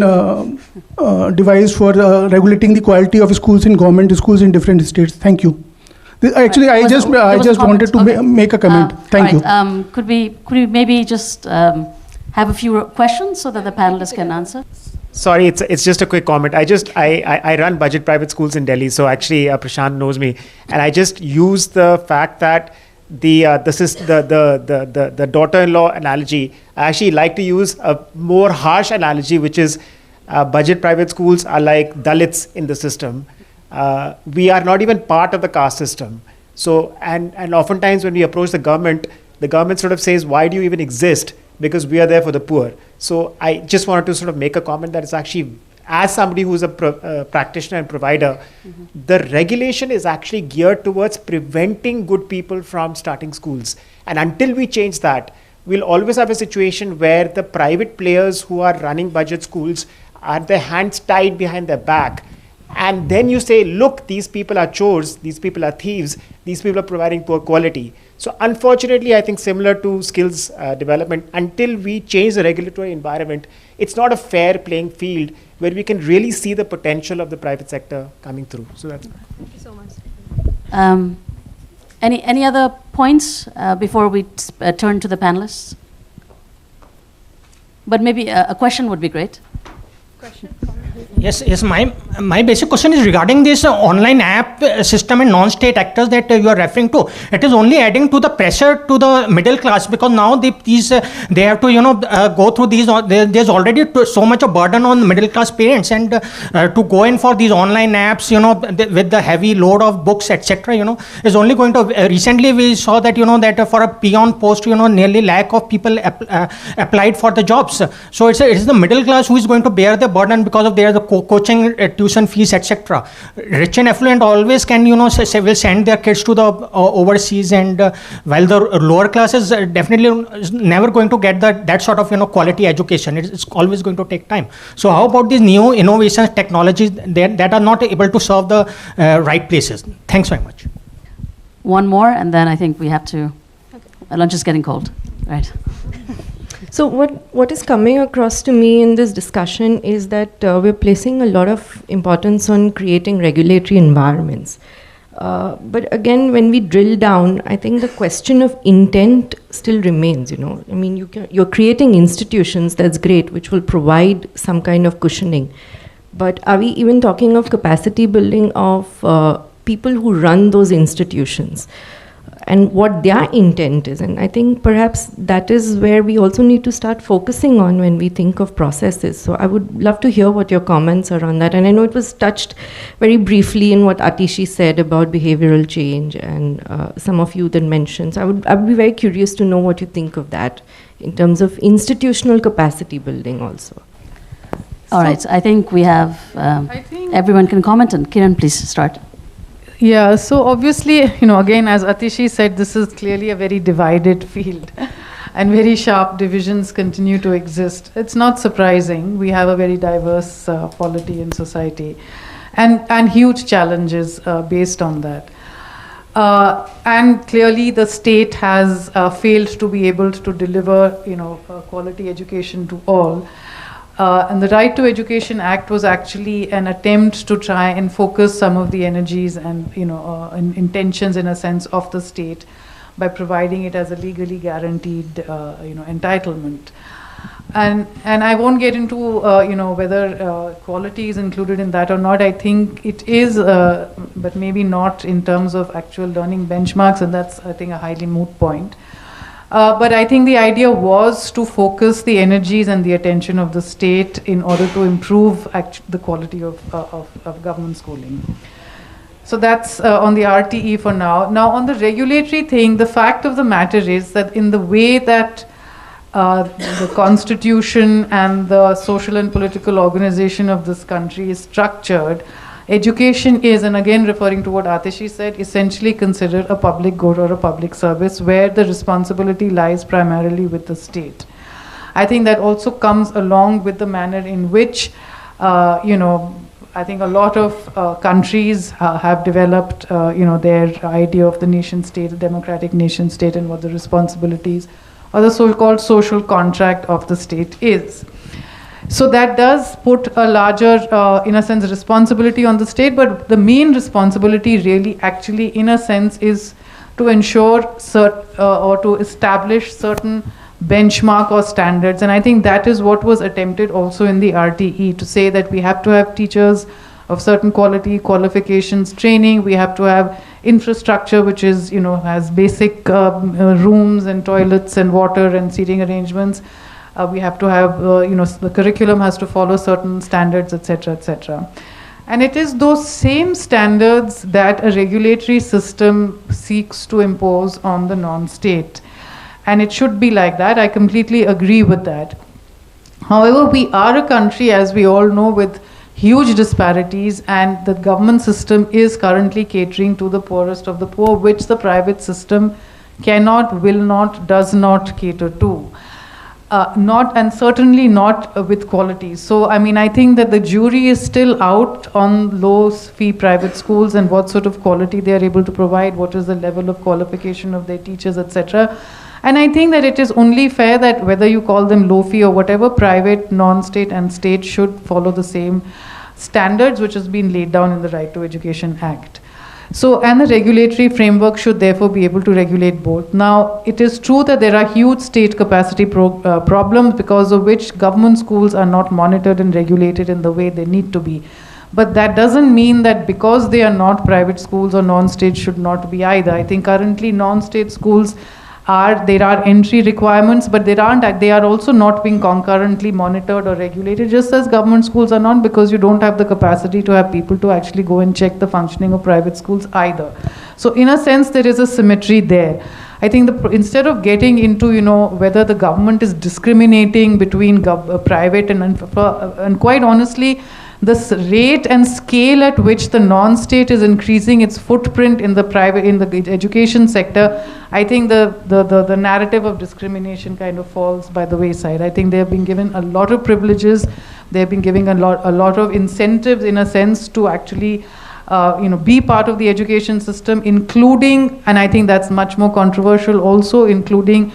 devised for regulating the quality of schools in government schools in different states. Thank you. Actually, I just wanted to make a comment. Thank you. Could we maybe just have a few questions so that the panelists can answer. Sorry, it's just a quick comment. I run budget private schools in Delhi, so actually Prashant knows me, and I just use the fact that the daughter-in-law analogy. I actually like to use a more harsh analogy, which is budget private schools are like Dalits in the system. We are not even part of the caste system. So and oftentimes when we approach the government sort of says, why do you even exist? Because we are there for the poor. So I just wanted to sort of make a comment that it's actually, as somebody who's a practitioner and provider, the regulation is actually geared towards preventing good people from starting schools. And until we change that, we'll always have a situation where the private players who are running budget schools are their hands tied behind their back. And then you say, look, these people are chores, these people are thieves, these people are providing poor quality. So unfortunately, I think similar to skills development, until we change the regulatory environment, it's not a fair playing field where we can really see the potential of the private sector coming through. So that's Thank you so much. Any other points before we turn to the panelists? But maybe a question would be great. Yes. My basic question is regarding this online app system and non-state actors that you are referring to. It is only adding to the pressure to the middle class, because now they have to go through these. There's already so much of burden on middle class parents, and to go in for these online apps, with the heavy load of books, etc. Is only going to. Recently, we saw that that for a peon post, nearly lakh of people applied for the jobs. So it's the middle class who is going to bear the burden because of their coaching, tuition fees, etc. Rich and affluent always can, will send their kids to the overseas, and while the lower classes definitely is never going to get that sort of quality education. It's always going to take time. So how about these new innovations, technologies that are not able to serve the right places? Thanks very much. One more, and then I think we have to. Lunch is getting cold, right? So what is coming across to me in this discussion is that we're placing a lot of importance on creating regulatory environments. But again, when we drill down, I think the question of intent still remains, I mean, you're creating institutions, that's great, which will provide some kind of cushioning. But are we even talking of capacity building of people who run those institutions? And what their intent is. And I think perhaps that is where we also need to start focusing on when we think of processes. So I would love to hear what your comments are on that. And I know it was touched very briefly in what Atishi said about behavioral change, and some of you then mentioned. So I would be very curious to know what you think of that in terms of institutional capacity building also. All right, I think we have, everyone can comment, and Kiran, please start. Yeah, so obviously, again, as Atishi said, this is clearly a very divided field, and very sharp divisions continue to exist. It's not surprising. We have a very diverse polity in society, and huge challenges based on that. And clearly the state has failed to be able to deliver, quality education to all. And the Right to Education Act was actually an attempt to try and focus some of the energies and intentions, in a sense, of the state by providing it as a legally guaranteed entitlement. And I won't get into whether quality is included in that or not. I think it is, but maybe not in terms of actual learning benchmarks, and that's, I think, a highly moot point. But I think the idea was to focus the energies and the attention of the state in order to improve the quality of government schooling. So that's on the RTE for now. Now on the regulatory thing, the fact of the matter is that in the way that the constitution and the social and political organization of this country is structured, education is, and again referring to what Atishi said, essentially considered a public good or a public service where the responsibility lies primarily with the state. I think that also comes along with the manner in which, I think a lot of countries have developed, their idea of the nation state, the democratic nation state, and what the responsibilities or the so-called social contract of the state is. So that does put a larger, in a sense, responsibility on the state, but the main responsibility really actually, in a sense, is to ensure or to establish certain benchmark or standards. And I think that is what was attempted also in the RTE, to say that we have to have teachers of certain quality, qualifications, training. We have to have infrastructure which is, has basic rooms and toilets and water and seating arrangements. We have to have, the curriculum has to follow certain standards, etc., etc. And it is those same standards that a regulatory system seeks to impose on the non-state. And it should be like that. I completely agree with that. However, we are a country, as we all know, with huge disparities, and the government system is currently catering to the poorest of the poor, which the private system cannot, will not, does not cater to. Not, and certainly not with quality. So, I mean, I think that the jury is still out on low-fee private schools and what sort of quality they are able to provide, what is the level of qualification of their teachers, etc. And I think that it is only fair that whether you call them low-fee or whatever, private, non-state and state should follow the same standards which has been laid down in the Right to Education Act. So, and the regulatory framework should therefore be able to regulate both. Now, it is true that there are huge state capacity problems, because of which government schools are not monitored and regulated in the way they need to be. But that doesn't mean that because they are not private schools or non-state should not be either. I think currently non-state schools there are entry requirements, but they are also not being concurrently monitored or regulated, just as government schools are not, because you don't have the capacity to have people to actually go and check the functioning of private schools either. So in a sense, there is a symmetry there. I think instead of getting into, whether the government is discriminating between private and quite honestly, the rate and scale at which the non-state is increasing its footprint in the education sector, I think the narrative of discrimination kind of falls by the wayside. I think they have been given a lot of privileges. They have been given a lot of incentives, in a sense, to actually be part of the education system, including, and I think that's much more controversial also, including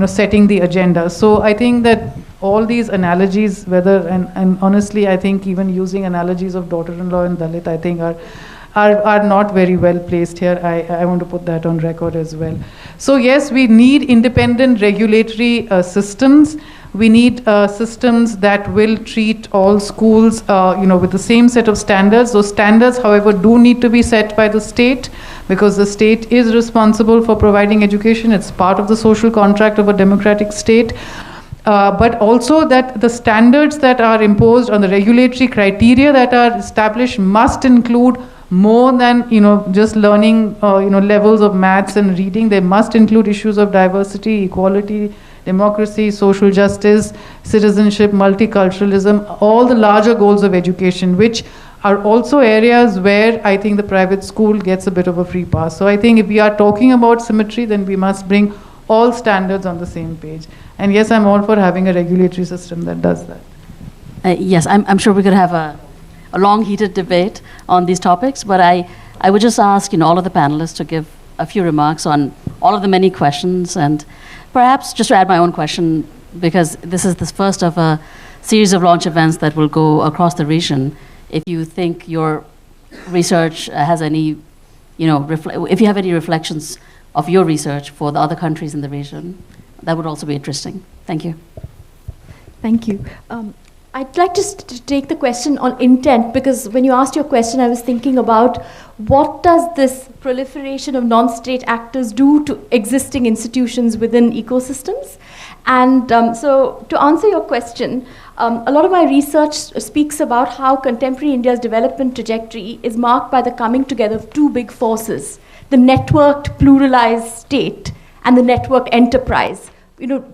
setting the agenda. So I think that all these analogies, and honestly, I think even using analogies of daughter-in-law and Dalit, I think are not very well placed here. I want to put that on record as well. So yes, we need independent regulatory systems. We need systems that will treat all schools, with the same set of standards. Those standards, however, do need to be set by the state, because the state is responsible for providing education. It's part of the social contract of a democratic state. But also that the standards that are imposed on the regulatory criteria that are established must include more than just learning levels of maths and reading. They must include issues of diversity, equality, democracy, social justice, citizenship, multiculturalism, all the larger goals of education, which are also areas where I think the private school gets a bit of a free pass. So I think if we are talking about symmetry, then we must bring all standards on the same page. And yes, I'm all for having a regulatory system that does that. Yes, I'm sure we could have a long, heated debate on these topics, but I would just ask all of the panelists to give a few remarks on all of the many questions, and perhaps just to add my own question, because this is the first of a series of launch events that will go across the region. If you think your research has any, if you have any reflections of your research for the other countries in the region, that would also be interesting. Thank you. Thank you. I'd like to take the question on intent, because when you asked your question, I was thinking about what does this proliferation of non-state actors do to existing institutions within ecosystems? And so to answer your question, a lot of my research speaks about how contemporary India's development trajectory is marked by the coming together of two big forces: the networked, pluralized state and the network enterprise.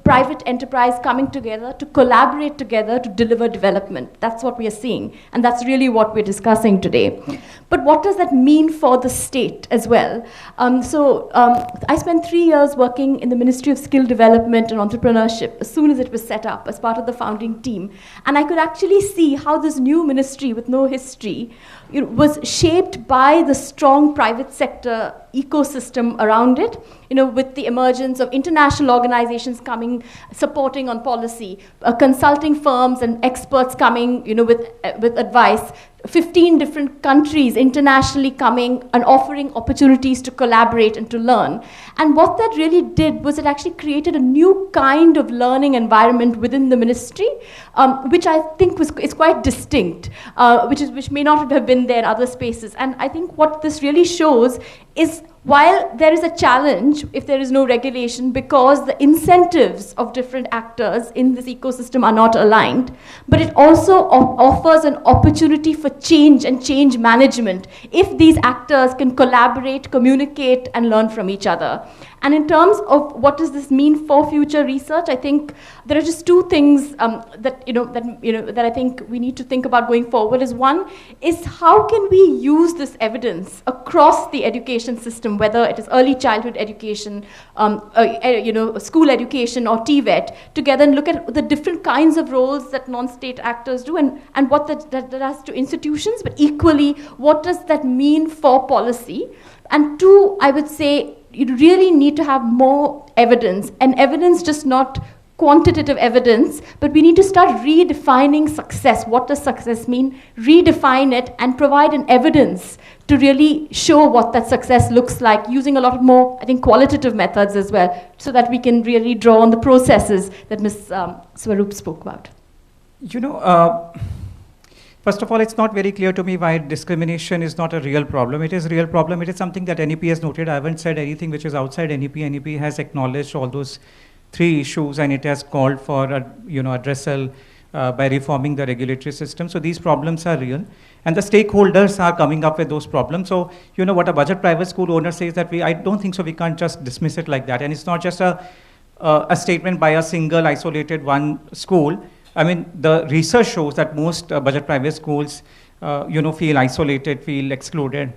Private enterprise coming together to collaborate together to deliver development. That's what we are seeing, and that's really what we're discussing today. But what does that mean for the state as well? I spent 3 years working in the Ministry of Skill Development and Entrepreneurship as soon as it was set up as part of the founding team. And I could actually see how this new ministry with no history was shaped by the strong private sector ecosystem around it, with the emergence of international organizations coming, supporting on policy, consulting firms and experts coming, with advice, 15 different countries internationally coming and offering opportunities to collaborate and to learn. And what that really did was it actually created a new kind of learning environment within the ministry, which I think is quite distinct, which may not have been there in other spaces. And I think what this really shows is, while there is a challenge if there is no regulation because the incentives of different actors in this ecosystem are not aligned, but it also offers an opportunity for change and change management if these actors can collaborate, communicate, and learn from each other. And in terms of what does this mean for future research, I think there are just two things that I think we need to think about going forward. Is one is how can we use this evidence across the education system, whether it is early childhood education, school education, or TVET, together and look at the different kinds of roles that non-state actors do and what that does to institutions, but equally what does that mean for policy. And two, I would say, you really need to have more evidence, and evidence just not quantitative evidence, but we need to start redefining success. What does success mean? Redefine it and provide an evidence to really show what that success looks like, using a lot more, I think, qualitative methods as well, so that we can really draw on the processes that Ms. Swaroop spoke about. First of all, it's not very clear to me why discrimination is not a real problem. It is a real problem. It is something that NEP has noted. I haven't said anything which is outside NEP. NEP has acknowledged all those three issues, and it has called for addressal by reforming the regulatory system. So these problems are real, and the stakeholders are coming up with those problems. So what a budget private school owner says that I don't think so. We can't just dismiss it like that. And it's not just a statement by a single isolated one school. I mean, the research shows that most budget private schools, feel isolated, feel excluded,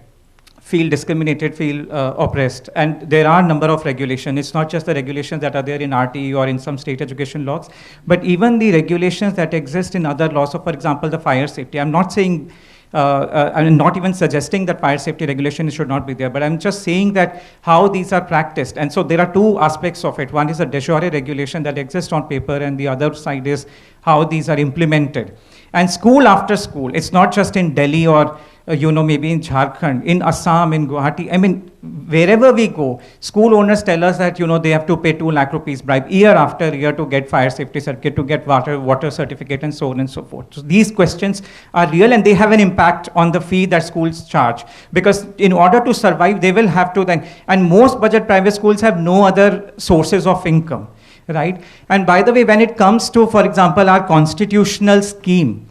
feel discriminated, feel oppressed. And there are a number of regulations. It's not just the regulations that are there in RTE or in some state education laws, but even the regulations that exist in other laws. So, for example, the fire safety. I'm not saying, I'm not even suggesting that fire safety regulation should not be there, but I'm just saying that how these are practiced. And so there are two aspects of it. One is a de jure regulation that exists on paper, and the other side is how these are implemented. And school after school, it's not just in Delhi or maybe in Jharkhand, in Assam, in Guwahati. I mean, wherever we go, school owners tell us that, they have to pay 2 lakh rupees bribe year after year to get fire safety certificate, to get water certificate, and so on and so forth. So these questions are real, and they have an impact on the fee that schools charge. Because in order to survive, they will have to then, and most budget private schools have no other sources of income, right? And by the way, when it comes to, for example, our constitutional scheme,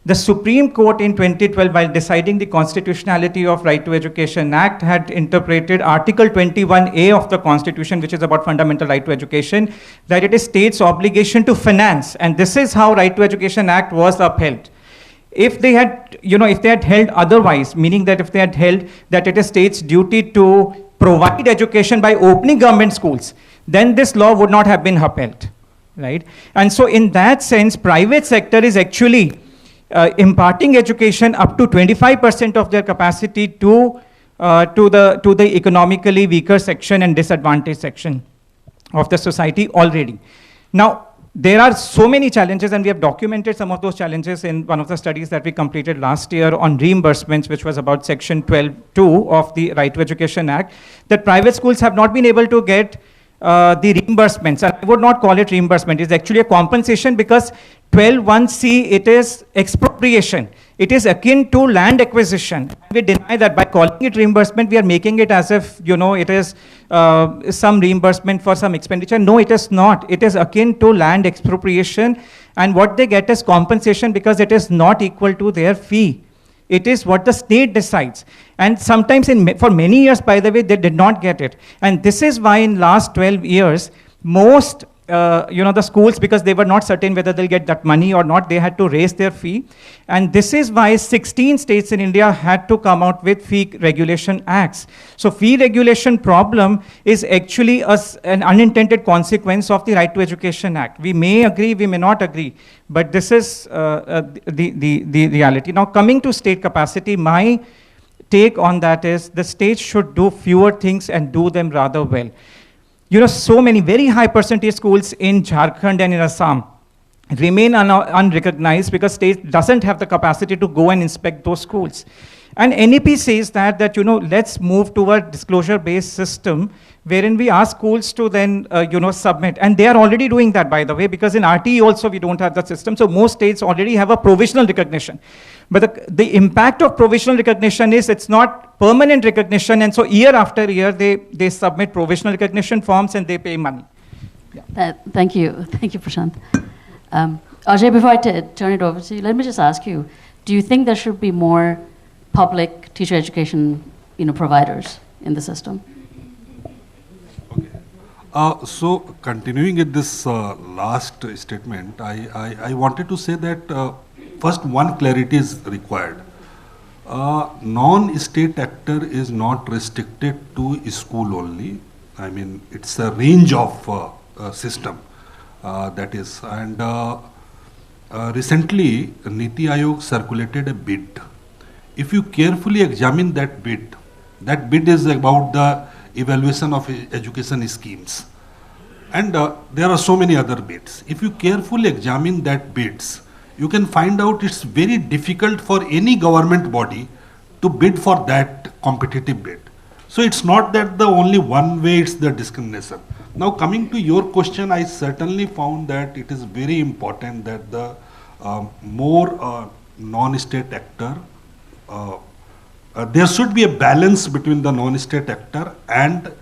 the Supreme Court in 2012, while deciding the constitutionality of Right to Education Act, had interpreted Article 21A of the Constitution, which is about fundamental right to education, that it is states' obligation to finance. And this is how Right to Education Act was upheld. If they had, if they had held otherwise, meaning that if they had held that it is states' duty to provide education by opening government schools, then this law would not have been upheld, right? And so in that sense, private sector is actually imparting education up to 25% of their capacity to the economically weaker section and disadvantaged section of the society already. Now, there are so many challenges, and we have documented some of those challenges in one of the studies that we completed last year on reimbursements, which was about Section 12(2) of the Right to Education Act, that private schools have not been able to get the reimbursements. And I would not call it reimbursement. It's actually a compensation, because 12(1)(c), it is expropriation. It is akin to land acquisition. We deny that. By calling it reimbursement, we are making it as if, it is some reimbursement for some expenditure. No, it is not. It is akin to land expropriation, and what they get is compensation because it is not equal to their fee. It is what the state decides. And sometimes, for many years, by the way, they did not get it. And this is why in last 12 years, most the schools, because they were not certain whether they'll get that money or not, they had to raise their fee. And this is why 16 states in India had to come out with fee regulation acts. So fee regulation problem is actually an unintended consequence of the Right to Education Act. We may agree, we may not agree, but this is the reality. Now, coming to state capacity, my take on that is the states should do fewer things and do them rather well. So many very high percentage schools in Jharkhand and in Assam remain unrecognized because state doesn't have the capacity to go and inspect those schools. And NEP says that let's move to a disclosure-based system wherein we ask schools to then, submit. And they are already doing that, by the way, because in RTE also we don't have that system. So most states already have a provisional recognition. But the impact of provisional recognition is it's not permanent recognition. And so year after year, they submit provisional recognition forms and they pay money. Yeah. Thank you. Thank you, Prashant. Ajay, before I turn it over to you, let me just ask you, do you think there should be more public teacher education providers in the system? So continuing with this last statement, I wanted to say that first one clarity is required. Non-state actor is not restricted to school only. I mean, it's a range of system that is. And recently, Niti Aayog circulated a bid. If you carefully examine that bid is about the evaluation of education schemes. And there are so many other bids. If you carefully examine that bids, you can find out it's very difficult for any government body to bid for that competitive bid. So it's not that the only one way it's the discrimination. Now coming to your question, I certainly found that it is very important that the more non-state actor, there should be a balance between the non-state actor and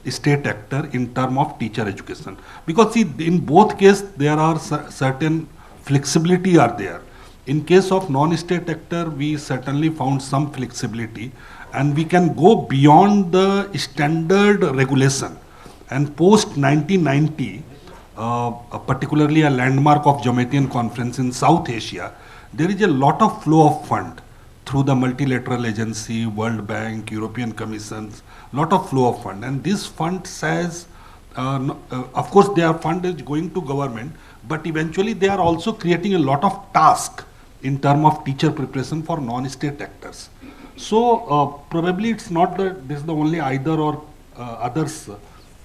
state actor in terms of teacher education. Because see, in both cases, there are certain flexibility are there. In case of non-state actor, we certainly found some flexibility and we can go beyond the standard regulation. And post 1990, particularly a landmark of Jamaican Conference in South Asia, there is a lot of flow of fund through the multilateral agency, World Bank, European Commissions, lot of flow of fund. And this fund says, of course, their fund is going to government, but eventually they are also creating a lot of task in terms of teacher preparation for non-state actors. So probably it's not that this is the only either or others.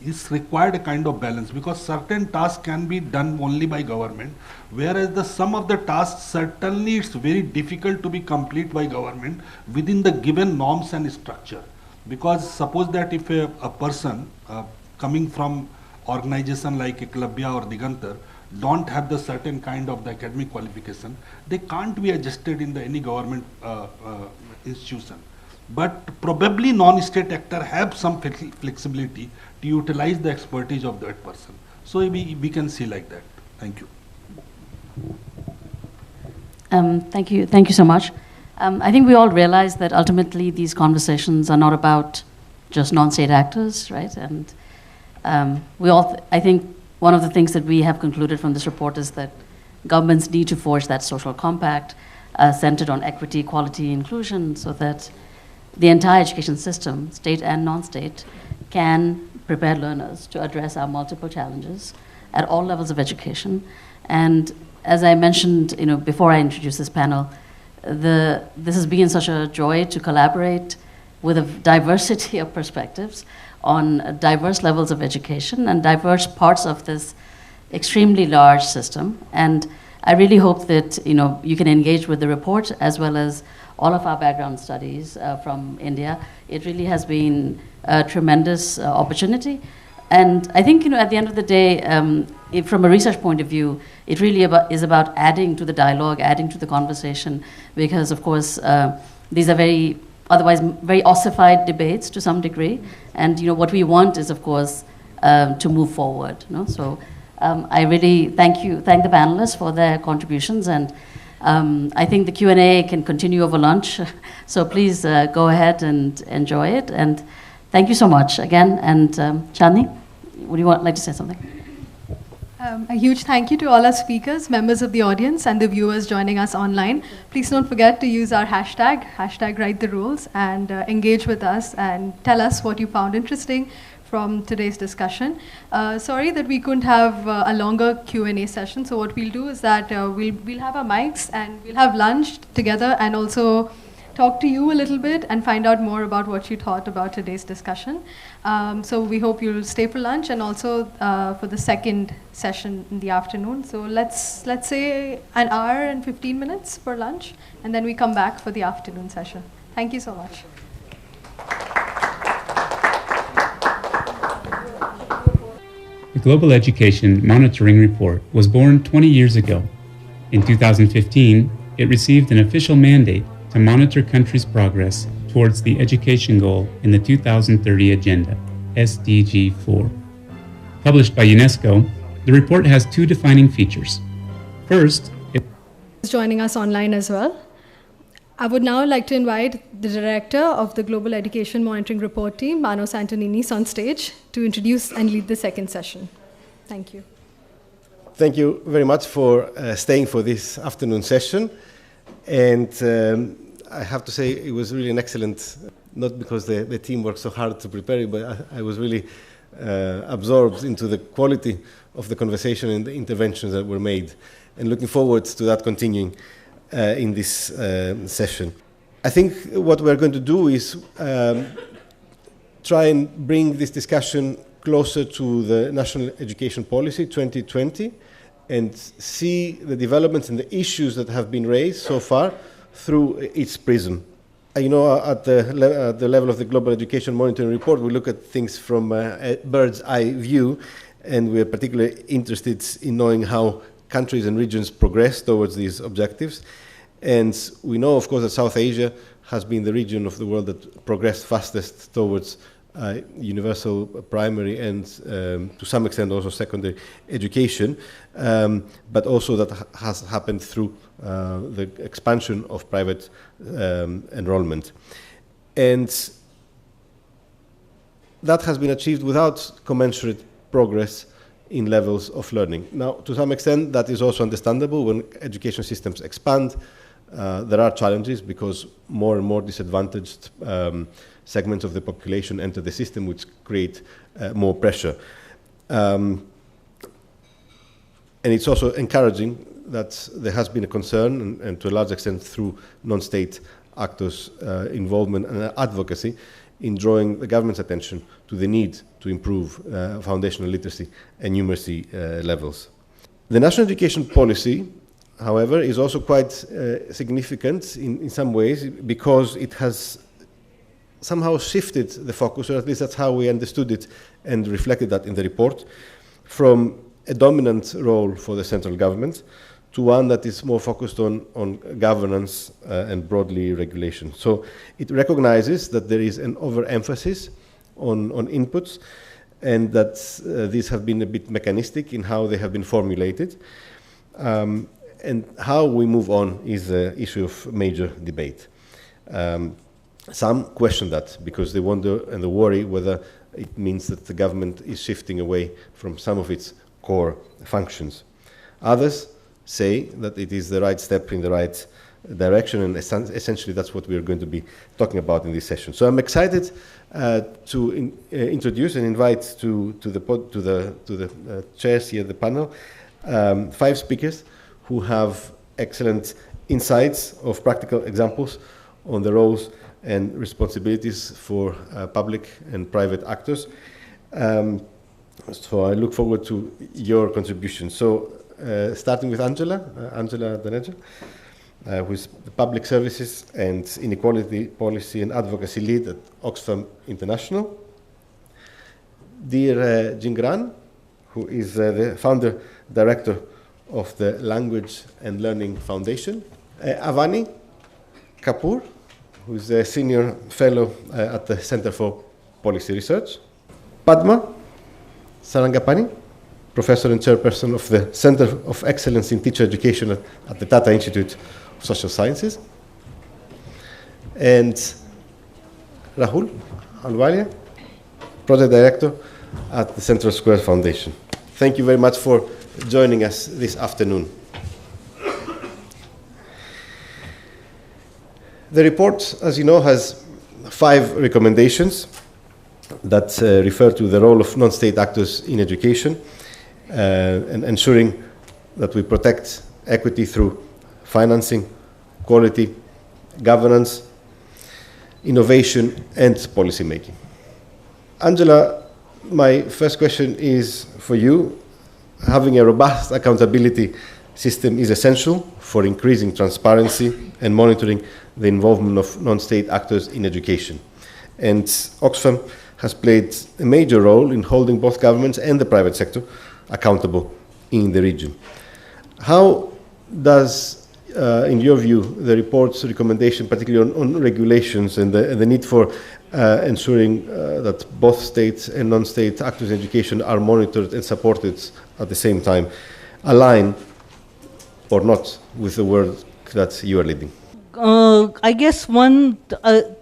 It's required a kind of balance because certain tasks can be done only by government, whereas some of the tasks certainly it's very difficult to be complete by government within the given norms and structure. Because suppose that if a person coming from organization like Eklavya or Digantar don't have the certain kind of the academic qualification, they can't be adjusted in any government institution. But probably non-state actor have some flexibility to utilize the expertise of that person. So we can see like that. Thank you. Thank you so much. I think we all realize that ultimately these conversations are not about just non-state actors, right? And I think one of the things that we have concluded from this report is that governments need to forge that social compact centered on equity, equality, inclusion, so that the entire education system, state and non-state, can prepare learners to address our multiple challenges at all levels of education. And as I mentioned, before I introduced this panel, this has been such a joy to collaborate with a diversity of perspectives on diverse levels of education and diverse parts of this extremely large system. And I really hope that you can engage with the report as well as all of our background studies from India. It really has been a tremendous opportunity. And I think at the end of the day, from a research point of view, it really is about adding to the dialogue, adding to the conversation, because of course these are otherwise very ossified debates to some degree. And what we want is, of course, to move forward. So I really thank the panelists for their contributions, and I think the Q&A can continue over lunch. So please go ahead and enjoy it. And thank you so much again. And Chandni, would you like to say something? A huge thank you to all our speakers, members of the audience, and the viewers joining us online. Please don't forget to use our hashtag #WriteTheRules, and engage with us and tell us what you found interesting from today's discussion. Sorry that we couldn't have a longer Q&A session. So what we'll do is that we'll have our mics and we'll have lunch together, and also talk to you a little bit and find out more about what you thought about today's discussion. So we hope you'll stay for lunch and also for the second session in the afternoon. So let's say an hour and 15 minutes for lunch, and then we come back for the afternoon session. Thank you so much. The Global Education Monitoring Report was born 20 years ago. In 2015, it received an official mandate to monitor countries' progress towards the education goal in the 2030 Agenda, SDG 4. Published by UNESCO, the report has two defining features. First, it is joining us online as well. I would now like to invite the director of the Global Education Monitoring Report team, Manos Antoninis, on stage to introduce and lead the second session. Thank you. Thank you very much for staying for this afternoon session. And I have to say it was really an excellent, not because the team worked so hard to prepare it, but I was really absorbed into the quality of the conversation and the interventions that were made. And looking forward to that continuing in this session. I think what we're going to do is try and bring this discussion closer to the National Education Policy 2020 and see the developments and the issues that have been raised so far through its prism. You know, at the level of the Global Education Monitoring Report, we look at things from a bird's eye view, and we're particularly interested in knowing how countries and regions progress towards these objectives. And we know, of course, that South Asia has been the region of the world that progressed fastest towards universal primary and, to some extent, also secondary education, but also that has happened through the expansion of private enrollment. And that has been achieved without commensurate progress in levels of learning. Now, to some extent, that is also understandable. When education systems expand, there are challenges because more and more disadvantaged segments of the population enter the system, which create more pressure. And it's also encouraging that there has been a concern, and to a large extent through non-state actors' involvement and advocacy, in drawing the government's attention to the need to improve foundational literacy and numeracy levels. The national education policy, however, is also quite significant in some ways because it has somehow shifted the focus, or at least that's how we understood it and reflected that in the report, from a dominant role for the central government to one that is more focused on governance and broadly regulation. So it recognizes that there is an overemphasis on inputs and that these have been a bit mechanistic in how they have been formulated. And how we move on is an issue of major debate. Some question that because they wonder and they worry whether it means that the government is shifting away from some of its core functions. Others say that it is the right step in the right direction, and essentially that's what we're going to be talking about in this session. So I'm excited to introduce and invite to the chairs here at the panel 5 speakers who have excellent insights of practical examples on the roles and responsibilities for public and private actors. So I look forward to your contribution. So starting with Angela Daneja, who is the Public Services and Inequality Policy and Advocacy Lead at Oxfam International. Dear Jingran, who is the Founder Director of the Language and Learning Foundation. Avani Kapoor, who is a Senior Fellow at the Center for Policy Research. Padma Sarangapani, Professor and Chairperson of the Center of Excellence in Teacher Education at the Tata Institute of Social Sciences. And Rahul Ahluwalia, Project Director at the Central Square Foundation. Thank you very much for joining us this afternoon. The report, as you know, has 5 recommendations that refer to the role of non-state actors in education and ensuring that we protect equity through financing, quality, governance, innovation and policy making. Angela, my first question is for you. Having a robust accountability system is essential for increasing transparency and monitoring the involvement of non-state actors in education. And Oxfam has played a major role in holding both governments and the private sector accountable in the region. How does, in your view, the report's recommendation, particularly on regulations and the need for ensuring that both states and non-state actors in education are monitored and supported at the same time, align or not with the work that you are leading? I guess one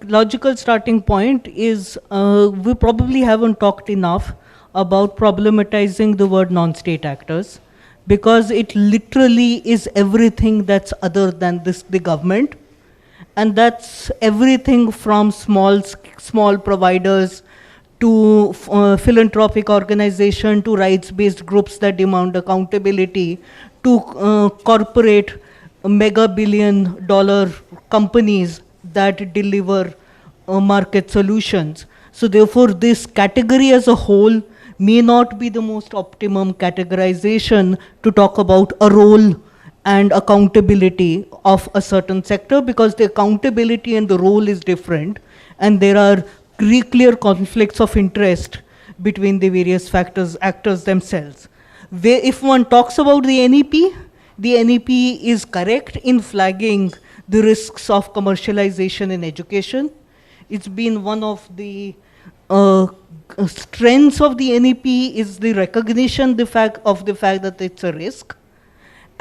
logical starting point is we probably haven't talked enough about problematizing the word non-state actors, because it literally is everything that's other than the government, and that's everything from small providers to philanthropic organization to rights-based groups that demand accountability to corporate mega billion-dollar companies that deliver market solutions. So therefore, this category as a whole may not be the most optimum categorization to talk about a role and accountability of a certain sector, because the accountability and the role is different, and there are clear conflicts of interest between the various actors themselves. If one talks about the NEP is correct in flagging the risks of commercialization in education. It's been one of the strengths of the NEP is the recognition of the fact that it's a risk.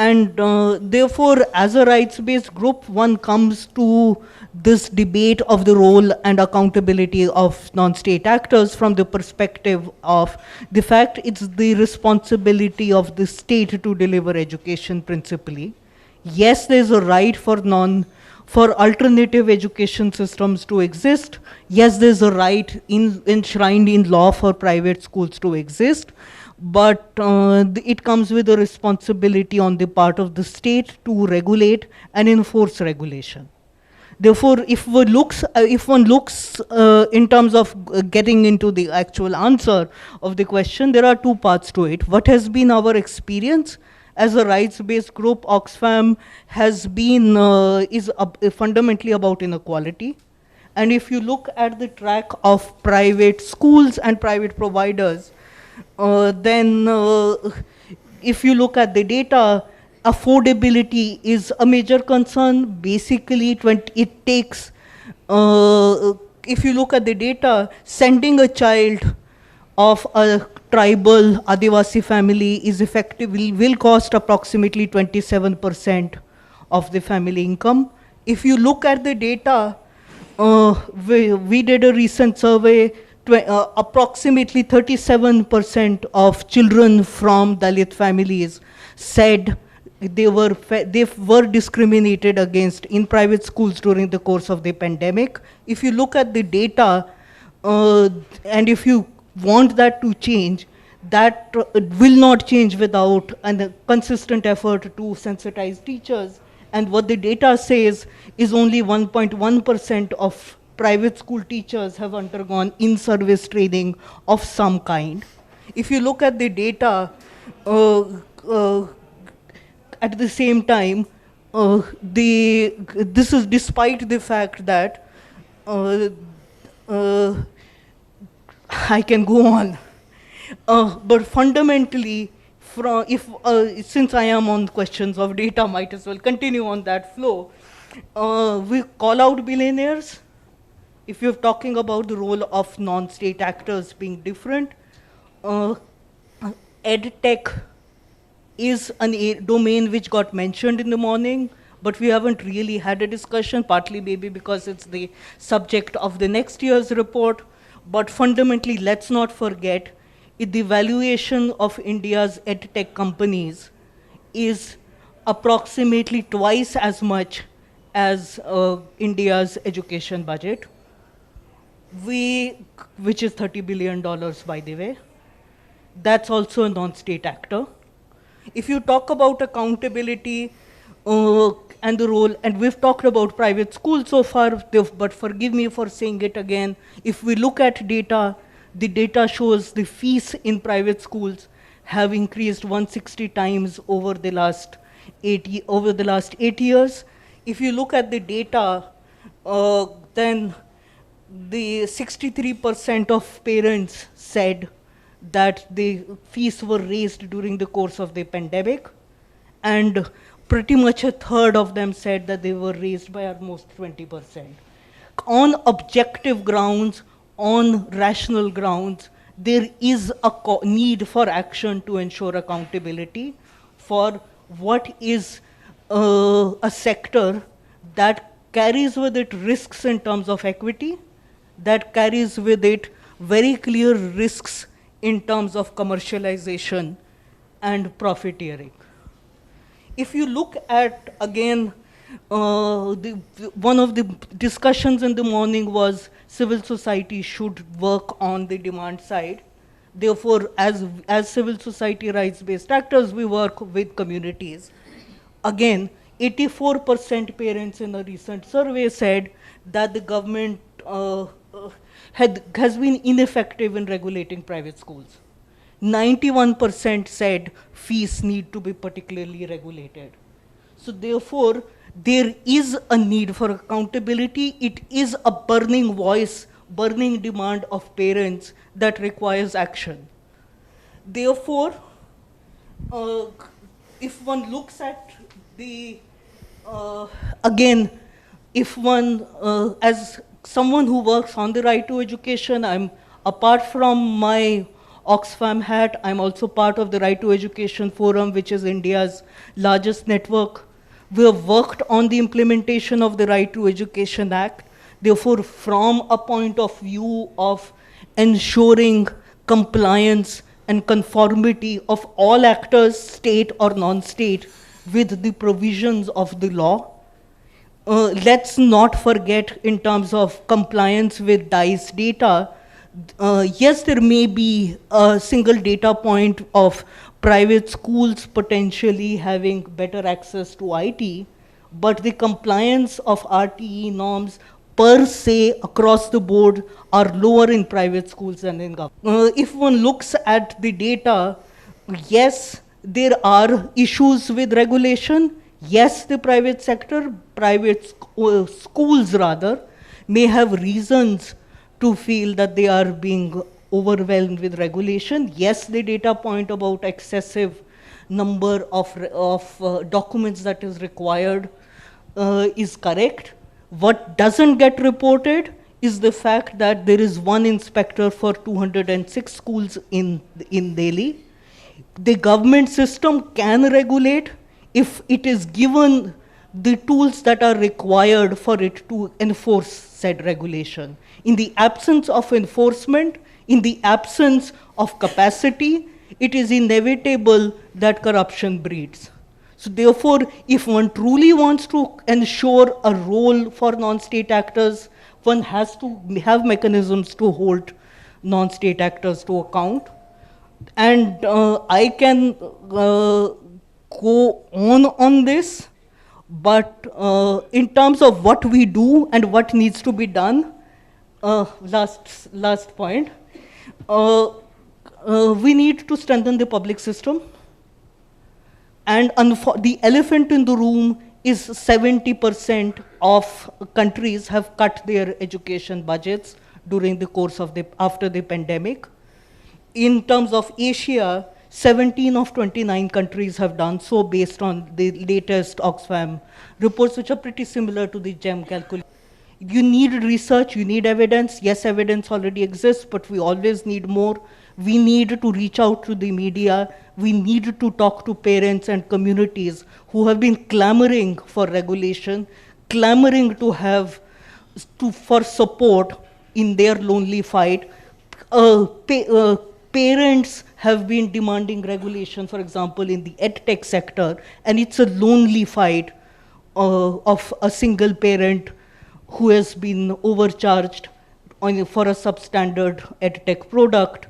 And therefore, as a rights-based group, one comes to this debate of the role and accountability of non-state actors from the perspective of the fact it's the responsibility of the state to deliver education principally. Yes, there's a right for alternative education systems to exist. Yes, there's a right enshrined in law for private schools to exist. But it comes with a responsibility on the part of the state to regulate and enforce regulation. Therefore, if one looks in terms of getting into the actual answer of the question, there are two parts to it. What has been our experience as a rights-based group? Oxfam has been is fundamentally about inequality. And if you look at the track of private schools and private providers, then if you look at the data, affordability is a major concern. Basically, it takes, if you look at the data, sending a child of a tribal Adivasi family is effectively, will cost approximately 27% of the family income. If you look at the data, we did a recent survey, approximately 37% of children from Dalit families said they were discriminated against in private schools during the course of the pandemic. If you look at the data, and if you want that to change, that will not change without a consistent effort to sensitize teachers. And what the data says is only 1.1% of private school teachers have undergone in-service training of some kind. If you look at the data, at the same time, this is despite the fact that I can go on, but fundamentally, since I am on questions of data, might as well continue on that flow. We call out billionaires. If you're talking about the role of non-state actors being different, EdTech is a domain which got mentioned in the morning, but we haven't really had a discussion, partly maybe because it's the subject of the next year's report. But fundamentally, let's not forget, the valuation of India's EdTech companies is approximately twice as much as India's education budget, which is $30 billion, by the way. That's also a non-state actor. If you talk about accountability, and the role, and we've talked about private schools so far, but forgive me for saying it again. If we look at data, the data shows the fees in private schools have increased 160 times over the last 8 years. If you look at the data, then the 63% of parents said that the fees were raised during the course of the pandemic, and pretty much a third of them said that they were raised by almost 20%. On objective grounds, on rational grounds, there is a need for action to ensure accountability for what is a sector that carries with it risks in terms of equity, that carries with it very clear risks in terms of commercialization and profiteering. If you look at, again, one of the discussions in the morning was civil society should work on the demand side. Therefore, as civil society rights-based actors, we work with communities. Again, 84% parents in a recent survey said that the government has been ineffective in regulating private schools. 91% said fees need to be particularly regulated. So therefore, there is a need for accountability. It is a burning voice, burning demand of parents that requires action. Therefore, if one looks at the, again, if one, as someone who works on the right to education, I'm, apart from my Oxfam hat, I'm also part of the Right to Education Forum, which is India's largest network. We have worked on the implementation of the Right to Education Act. Therefore, from a point of view of ensuring compliance and conformity of all actors, state or non-state, with the provisions of the law. Let's not forget, in terms of compliance with DICE data, yes, there may be a single data point of private schools potentially having better access to IT, but the compliance of RTE norms per se across the board are lower in private schools than in government. If one looks at the data, yes, there are issues with regulation. Yes, the private sector, schools rather, may have reasons to feel that they are being overwhelmed with regulation. Yes, the data point about excessive number of documents that is required is correct. What doesn't get reported is the fact that there is one inspector for 206 schools in Delhi. The government system can regulate if it is given the tools that are required for it to enforce said regulation. In the absence of enforcement, in the absence of capacity, it is inevitable that corruption breeds. So therefore, if one truly wants to ensure a role for non-state actors, one has to have mechanisms to hold non-state actors to account. And I can go on this, but in terms of what we do and what needs to be done, last point, we need to strengthen the public system. And the elephant in the room is 70% of countries have cut their education budgets during the course of after the pandemic. In terms of Asia, 17 of 29 countries have done so based on the latest Oxfam reports, which are pretty similar to the GEM calculation. You need research, you need evidence. Yes, evidence already exists, but we always need more. We need to reach out to the media. We need to talk to parents and communities who have been clamoring for regulation, clamoring to have for support in their lonely fight. Parents have been demanding regulation, for example, in the edtech sector, and it's a lonely fight of a single parent who has been overcharged for a substandard edtech product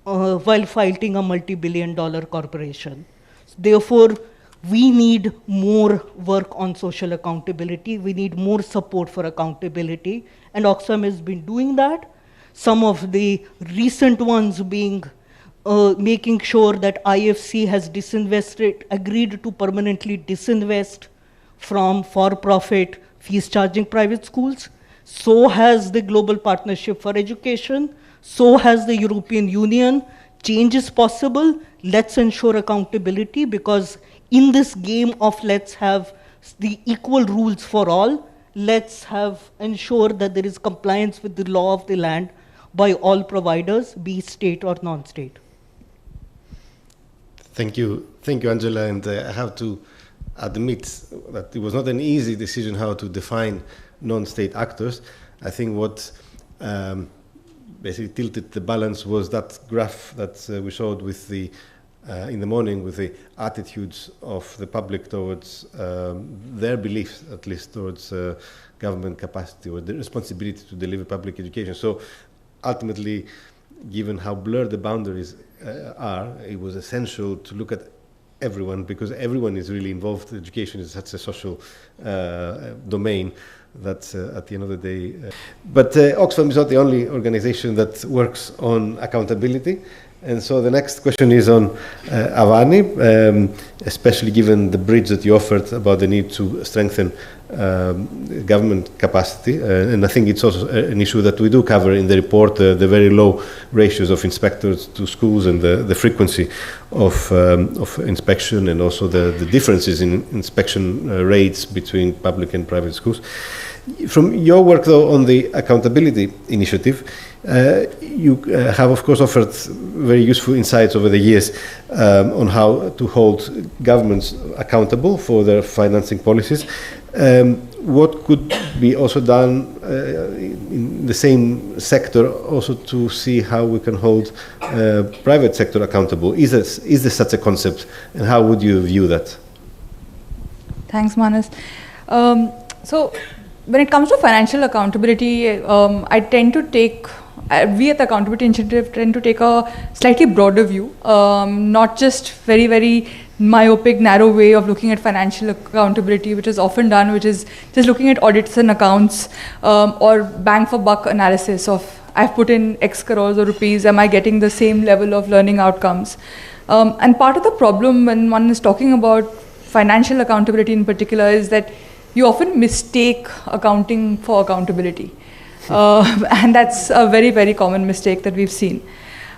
while fighting a multi-billion-dollar corporation. Therefore, we need more work on social accountability. We need more support for accountability. And Oxfam has been doing that. Some of the recent ones being making sure that IFC has agreed to permanently disinvest from for-profit fees-charging private schools. So has the Global Partnership for Education. So has the European Union. Change is possible. Let's ensure accountability, because in this game of let's have the equal rules for all, let's ensure that there is compliance with the law of the land by all providers, be state or non-state. Thank you, Angela. And I have to admit that it was not an easy decision how to define non-state actors. I think what basically tilted the balance was that graph that we showed with the in the morning, with the attitudes of the public towards their beliefs, at least towards government capacity or the responsibility to deliver public education. So ultimately, given how blurred the boundaries are, it was essential to look at everyone, because everyone is really involved. Education is such a social domain that at the end of the day. But Oxfam is not the only organization that works on accountability. And so the next question is on Avani, especially given the bridge that you offered about the need to strengthen government capacity. And I think it's also an issue that we do cover in the report, the very low ratios of inspectors to schools and the frequency of inspection, and also the differences in inspection rates between public and private schools. From your work, though, on the accountability initiative, you have, of course, offered very useful insights over the years on how to hold governments accountable for their financing policies. What could be also done in the same sector, also to see how we can hold private sector accountable? Is there such a concept, and how would you view that? Thanks, Manas. So, when it comes to financial accountability, I tend to take, we at the Accountability Initiative tend to take a slightly broader view, not just very, very myopic, narrow way of looking at financial accountability, which is often done, which is just looking at audits and accounts, or bang for buck analysis of, I've put in X crores or rupees, am I getting the same level of learning outcomes? And part of the problem when one is talking about financial accountability in particular is that you often mistake accounting for accountability. And that's a very, very common mistake that we've seen.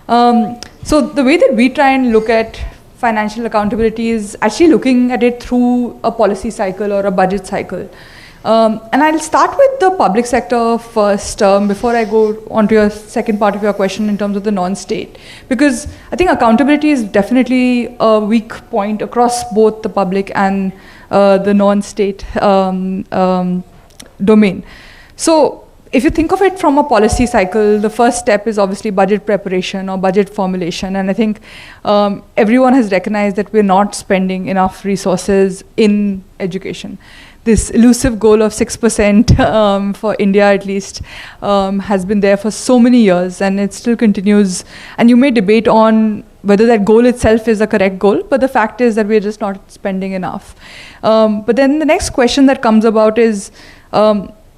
So the way that we try and look at financial accountability is actually looking at it through a policy cycle or a budget cycle. And I'll start with the public sector first, before I go on to your second part of your question in terms of the non-state. Because I think accountability is definitely a weak point across both the public and the non-state domain. So if you think of it from a policy cycle, the first step is obviously budget preparation or budget formulation. And I think everyone has recognized that we're not spending enough resources in education. This elusive goal of 6% for India at least has been there for so many years, and it still continues. And you may debate on whether that goal itself is a correct goal, but the fact is that we're just not spending enough. But then the next question that comes about is,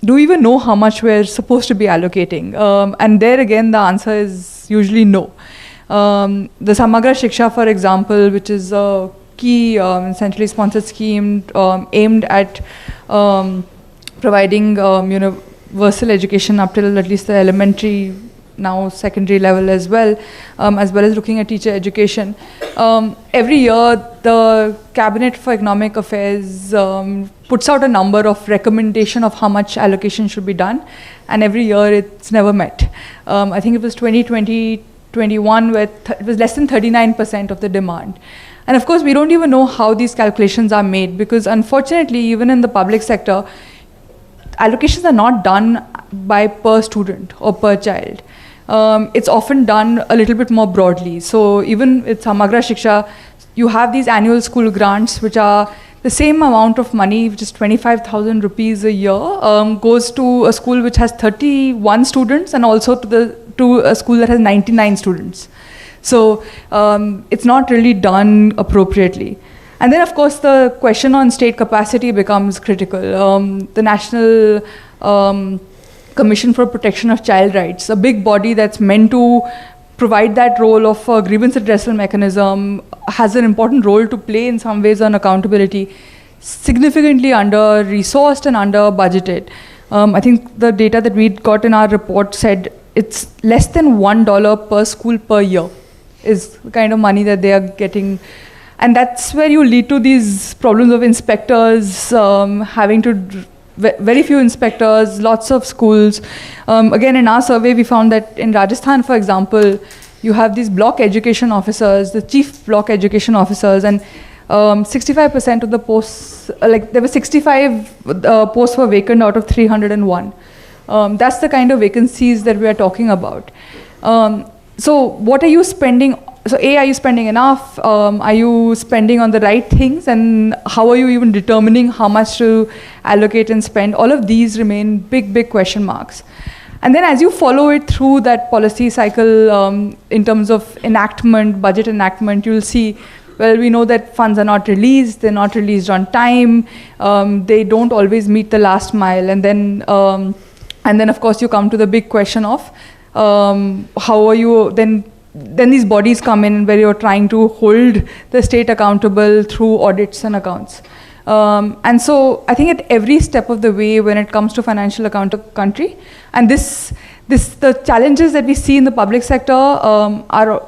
do we even know how much we're supposed to be allocating? And there again, the answer is usually no. The Samagra Shiksha, for example, which is a key centrally sponsored scheme aimed at providing universal education up till at least the elementary, now secondary level as well as looking at teacher education. Every year, the Cabinet for Economic Affairs puts out a number of recommendation of how much allocation should be done, and every year it's never met. I think it was 2020-21 where it was less than 39% of the demand. And of course, we don't even know how these calculations are made, because unfortunately, even in the public sector, allocations are not done by per student or per child. It's often done a little bit more broadly. So even with Samagra Shiksha, you have these annual school grants, which are the same amount of money, which is 25,000 rupees a year, goes to a school which has 31 students, and also to a school that has 99 students. So it's not really done appropriately. And then, of course, the question on state capacity becomes critical. The National Commission for Protection of Child Rights, a big body that's meant to provide that role of a grievance redressal mechanism, has an important role to play in some ways on accountability, significantly under-resourced and under-budgeted. I think the data that we got in our report said it's less than $1 per school per year is the kind of money that they are getting. And that's where you lead to these problems of inspectors having to, very few inspectors, lots of schools. Again, in our survey, we found that in Rajasthan, for example, you have these block education officers, the chief block education officers, and 65% of the posts, like there were 65 posts were vacant out of 301. That's the kind of vacancies that we are talking about. So what are you spending? So A, are you spending enough? Are you spending on the right things? And how are you even determining how much to allocate and spend? All of these remain big, big question marks. And then as you follow it through that policy cycle in terms of enactment, budget enactment, you'll see, well, we know that funds are not released, they're not released on time, they don't always meet the last mile. And then of course, you come to the big question of how are you, then these bodies come in where you're trying to hold the state accountable through audits and accounts. And so I think at every step of the way when it comes to financial account of country, and the challenges that we see in the public sector are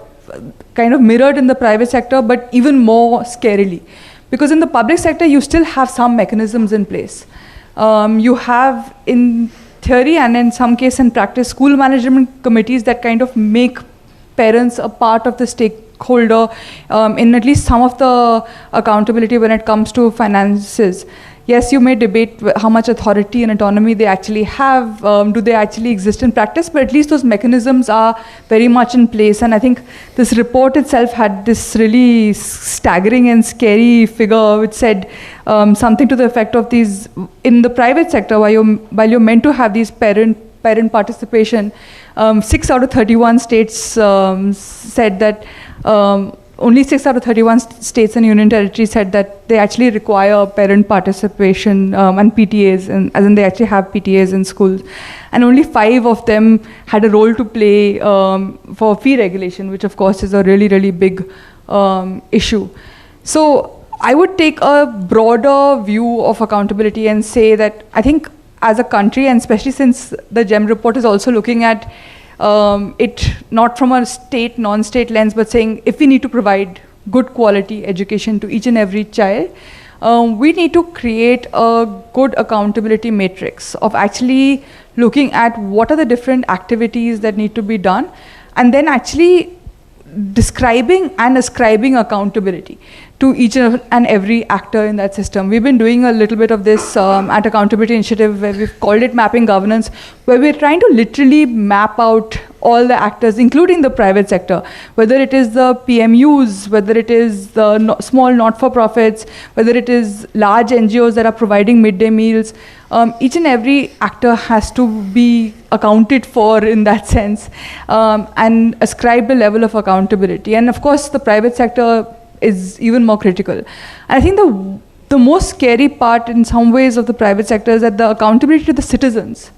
kind of mirrored in the private sector, but even more scarily. Because in the public sector, you still have some mechanisms in place. You have in theory and in some case in practice, school management committees that kind of make parents a part of the stakeholder in at least some of the accountability when it comes to finances. Yes, you may debate how much authority and autonomy they actually have, do they actually exist in practice, but at least those mechanisms are very much in place. And I think this report itself had this really staggering and scary figure which said something to the effect of these, in the private sector, while you're meant to have these parent participation, 6 out of 31 states said that only 6 out of 31 states and union territories said that they actually require parent participation and PTAs, and as in they actually have PTAs in schools. And only 5 of them had a role to play for fee regulation, which of course is a really, really big issue. So I would take a broader view of accountability and say that I think as a country, and especially since the GEM report is also looking at it not from a state, non-state lens, but saying if we need to provide good quality education to each and every child, we need to create a good accountability matrix of actually looking at what are the different activities that need to be done, and then actually describing and ascribing accountability to each and every actor in that system. We've been doing a little bit of this at Accountability Initiative, where we've called it Mapping Governance, where we're trying to literally map out all the actors, including the private sector, whether it is the PMUs, whether it is the small not-for-profits, whether it is large NGOs that are providing midday meals. Each and every actor has to be accounted for in that sense and ascribe a level of accountability. And of course, the private sector is even more critical. And I think the most scary part in some ways of the private sector is that the accountability to the citizens.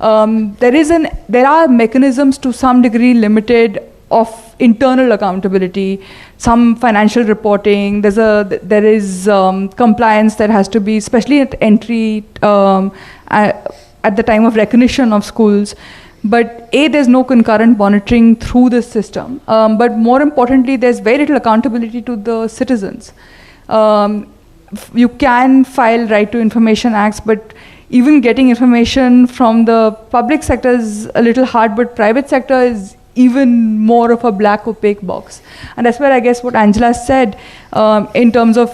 There are mechanisms to some degree limited of internal accountability, some financial reporting, there is compliance that has to be, especially at entry, at the time of recognition of schools. But there's no concurrent monitoring through this system. But more importantly, there's very little accountability to the citizens. You can file Right to Information Acts, but even getting information from the public sector is a little hard, but private sector is even more of a black opaque box. And that's where I guess what Angela said in terms of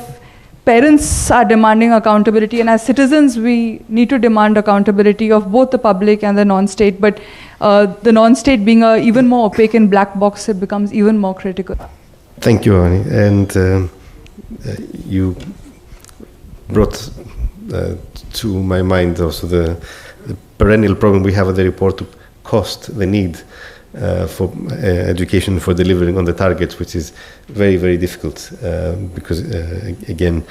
parents are demanding accountability, and as citizens, we need to demand accountability of both the public and the non-state, but the non-state being a even more opaque and black box, it becomes even more critical. Thank you, Ani. And you brought to my mind also the perennial problem we have at the report to cost, the need for education, for delivering on the targets, which is very, very difficult because, again,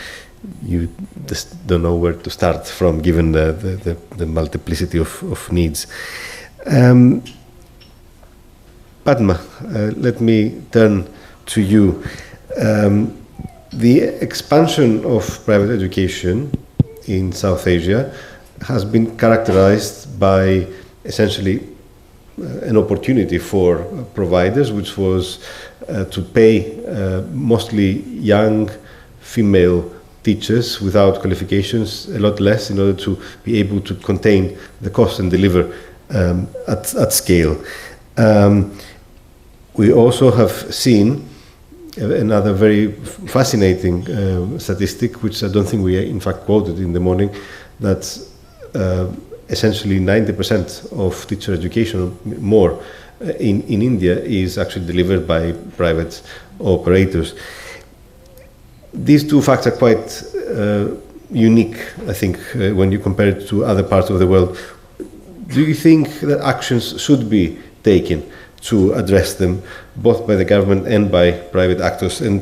you just don't know where to start from given the multiplicity of needs. Padma, let me turn to you. The expansion of private education in South Asia has been characterized by essentially an opportunity for providers, which was to pay mostly young female teachers without qualifications a lot less in order to be able to contain the cost and deliver at scale. We also have seen another very fascinating statistic, which I don't think we in fact quoted in the morning, that essentially 90% of teacher education more in India is actually delivered by private operators. These two facts are quite unique, I think, when you compare it to other parts of the world. Do you think that actions should be taken to address them, both by the government and by private actors? And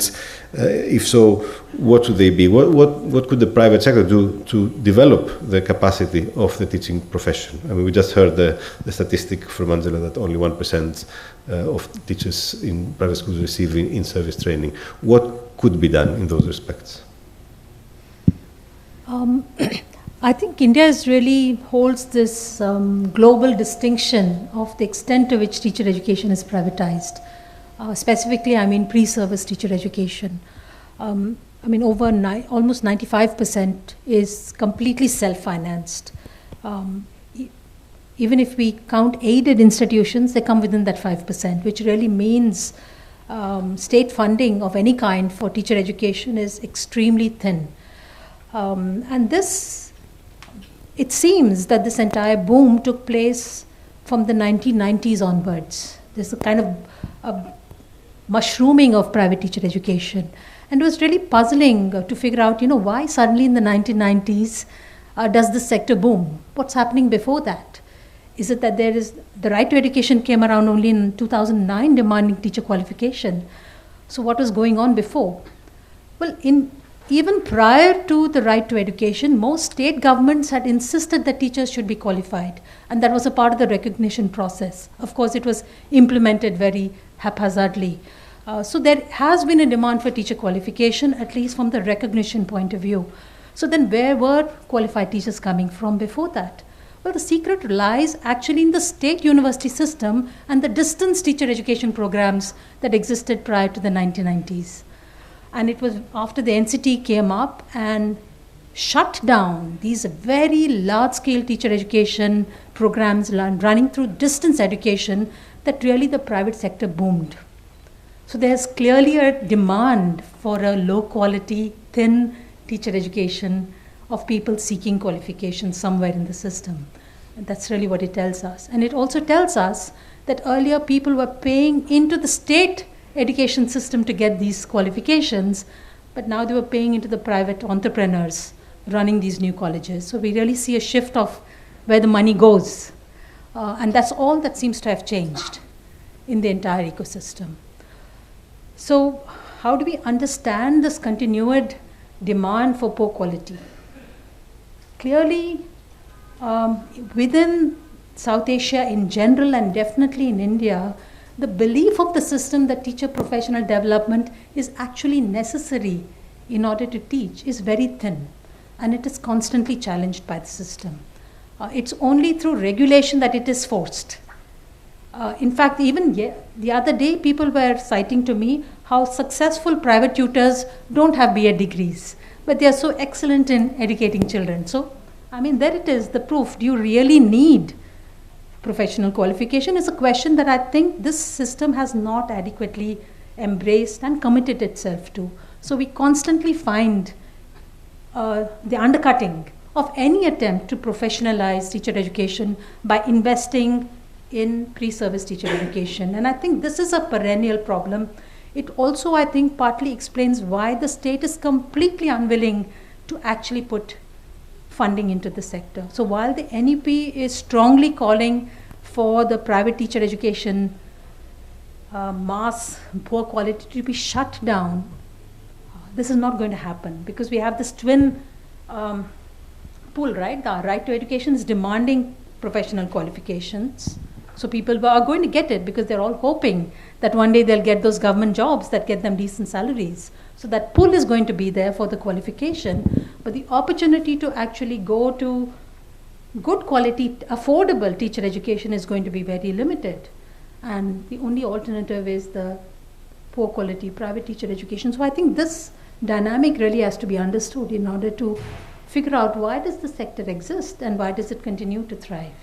if so, what should they be? What could the private sector do to develop the capacity of the teaching profession? I mean, we just heard the statistic from Angela that only 1% of teachers in private schools receive in-service training. What could be done in those respects? I think India really holds this global distinction of the extent to which teacher education is privatized. Specifically, I mean pre-service teacher education. I mean almost 95% is completely self-financed. Even if we count aided institutions, they come within that 5%, which really means state funding of any kind for teacher education is extremely thin. And this, it seems that this entire boom took place from the 1990s onwards. There's a kind of a mushrooming of private teacher education. And it was really puzzling to figure out, why suddenly in the 1990s does this sector boom? What's happening before that? Is it that the right to education came around only in 2009 demanding teacher qualification? So what was going on before? Well, even prior to the right to education, most state governments had insisted that teachers should be qualified, and that was a part of the recognition process. Of course, it was implemented very haphazardly. So there has been a demand for teacher qualification, at least from the recognition point of view. So then where were qualified teachers coming from before that? Well, the secret lies actually in the state university system and the distance teacher education programs that existed prior to the 1990s. And it was after the NCT came up and shut down these very large-scale teacher education programs running through distance education that really the private sector boomed. So there's clearly a demand for a low-quality, thin teacher education of people seeking qualifications somewhere in the system. And that's really what it tells us. And it also tells us that earlier people were paying into the state education system to get these qualifications, but now they were paying into the private entrepreneurs running these new colleges. So we really see a shift of where the money goes. And that's all that seems to have changed in the entire ecosystem. So how do we understand this continued demand for poor quality? Clearly, within South Asia in general and definitely in India, the belief of the system that teacher professional development is actually necessary in order to teach is very thin, and it is constantly challenged by the system. It's only through regulation that it is forced. In fact, even the other day, people were citing to me how successful private tutors don't have BA degrees, but they are so excellent in educating children. So, I mean, there it is, the proof. Do you really need professional qualification is a question that I think this system has not adequately embraced and committed itself to. So we constantly find the undercutting of any attempt to professionalize teacher education by investing in pre-service teacher education. And I think this is a perennial problem. It also, I think, partly explains why the state is completely unwilling to actually put funding into the sector. So while the NEP is strongly calling for the private teacher education mass poor quality to be shut down, this is not going to happen, because we have this twin pull, right? The right to education is demanding professional qualifications. So people are going to get it because they're all hoping that one day they'll get those government jobs that get them decent salaries. So that pull is going to be there for the qualification, but the opportunity to actually go to good quality, affordable teacher education is going to be very limited. And the only alternative is the poor quality private teacher education. So I think this dynamic really has to be understood in order to figure out why does the sector exist and why does it continue to thrive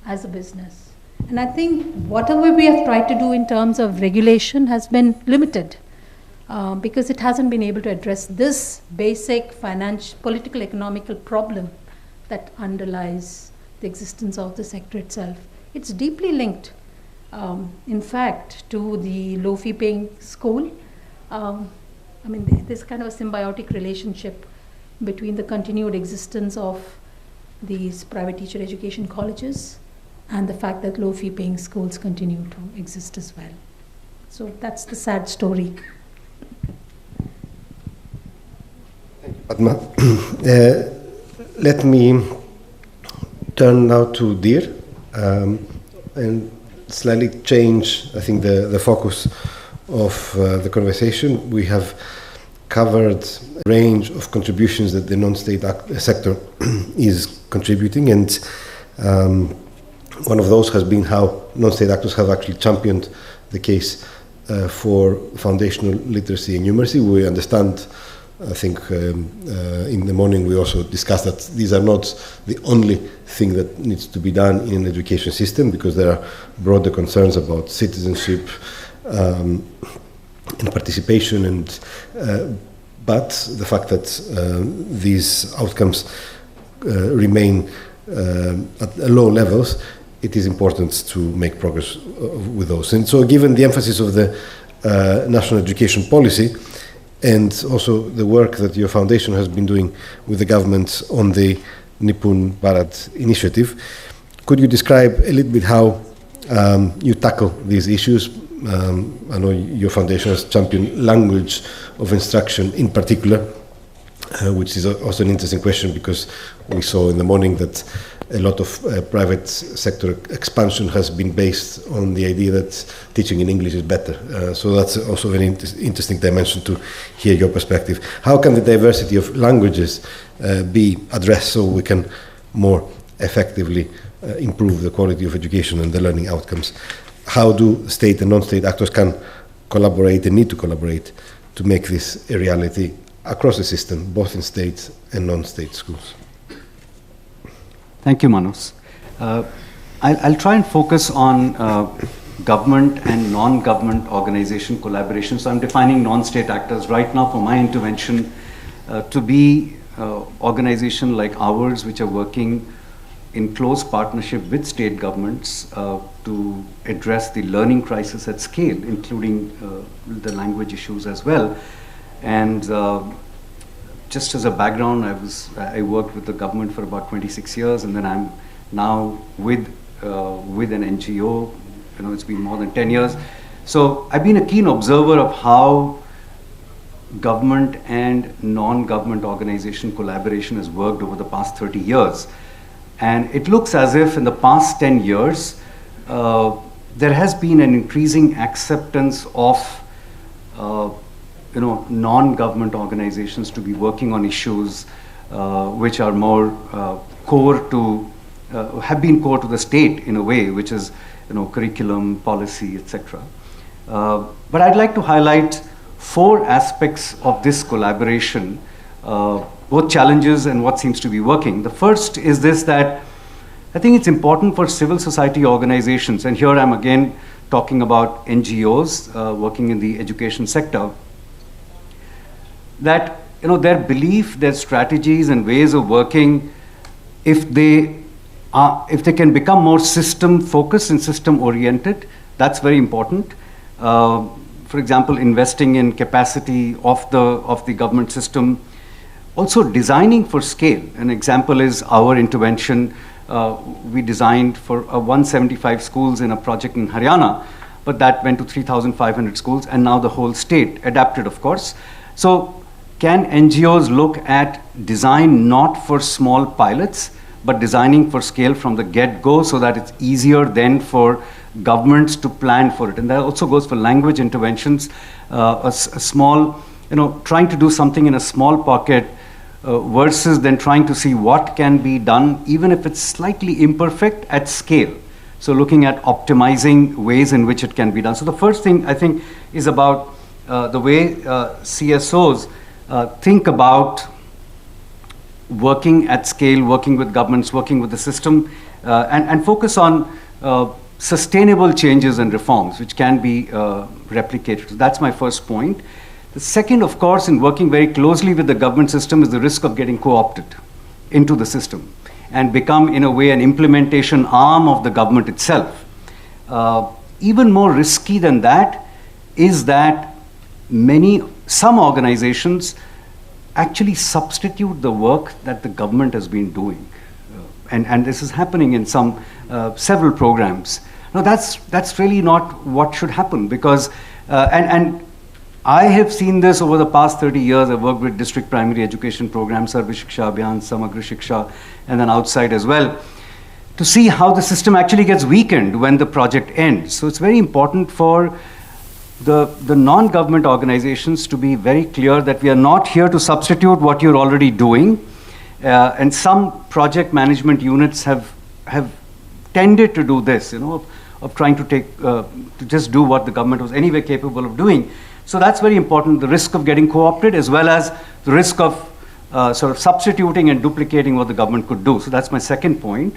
as a business. And I think whatever we have tried to do in terms of regulation has been limited because it hasn't been able to address this basic financial, political, economical problem that underlies the existence of the sector itself. It's deeply linked, in fact, to the low-fee paying school. I mean, there's kind of a symbiotic relationship between the continued existence of these private teacher education colleges and the fact that low-fee paying schools continue to exist as well. So that's the sad story. Padma, let me turn now to DEAR and slightly change, I think, the focus of the conversation. We have covered a range of contributions that the non-state sector is contributing, and one of those has been how non-state actors have actually championed the case for foundational literacy and numeracy. We understand, I think in the morning we also discussed that these are not the only thing that needs to be done in an education system, because there are broader concerns about citizenship and participation, and but the fact that these outcomes remain at low levels, it is important to make progress with those. And so, given the emphasis of the national education policy and also the work that your foundation has been doing with the government on the Nipun Bharat initiative, could you describe a little bit how you tackle these issues? I know your foundation has championed language of instruction in particular, which is also an interesting question, because we saw in the morning that a lot of private sector expansion has been based on the idea that teaching in English is better. So that's also an interesting dimension to hear your perspective. How can the diversity of languages be addressed so we can more effectively improve the quality of education and the learning outcomes? How do state and non-state actors can collaborate and need to collaborate to make this a reality across the system, both in state and non-state schools? Thank you, Manos. I'll try and focus on government and non-government organization collaboration. So I'm defining non-state actors right now for my intervention to be organizations like ours, which are working in close partnership with state governments to address the learning crisis at scale, including the language issues as well. And just as a background, I worked with the government for about 26 years, and then I'm now with an NGO. It's been more than 10 years. So I've been a keen observer of how government and non-government organization collaboration has worked over the past 30 years. And it looks as if in the past 10 years, there has been an increasing acceptance of non-government organizations to be working on issues which are more core to, have been core to the state in a way, which is, curriculum, policy, etc. But I'd like to highlight 4 aspects of this collaboration, both challenges and what seems to be working. The first is this, that I think it's important for civil society organizations, and here I'm again talking about NGOs working in the education sector, that their belief, their strategies and ways of working, if they can become more system focused and system oriented, that's very important. For example, investing in capacity of the government system, also designing for scale. An example is our intervention. We designed for 175 schools in a project in Haryana, but that went to 3,500 schools, and now the whole state adapted, of course. So can NGOs look at design not for small pilots, but designing for scale from the get-go so that it's easier then for governments to plan for it? And that also goes for language interventions, a small, trying to do something in a small pocket versus then trying to see what can be done, even if it's slightly imperfect, at scale. So looking at optimizing ways in which it can be done. So the first thing I think is about the way CSOs think about working at scale, working with governments, working with the system, and focus on sustainable changes and reforms which can be replicated. So that's my first point. The second, of course, in working very closely with the government system is the risk of getting co-opted into the system and become, in a way, an implementation arm of the government itself. Even more risky than that is that some organizations actually substitute the work that the government has been doing. And this is happening in several programs. No, that's really not what should happen, because, and I have seen this over the past 30 years. I've worked with district primary education programs, Sarva Shiksha Abhiyan, Samagra Shiksha, and then outside as well, to see how the system actually gets weakened when the project ends. So it's very important for the non-government organizations to be very clear that we are not here to substitute what you're already doing. And some project management units have tended to do this, of trying to to just do what the government was anyway capable of doing. So that's very important, the risk of getting co-opted, as well as the risk of sort of substituting and duplicating what the government could do. So that's my second point.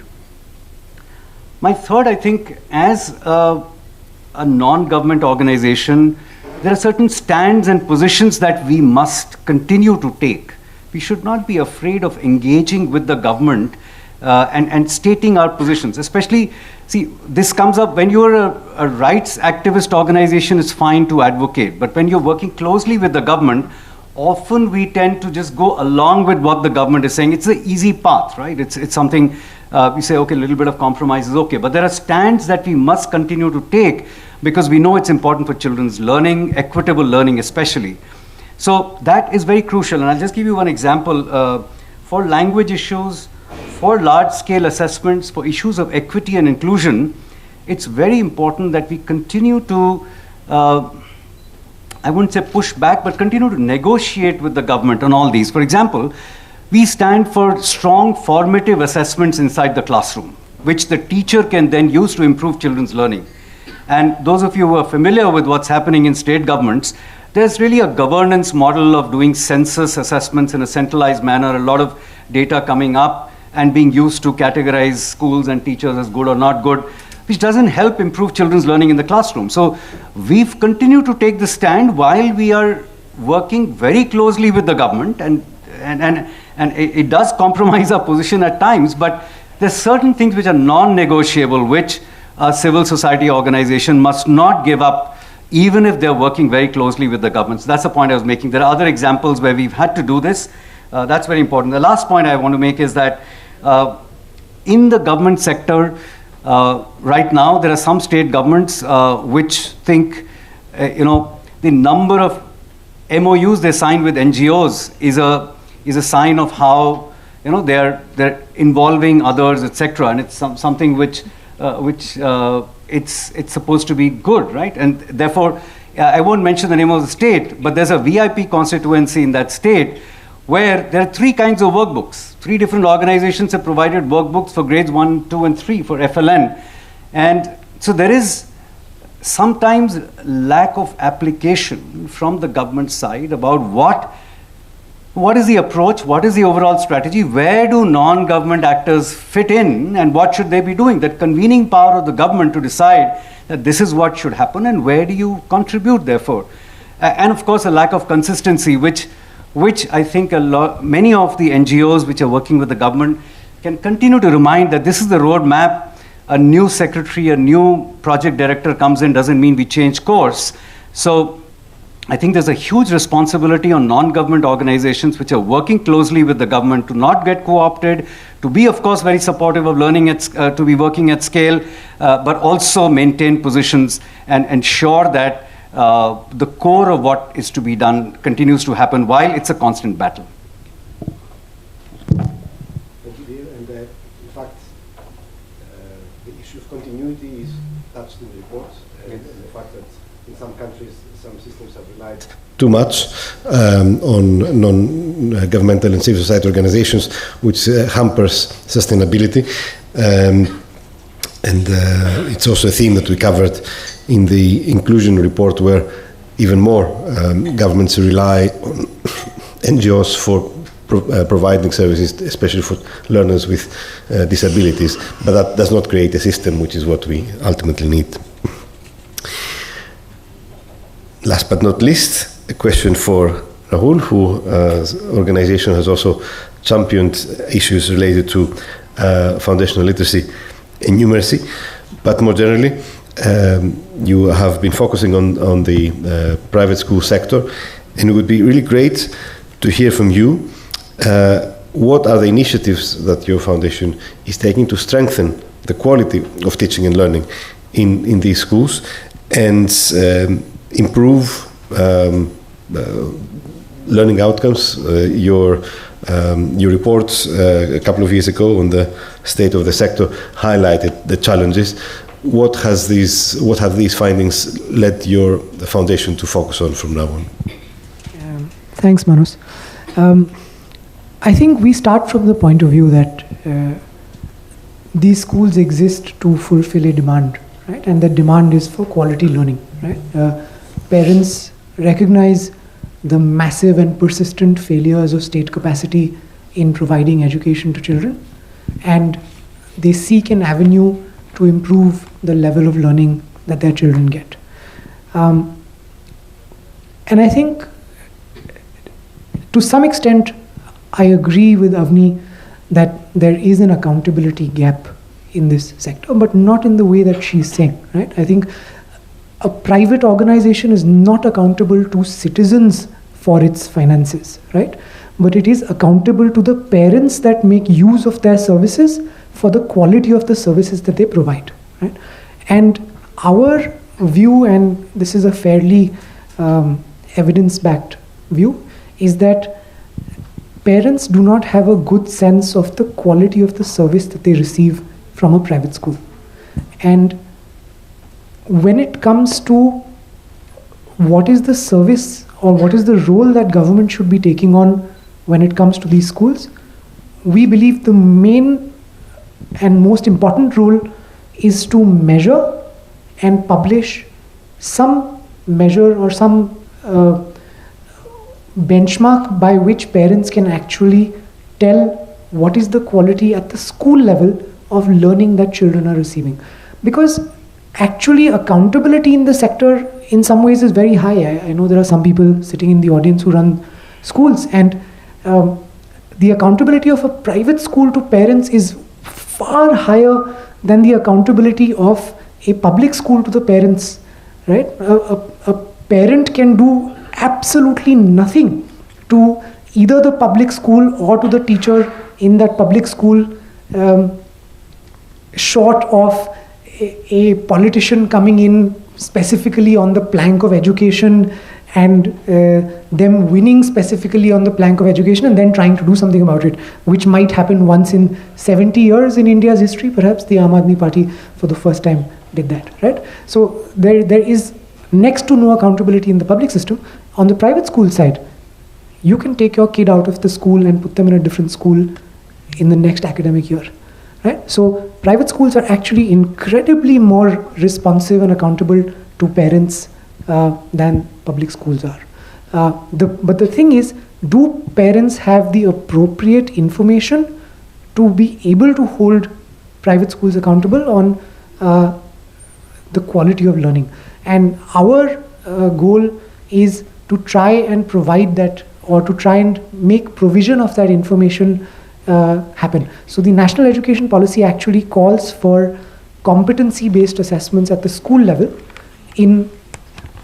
My third, I think, as a non-government organization, there are certain stands and positions that we must continue to take. We should not be afraid of engaging with the government and stating our positions. Especially, see, this comes up when you're a rights activist organization, it's fine to advocate. But when you're working closely with the government, often we tend to just go along with what the government is saying. It's an easy path, right? It's something we say, okay, a little bit of compromise is okay. But there are stands that we must continue to take because we know it's important for children's learning, equitable learning especially. So that is very crucial. And I'll just give you one example. For language issues, for large-scale assessments, for issues of equity and inclusion, it's very important that we continue to, I wouldn't say push back, but continue to negotiate with the government on all these. For example, we stand for strong formative assessments inside the classroom, which the teacher can then use to improve children's learning. And those of you who are familiar with what's happening in state governments, there's really a governance model of doing census assessments in a centralized manner, a lot of data coming up and being used to categorize schools and teachers as good or not good, which doesn't help improve children's learning in the classroom. So we've continued to take the stand while we are working very closely with the government, and it does compromise our position at times, but there's certain things which are non-negotiable, which a civil society organization must not give up, even if they're working very closely with the government. So that's the point I was making. There are other examples where we've had to do this. That's very important. The last point I want to make is that in the government sector, right now, there are some state governments which think, the number of MOUs they sign with NGOs is a sign of how, they're involving others, etc. And it's something which it's supposed to be good, right? And therefore, I won't mention the name of the state, but there's a VIP constituency in that state where there are 3 kinds of workbooks. 3 different organizations have provided workbooks for grades 1, 2, and 3 for FLN. And so there is sometimes lack of application from the government side about what is the approach, what is the overall strategy, where do non-government actors fit in, and what should they be doing? That convening power of the government to decide that this is what should happen and where do you contribute therefore. And of course a lack of consistency, which I think many of the NGOs which are working with the government can continue to remind that this is the roadmap. A new secretary, a new project director comes in doesn't mean we change course. So I think there's a huge responsibility on non-government organizations which are working closely with the government to not get co-opted, to be, of course, very supportive of learning, to be working at scale, but also maintain positions and ensure that the core of what is to be done continues to happen while it's a constant battle. Thank you, dear. And in fact, the issue of continuity is touched in the report, and the fact that in some countries, some systems have relied too much on non-governmental and civil society organizations, which hampers sustainability. And it's also a theme that we covered in the inclusion report, where even more governments rely on NGOs for providing services, especially for learners with disabilities. But that does not create a system, which is what we ultimately need. Last but not least, a question for Rahul, whose organization has also championed issues related to foundational literacy and numeracy. But more generally, you have been focusing on the private school sector, and it would be really great to hear from you what are the initiatives that your foundation is taking to strengthen the quality of teaching and learning in these schools, and improve learning outcomes. Your reports a couple of years ago on the state of the sector highlighted the challenges. What have these findings led the foundation to focus on from now on? Thanks, Manus. I think we start from the point of view that these schools exist to fulfill a demand, right? And that demand is for quality learning, right? Parents recognize the massive and persistent failures of state capacity in providing education to children, and they seek an avenue to improve the level of learning that their children get. And I think to some extent I agree with Avni that there is an accountability gap in this sector, but not in the way that she's saying, right? I think a private organization is not accountable to citizens for its finances, right? But it is accountable to the parents that make use of their services for the quality of the services that they provide, right? And our view, and this is a fairly evidence-backed view, is that parents do not have a good sense of the quality of the service that they receive from a private school. And when it comes to what is the service or what is the role that government should be taking on when it comes to these schools, we believe the main and most important role is to measure and publish some measure or some benchmark by which parents can actually tell what is the quality at the school level of learning that children are receiving. Because actually accountability in the sector in some ways is very high. I know there are some people sitting in the audience who run schools, and the accountability of a private school to parents is far higher than the accountability of a public school to the parents, right? A parent can do absolutely nothing to either the public school or to the teacher in that public school, short of a politician coming in specifically on the plank of education and them winning specifically on the plank of education and then trying to do something about it, which might happen once in 70 years in India's history. Perhaps the Aam Aadmi Party for the first time did that, right? So there is next to no accountability in the public system. On the private school side, you can take your kid out of the school and put them in a different school in the next academic year, right? So private schools are actually incredibly more responsive and accountable to parents than public schools are. But the thing is, do parents have the appropriate information to be able to hold private schools accountable on the quality of learning? And our goal is to try and provide that, or to try and make provision of that information happen. So the National Education Policy actually calls for competency-based assessments at the school level in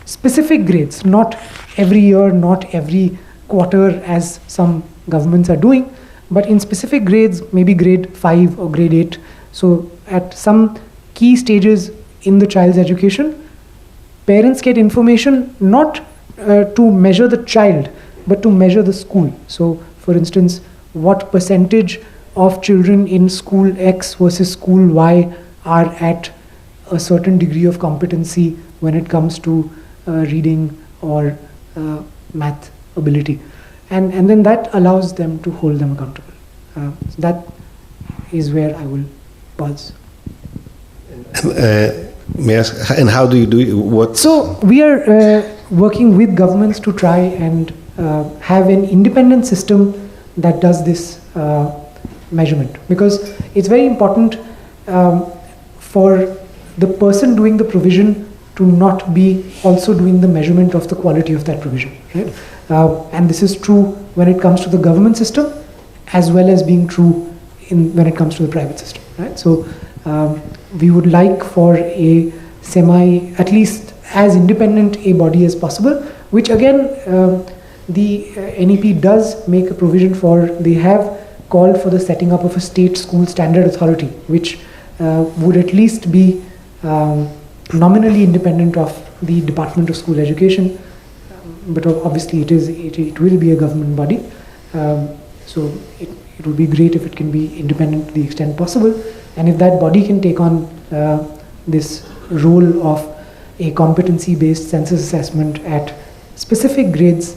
specific grades, not every year, not every quarter as some governments are doing, but in specific grades, maybe grade 5 or grade 8, so at some key stages in the child's education, parents get information not to measure the child, but to measure the school. So, for instance, what percentage of children in school X versus school Y are at a certain degree of competency when it comes to reading or math ability. And then that allows them to hold them accountable. So that is where I will pause. May I ask, and how do you do it? What? So we are working with governments to try and have an independent system that does this measurement, because it's very important for the person doing the provision to not be also doing the measurement of the quality of that provision, right? And this is true when it comes to the government system, as well as being true when it comes to the private system, right? So we would like for a at least as independent a body as possible, which again the NEP does make a provision for. They have called for the setting up of a state school standard authority, which would at least be nominally independent of the Department of School Education, but obviously it will be a government body. So it would be great if it can be independent to the extent possible, and if that body can take on this role of a competency-based census assessment at specific grades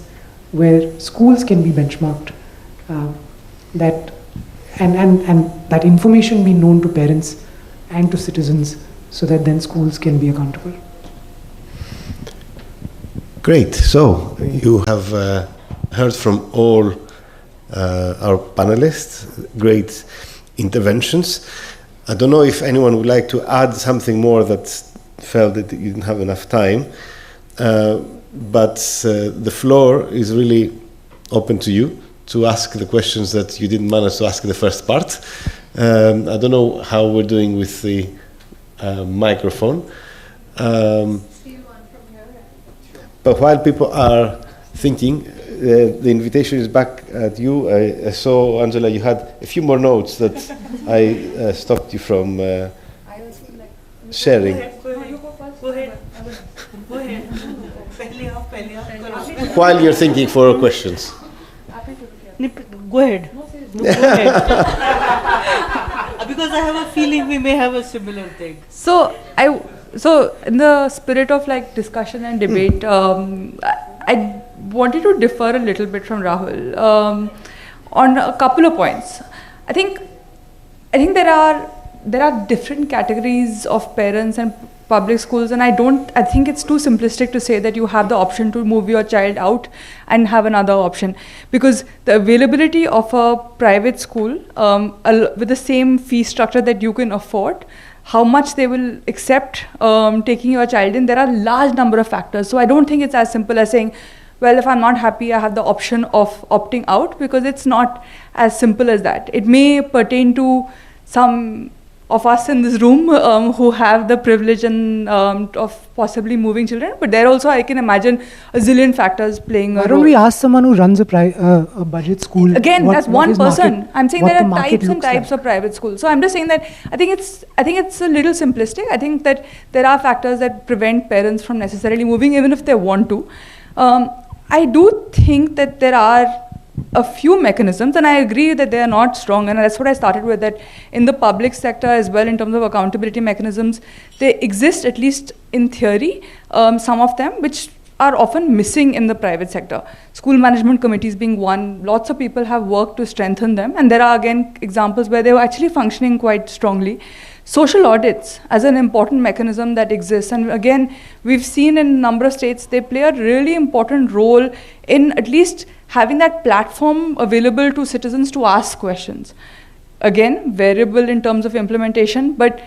where schools can be benchmarked, that and that information be known to parents and to citizens, so that then schools can be accountable. Great. So you have heard from all our panelists, great interventions. I don't know if anyone would like to add something more that felt that you didn't have enough time, but the floor is really open to you to ask the questions that you didn't manage to ask in the first part. I don't know how we're doing with the microphone. But while people are thinking, the invitation is back at you. I saw, Angela, you had a few more notes that I stopped you from sharing. While you're thinking for questions. Go ahead. No, go ahead. Because I have a feeling we may have a similar thing. So in the spirit of like discussion and debate, I wanted to differ a little bit from Rahul on a couple of points. I think there are different categories of parents and public schools, and I think it's too simplistic to say that you have the option to move your child out and have another option, because the availability of a private school with the same fee structure that you can afford, how much they will accept taking your child in, there are a large number of factors. So I don't think it's as simple as saying, well, if I'm not happy, I have the option of opting out, because it's not as simple as that. It may pertain to some of us in this room who have the privilege and of possibly moving children, but there also I can imagine a zillion factors playing a role. Why don't we ask someone who runs a budget school? Again, that's one person. I'm saying there are types and types of private schools. So I'm just saying that I think it's a little simplistic. I think that there are factors that prevent parents from necessarily moving, even if they want to. I do think that there are a few mechanisms, and I agree that they are not strong, and that's what I started with, that in the public sector as well, in terms of accountability mechanisms, they exist, at least in theory, some of them, which are often missing in the private sector. School management committees being one, lots of people have worked to strengthen them, and there are again examples where they were actually functioning quite strongly. Social audits as an important mechanism that exists, and again, we've seen in a number of states, they play a really important role in at least having that platform available to citizens to ask questions. Again, variable in terms of implementation, but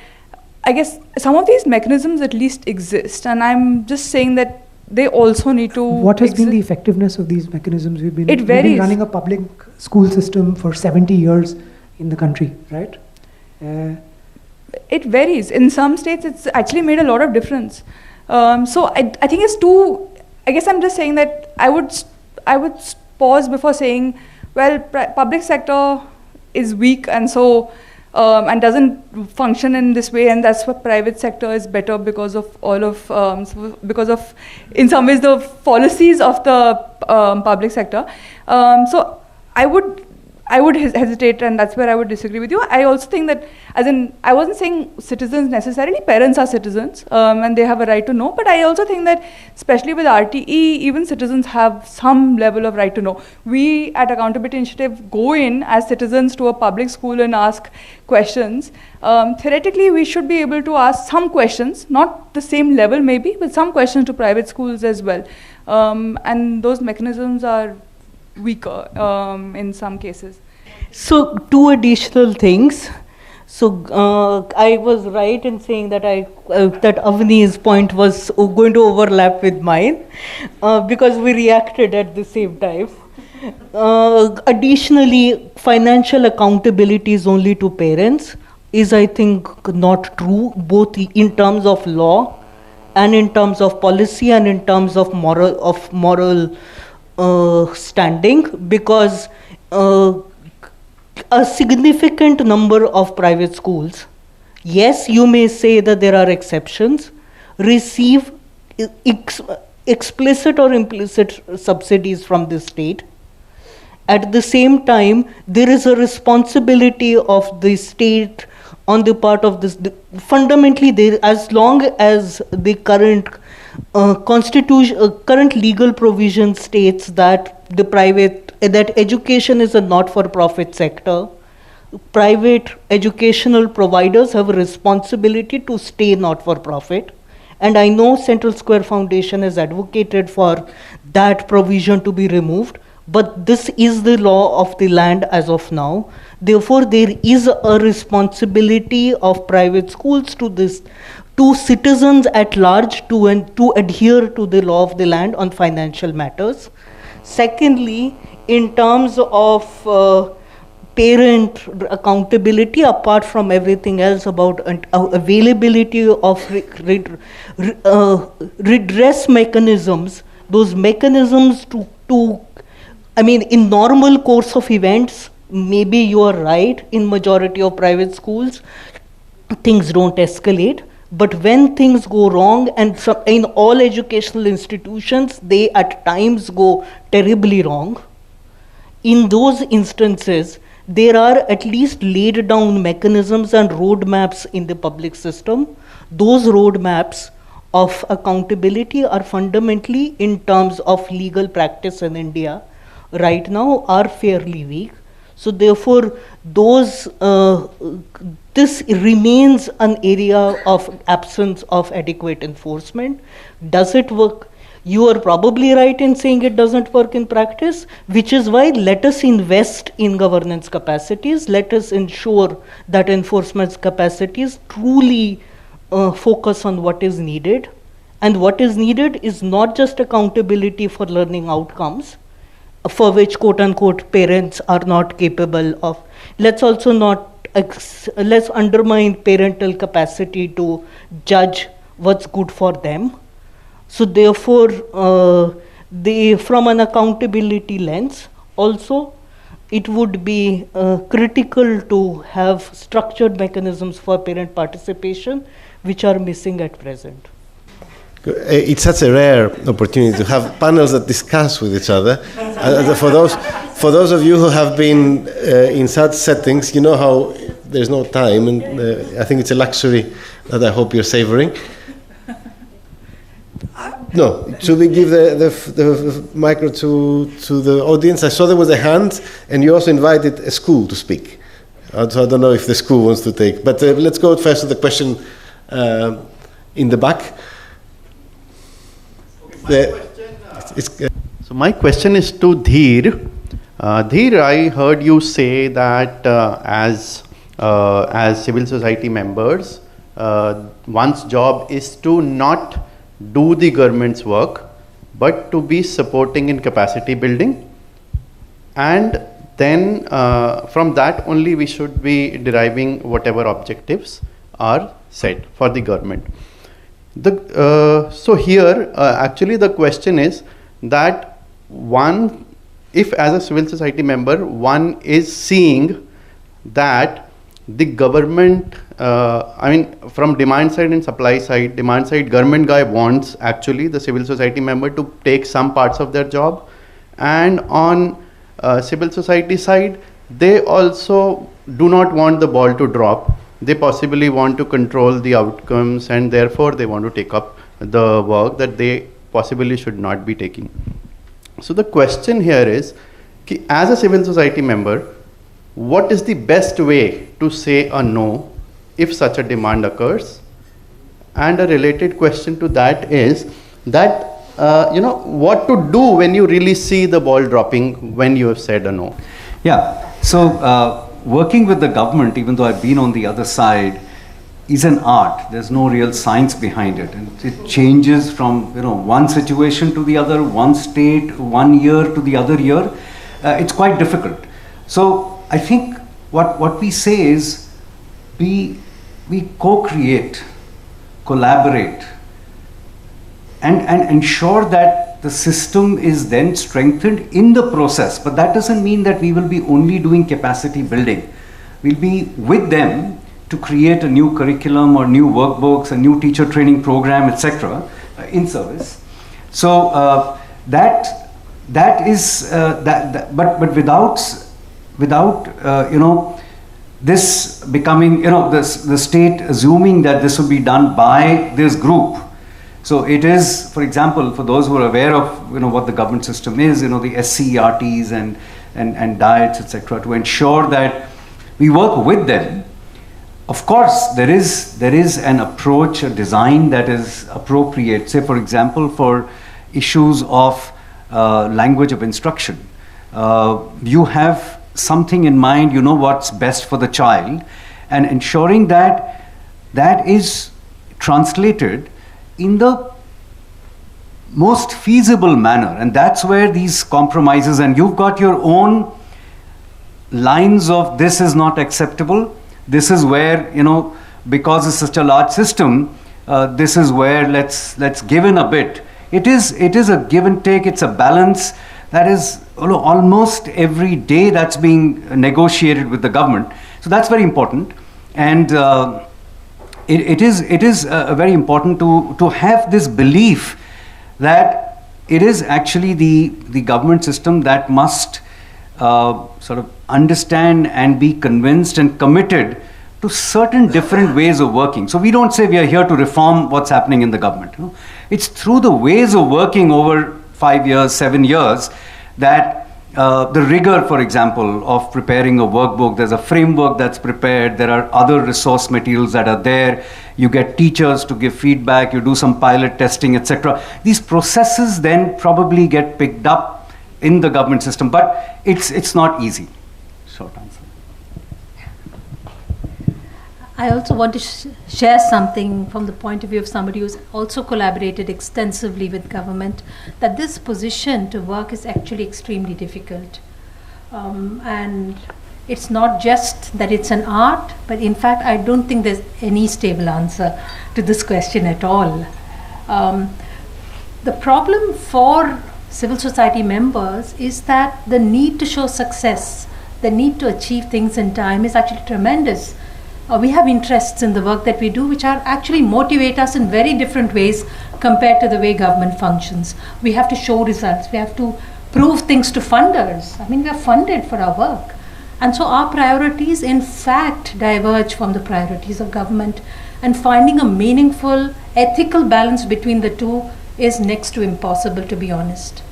I guess some of these mechanisms at least exist, and I'm just saying that they also need to What has been the effectiveness of these mechanisms? We've been running a public school system for 70 years in the country, right? It varies. In some states, it's actually made a lot of difference. So I think it's too, I guess I'm just saying that I would pause before saying, well, public sector is weak, and so and doesn't function in this way, and that's what private sector is better because of all of because of, in some ways, the policies of the public sector. So I would hesitate, and that's where I would disagree with you. I also think that, as in, I wasn't saying citizens necessarily, parents are citizens, and they have a right to know, but I also think that, especially with RTE, even citizens have some level of right to know. We at Accountability Initiative go in as citizens to a public school and ask questions. Theoretically, we should be able to ask some questions, not the same level maybe, but some questions to private schools as well. And those mechanisms are weaker in some cases. So, two additional things. So, I was right in saying that that Avni's point was going to overlap with mine because we reacted at the same time. Additionally, financial accountability is only to parents is, I think, not true, both in terms of law and in terms of policy and in terms of moral standing, because a significant number of private schools, yes, you may say that there are exceptions, receive explicit or implicit subsidies from the state. At the same time, there is a responsibility of the state on the part of this. Fundamentally, as long as the current current legal provision states that that education is a not-for-profit sector, private educational providers have a responsibility to stay not-for-profit. And I know Central Square Foundation has advocated for that provision to be removed, but this is the law of the land as of now. Therefore, there is a responsibility of private schools to citizens at large to adhere to the law of the land on financial matters. Secondly, in terms of parent accountability, apart from everything else about availability of redress mechanisms, those mechanisms I mean, in normal course of events, maybe you are right, in majority of private schools, things don't escalate. But when things go wrong, and in all educational institutions, they at times go terribly wrong, in those instances, there are at least laid down mechanisms and roadmaps in the public system. Those roadmaps of accountability are fundamentally, in terms of legal practice in India, right now are fairly weak. So therefore, this remains an area of absence of adequate enforcement. Does it work? You are probably right in saying it doesn't work in practice, which is why let us invest in governance capacities. Let us ensure that enforcement capacities truly focus on what is needed. And what is needed is not just accountability for learning outcomes, for which quote-unquote parents are not capable of. Let's also not, let's undermine parental capacity to judge what's good for them. So therefore, from an accountability lens, also, it would be critical to have structured mechanisms for parent participation, which are missing at present. It's such a rare opportunity to have panels that discuss with each other. For those of you who have been in such settings, you know how there's no time, and I think it's a luxury that I hope you're savoring. No, should we give the micro to the audience? I saw there was a hand, and you also invited a school to speak. So I don't know if the school wants to take, but let's go first to the question in the back. So my question is to Dheer. Dheer, I heard you say that as civil society members, one's job is to not do the government's work, but to be supporting in capacity building. And then from that only we should be deriving whatever objectives are set for the government. So here, actually the question is that if as a civil society member, one is seeing that the government, from demand side and supply side, demand side, government guy wants actually the civil society member to take some parts of their job, and on civil society side, they also do not want the ball to drop. They possibly want to control the outcomes, and therefore they want to take up the work that they possibly should not be taking. So the question here is, as a civil society member, what is the best way to say a no if such a demand occurs? And a related question to that is that, what to do when you really see the ball dropping when you have said a no? Yeah, so working with the government, even though I've been on the other side, is an art. There's no real science behind it. And it changes from one situation to the other, one state, 1 year to the other year. It's quite difficult. So I think what we say is we co-create, collaborate, and ensure that the system is then strengthened in the process. But that doesn't mean that we will be only doing capacity building. We'll be with them to create a new curriculum or new workbooks, a new teacher training program, etc. In service. So that is but without this becoming the state assuming that this will be done by this group. So it is, for example, for those who are aware of what the government system is, the SCERTs and diets, etc., to ensure that we work with them. Of course, there is an approach, a design that is appropriate. Say, for example, for issues of language of instruction, you have something in mind, you know what's best for the child, and ensuring that that is translated in the most feasible manner. And that's where these compromises, and you've got your own lines of this is not acceptable, this is where, because it's such a large system, this is where let's give in a bit. It is a give and take, it's a balance that is almost every day that's being negotiated with the government. So that's very important. And it is very important to have this belief that it is actually the government system that must sort of understand and be convinced and committed to certain different ways of working. So we don't say we are here to reform what's happening in the government. It's through the ways of working over 5 years, 7 years, that the rigor, for example, of preparing a workbook, there's a framework that's prepared, there are other resource materials that are there, you get teachers to give feedback, you do some pilot testing, etc. These processes then probably get picked up in the government system, but it's not easy. Short answer. I also want to share something from the point of view of somebody who's also collaborated extensively with government, that this position to work is actually extremely difficult. And it's not just that it's an art, but in fact, I don't think there's any stable answer to this question at all. The problem for civil society members is that the need to show success, the need to achieve things in time is actually tremendous. We have interests in the work that we do which are actually motivate us in very different ways compared to the way government functions. We have to show results, we have to prove things to funders. I mean, we are funded for our work. And so our priorities in fact diverge from the priorities of government, and finding a meaningful ethical balance between the two is next to impossible, to be honest.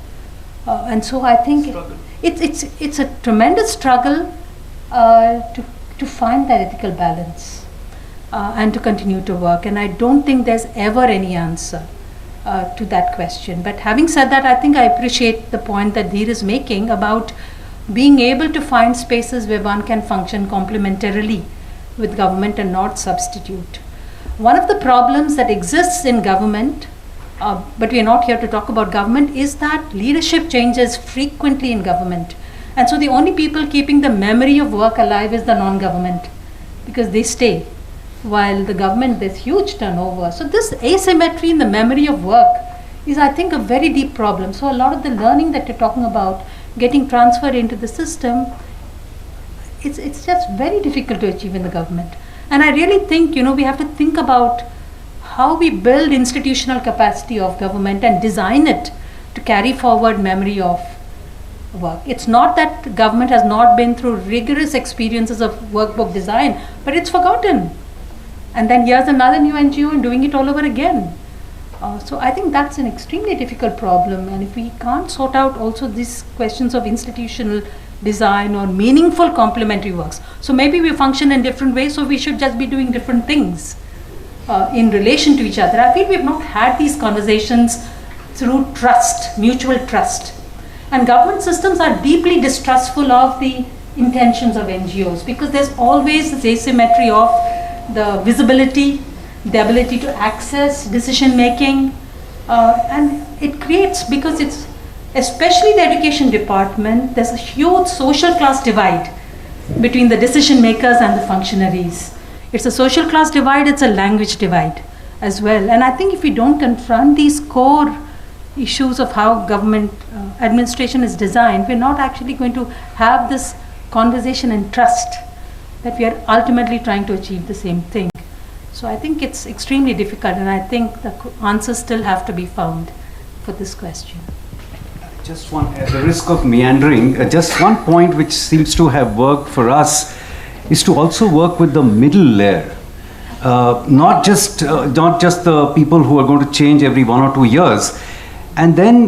And so I think it's a tremendous struggle to find that ethical balance and to continue to work. And I don't think there's ever any answer to that question. But having said that, I think I appreciate the point that Dheer is making about being able to find spaces where one can function complementarily with government and not substitute. One of the problems that exists in government, but we are not here to talk about government, is that leadership changes frequently in government. And so the only people keeping the memory of work alive is the non-government, because they stay. While the government, there's huge turnover. So this asymmetry in the memory of work is, I think, a very deep problem. So a lot of the learning that you're talking about, getting transferred into the system, it's just very difficult to achieve in the government. And I really think, we have to think about how we build institutional capacity of government and design it to carry forward memory of work. It's not that government has not been through rigorous experiences of workbook design, but it's forgotten. And then here's another new NGO and doing it all over again. So I think that's an extremely difficult problem. And if we can't sort out also these questions of institutional design or meaningful complementary works, so maybe we function in different ways, so we should just be doing different things in relation to each other. I feel we've not had these conversations through trust, mutual trust. And government systems are deeply distrustful of the intentions of NGOs because there's always this asymmetry of the visibility, the ability to access decision making, and it creates, because it's especially the education department, there's a huge social class divide between the decision makers and the functionaries. It's a social class divide, it's a language divide as well. And I think if we don't confront these core issues of how government administration is designed, we're not actually going to have this conversation and trust that we are ultimately trying to achieve the same thing. So I think it's extremely difficult, and I think the answers still have to be found for this question. Just one, at the risk of meandering, just one point which seems to have worked for us is to also work with the middle layer. Not just the people who are going to change every 1 or 2 years. And then,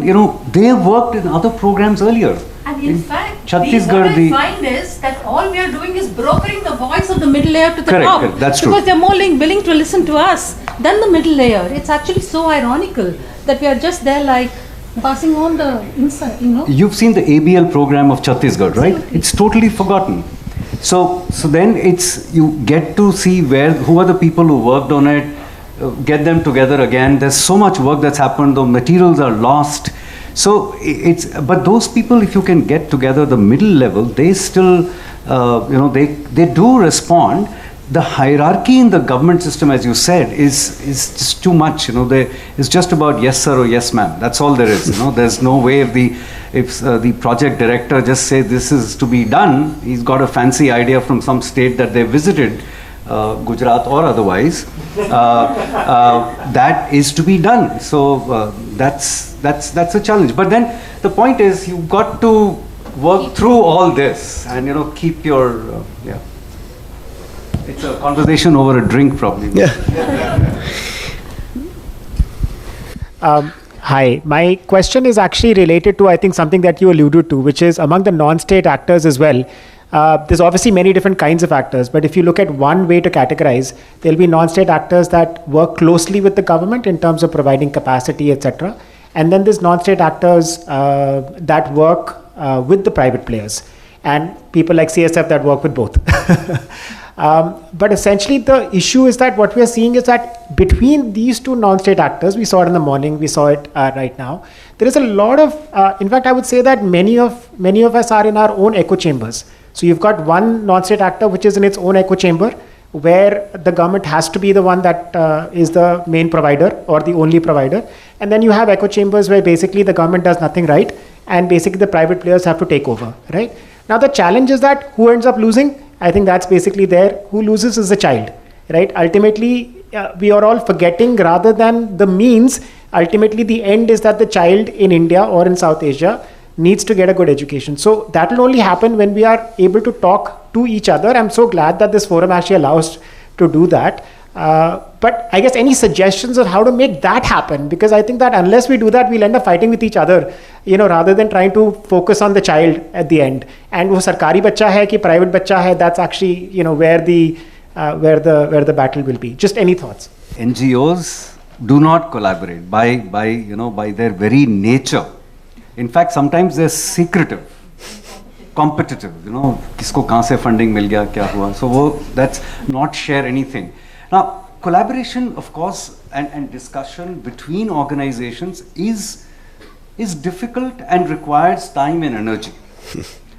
they have worked in other programs earlier. And in fact, what Chhattisgarh, I find is that all we are doing is brokering the voice of the middle layer to the top. Correct, that's true. Because they're more willing to listen to us than the middle layer. It's actually so ironical that we are just there like passing on the insight, You've seen the ABL program of Chhattisgarh, right? Absolutely. It's totally forgotten. So then you get to see who are the people who worked on it, get them together again. There's so much work that's happened, the materials are lost. So but those people, if you can get together the middle level, they still, they do respond. The hierarchy in the government system, as you said, is just too much. It's just about yes sir or yes ma'am. That's all there is. There's no way if the project director just says this is to be done, he's got a fancy idea from some state that they visited, Gujarat or otherwise, that is to be done. So that's a challenge. But then the point is, you've got to work through all this and keep your It's a conversation over a drink, probably. Hi, my question is actually related to, I think, something that you alluded to, which is among the non-state actors as well. There's obviously many different kinds of actors, but if you look at one way to categorize, there'll be non-state actors that work closely with the government in terms of providing capacity, etc. And then there's non-state actors that work with the private players, and people like CSF that work with both. But essentially the issue is that what we are seeing is that between these two non-state actors, we saw it in the morning, we saw it right now, there is a lot of, in fact I would say that many of us are in our own echo chambers. So you've got one non-state actor which is in its own echo chamber, where the government has to be the one that is the main provider or the only provider. And then you have echo chambers where basically the government does nothing right, and basically the private players have to take over, right? Now the challenge is that who ends up losing? I think that's basically there. Who loses is the child, right? Ultimately, we are all forgetting rather than the means. Ultimately, the end is that the child in India or in South Asia needs to get a good education. So that will only happen when we are able to talk to each other. I'm so glad that this forum actually allows to do that. But I guess any suggestions on how to make that happen? Because I think that unless we do that, we'll end up fighting with each other, rather than trying to focus on the child at the end. And wo sarkari bacha hai ki private bacha hai, that's actually, where the battle will be. Just any thoughts? NGOs do not collaborate by their very nature. In fact, sometimes they're secretive, competitive, kisko kahan se funding mil gaya, kya hua. So that's not share anything. Now, collaboration, of course, and discussion between organizations is difficult and requires time and energy.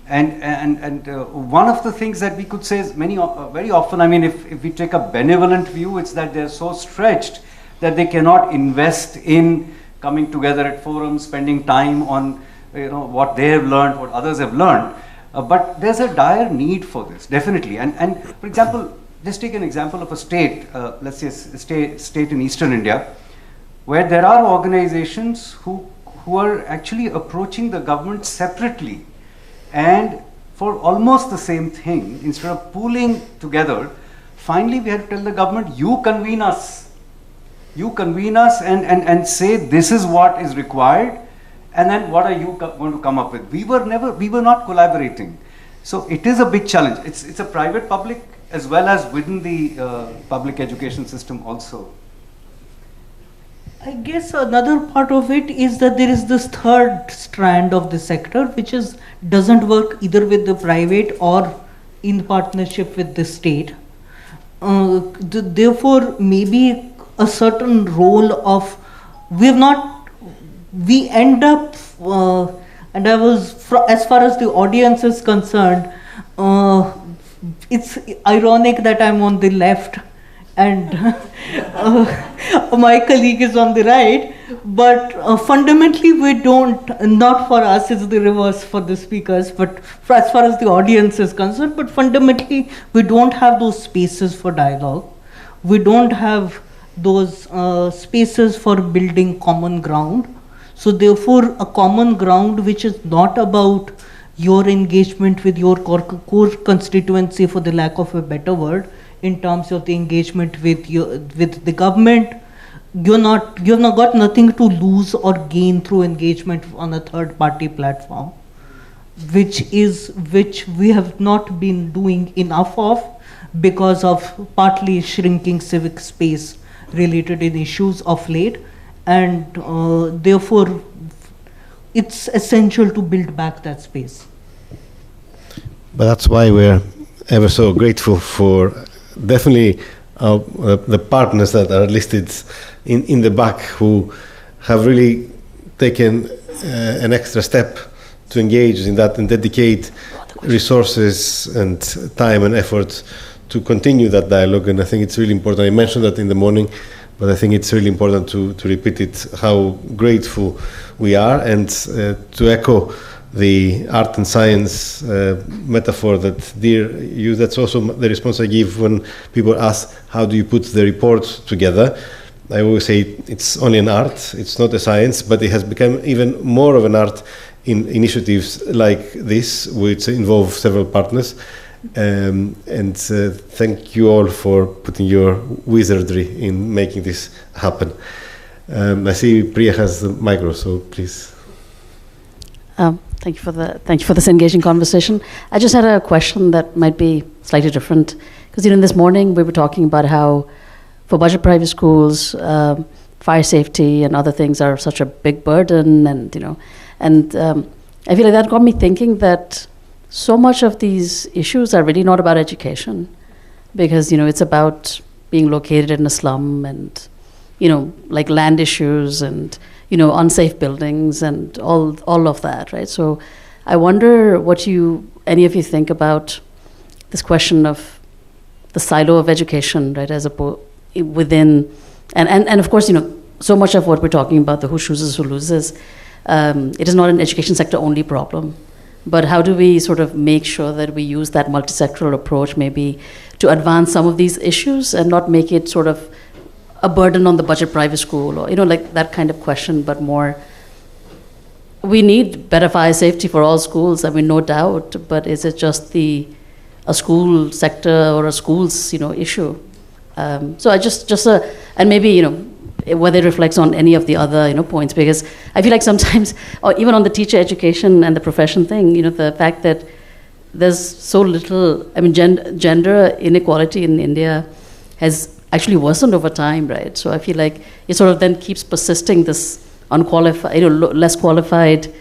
And one of the things that we could say is very often, I mean, if we take a benevolent view, it's that they're so stretched that they cannot invest in coming together at forums, spending time on what they have learned, what others have learned. But there's a dire need for this, definitely. And for example, just take an example of a state, let's say a state in eastern India, where there are organizations who are actually approaching the government separately and for almost the same thing. Instead of pooling together, finally we have to tell the government, you convene us. You convene us and say this is what is required, and then what are you going to come up with? We were not collaborating. So it is a big challenge. It's a private public as well as within the public education system also. I guess another part of it is that there is this third strand of the sector which doesn't work either with the private or in partnership with the state. Therefore, maybe a certain role of we end up, and I was, as far as the audience is concerned, it's ironic that I'm on the left and my colleague is on the right, but fundamentally not for us, it's the reverse for the speakers, but as far as the audience is concerned, but fundamentally we don't have those spaces for dialogue. We don't have those spaces for building common ground. So therefore, a common ground which is not about your engagement with your core constituency, for the lack of a better word, in terms of the engagement with the government, you've not got nothing to lose or gain through engagement on a third party platform, which we have not been doing enough of because of partly shrinking civic space related in issues of late, and therefore it's essential to build back that space. But that's why we're ever so grateful for definitely the partners that are listed in the back, who have really taken an extra step to engage in that and dedicate resources and time and effort to continue that dialogue. And I think it's really important. I mentioned that in the morning, but I think it's really important to repeat it, how grateful we are, and to echo the art and science metaphor that Dear used. That's also the response I give when people ask, how do you put the report together? I always say it's only an art, it's not a science, but it has become even more of an art in initiatives like this, which involve several partners. And thank you all for putting your wizardry in making this happen. I see Priya has the micro, so please. Thank you for this engaging conversation. I just had a question that might be slightly different, because this morning we were talking about how for budget private schools, fire safety and other things are such a big burden, and I feel like that got me thinking that so much of these issues are really not about education, because it's about being located in a slum, and like land issues and unsafe buildings and all of that, right? So I wonder what any of you think about this question of the silo of education, right? As opposed within, and of course, so much of what we're talking about, the who chooses, who loses, it is not an education sector only problem. But how do we sort of make sure that we use that multi-sectoral approach maybe to advance some of these issues and not make it sort of a burden on the budget private school, or like that kind of question, but more, we need better fire safety for all schools, I mean, no doubt, but is it just a school sector or a school's issue? So I and maybe whether it reflects on any of the other points, because I feel like sometimes, or even on the teacher education and the profession thing, the fact that there's so little, I mean, gender inequality in India has actually worsened over time, right? So I feel like it sort of then keeps persisting, this unqualified, less qualified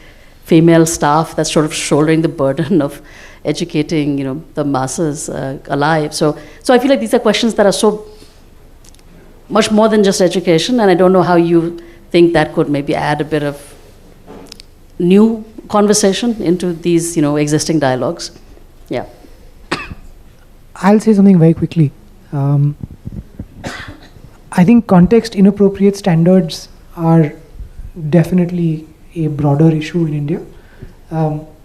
female staff that's sort of shouldering the burden of educating, the masses alive. So I feel like these are questions that are so much more than just education, and I don't know how you think that could maybe add a bit of new conversation into these, existing dialogues. Yeah. I'll say something very quickly. I think context inappropriate standards are definitely a broader issue in India.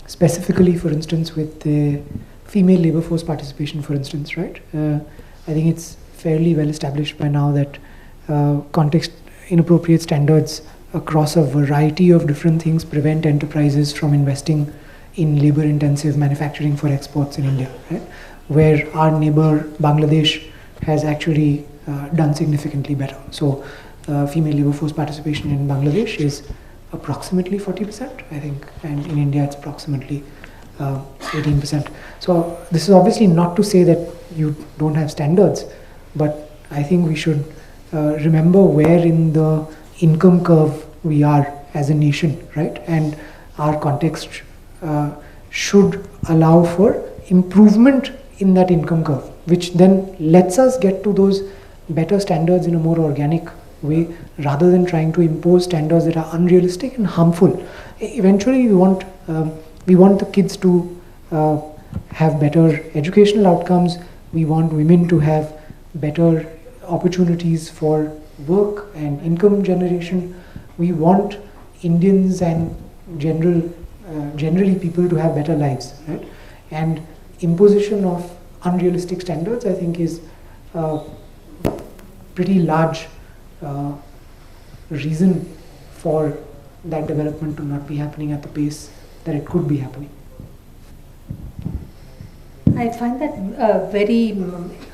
specifically, for instance, with the female labor force participation, for instance, right? I think it's fairly well established by now that context inappropriate standards across a variety of different things prevent enterprises from investing in labor-intensive manufacturing for exports in India, right? Where our neighbor Bangladesh has actually done significantly better. So female labor force participation in Bangladesh is approximately 40%, I think, and in India it's approximately 18%. So this is obviously not to say that you don't have standards, but I think we should remember where in the income curve we are as a nation, right? And our context should allow for improvement in that income curve, which then lets us get to those better standards in a more organic way, rather than trying to impose standards that are unrealistic and harmful. Eventually, we want the kids to have better educational outcomes. We want women to have better opportunities for work and income generation. We want Indians and generally people to have better lives, right? And imposition of unrealistic standards, I think, is a pretty large reason for that development to not be happening at the pace that it could be happening. I find that a very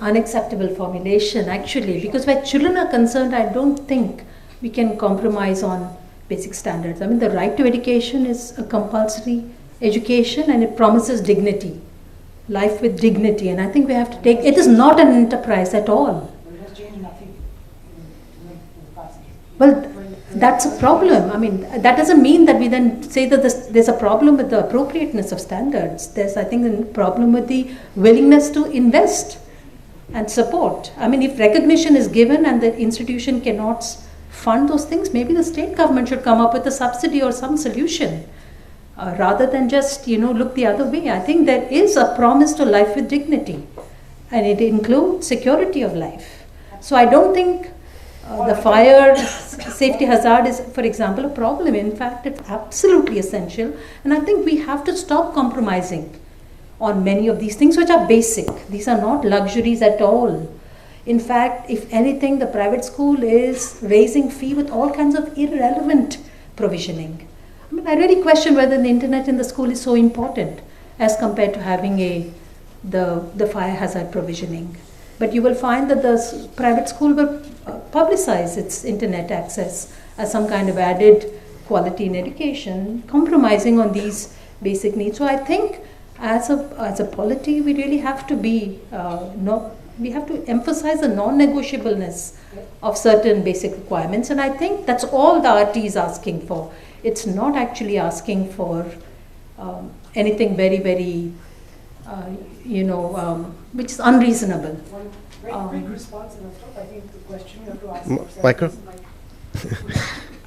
unacceptable formulation, actually, because where children are concerned, I don't think we can compromise on basic standards. I mean, the right to education is a compulsory education, and it promises dignity, life with dignity, and I think we have to take, it is not an enterprise at all. Well, that's a problem. I mean, that doesn't mean that we then say that there's a problem with the appropriateness of standards. There's, I think, a problem with the willingness to invest and support. I mean, if recognition is given and the institution cannot fund those things, maybe the state government should come up with a subsidy or some solution, rather than just, look the other way. I think there is a promise to life with dignity, and it includes security of life. So I don't think the fire safety hazard is, for example, a problem. In fact, it's absolutely essential. And I think we have to stop compromising on many of these things which are basic. These are not luxuries at all. In fact, if anything, the private school is raising fee with all kinds of irrelevant provisioning. I mean, I really question whether the internet in the school is so important as compared to having the fire hazard provisioning. But you will find that the private school will publicize its internet access as some kind of added quality in education, compromising on these basic needs. So I think as a polity, we really have to be, we have to emphasize the non-negotiableness of certain basic requirements. And I think that's all the RT is asking for. It's not actually asking for anything very, very, which is unreasonable. Quick response, and I think the question you have to ask yourself. Michael?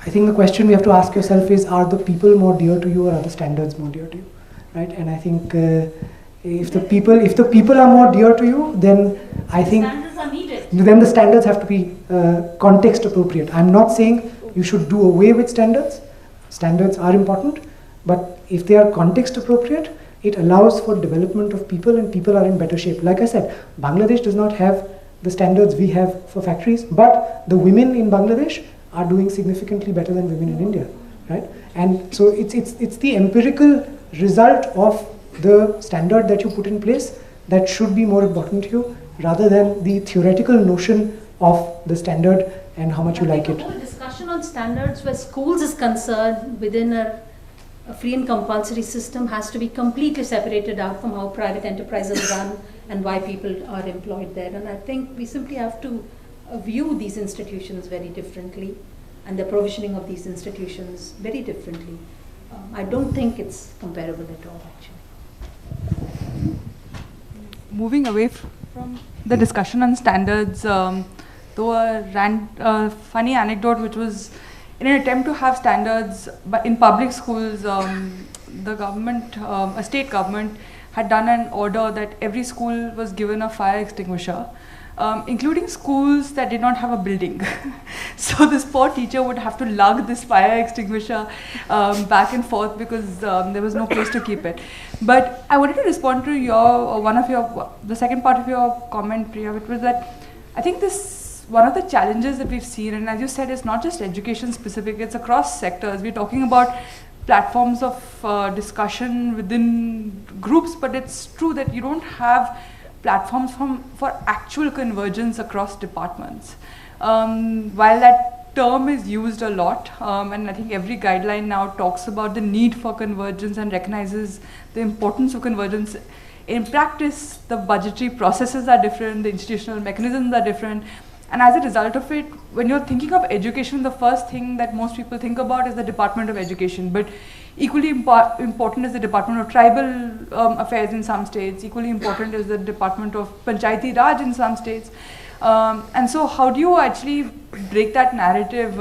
I think the question we have to ask yourself is: are the people more dear to you, or are the standards more dear to you? Right? And I think if the people are more dear to you, then I think then the standards have to be context appropriate. I'm not saying you should do away with standards. Standards are important, but if they are context appropriate, it allows for development of people, and people are in better shape. Like I said, Bangladesh does not have the standards we have for factories, but the women in Bangladesh are doing significantly better than women in India, right? And so it's the empirical result of the standard that you put in place that should be more important to you, rather than the theoretical notion of the standard and how much you like it. The whole discussion on standards where schools is concerned within a free and compulsory system has to be completely separated out from how private enterprises run and why people are employed there. And I think we simply have to view these institutions very differently, and the provisioning of these institutions very differently. I don't think it's comparable at all, actually. Moving away from the discussion on standards, though a funny anecdote, which was in an attempt to have standards in public schools, the government, a state government, had done an order that every school was given a fire extinguisher. including schools that did not have a building. So this poor teacher would have to lug this fire extinguisher back and forth because there was no place to keep it. But I wanted to respond to the second part of your comment, Priya, which was that I think one of the challenges that we've seen, and as you said, it's not just education specific, it's across sectors. We're talking about platforms of discussion within groups, but it's true that you don't have platforms for actual convergence across departments. While that term is used a lot, and I think every guideline now talks about the need for convergence and recognizes the importance of convergence, in practice, the budgetary processes are different, the institutional mechanisms are different, and as a result of it, when you're thinking of education, the first thing that most people think about is the Department of Education. But equally important is the Department of Tribal Affairs in some states, equally important is the Department of Panchayati Raj in some states. And so how do you actually break that narrative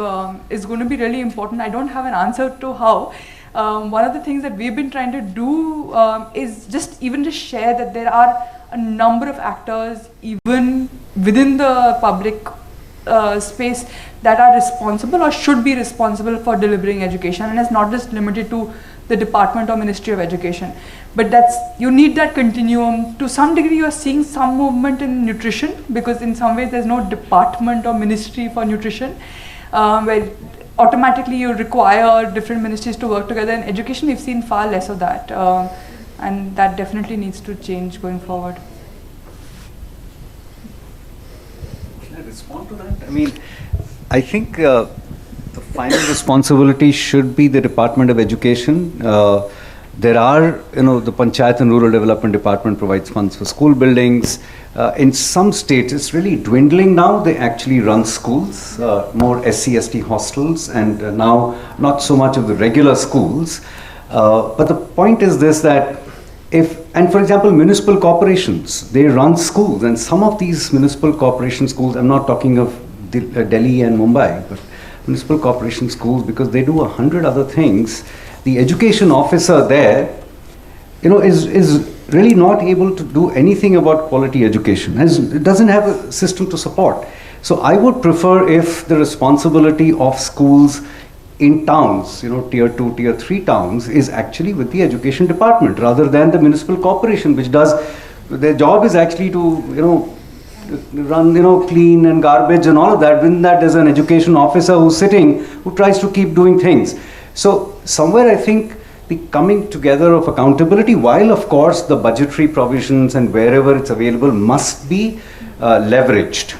is going to be really important. I don't have an answer to how. One of the things that we've been trying to do is just share that there are a number of actors, even within the public space, that are responsible or should be responsible for delivering education. And it's not just limited to the Department or Ministry of Education. But you need that continuum. To some degree, you're seeing some movement in nutrition, because in some ways there's no department or ministry for nutrition, where automatically you require different ministries to work together. In education, we've seen far less of that. And that definitely needs to change going forward. Can I respond to that? I mean, I think the final responsibility should be the Department of Education. There are, the Panchayat and Rural Development Department provides funds for school buildings. In some states, it's really dwindling now. They actually run schools, more SC/ST hostels, and now not so much of the regular schools. But the point is this, that for example, municipal corporations, they run schools, and some of these municipal corporation schools, I'm not talking of Delhi and Mumbai, but municipal corporation schools, because they do 100 other things, the education officer there, is really not able to do anything about quality education. It doesn't have a system to support. So I would prefer if the responsibility of schools in towns, tier 2, tier 3 towns, is actually with the education department rather than the municipal corporation, which their job is actually to, run, clean and garbage and all of that. Within that, there's an education officer who's sitting, who tries to keep doing things. So somewhere I think the coming together of accountability, while of course the budgetary provisions and wherever it's available must be leveraged.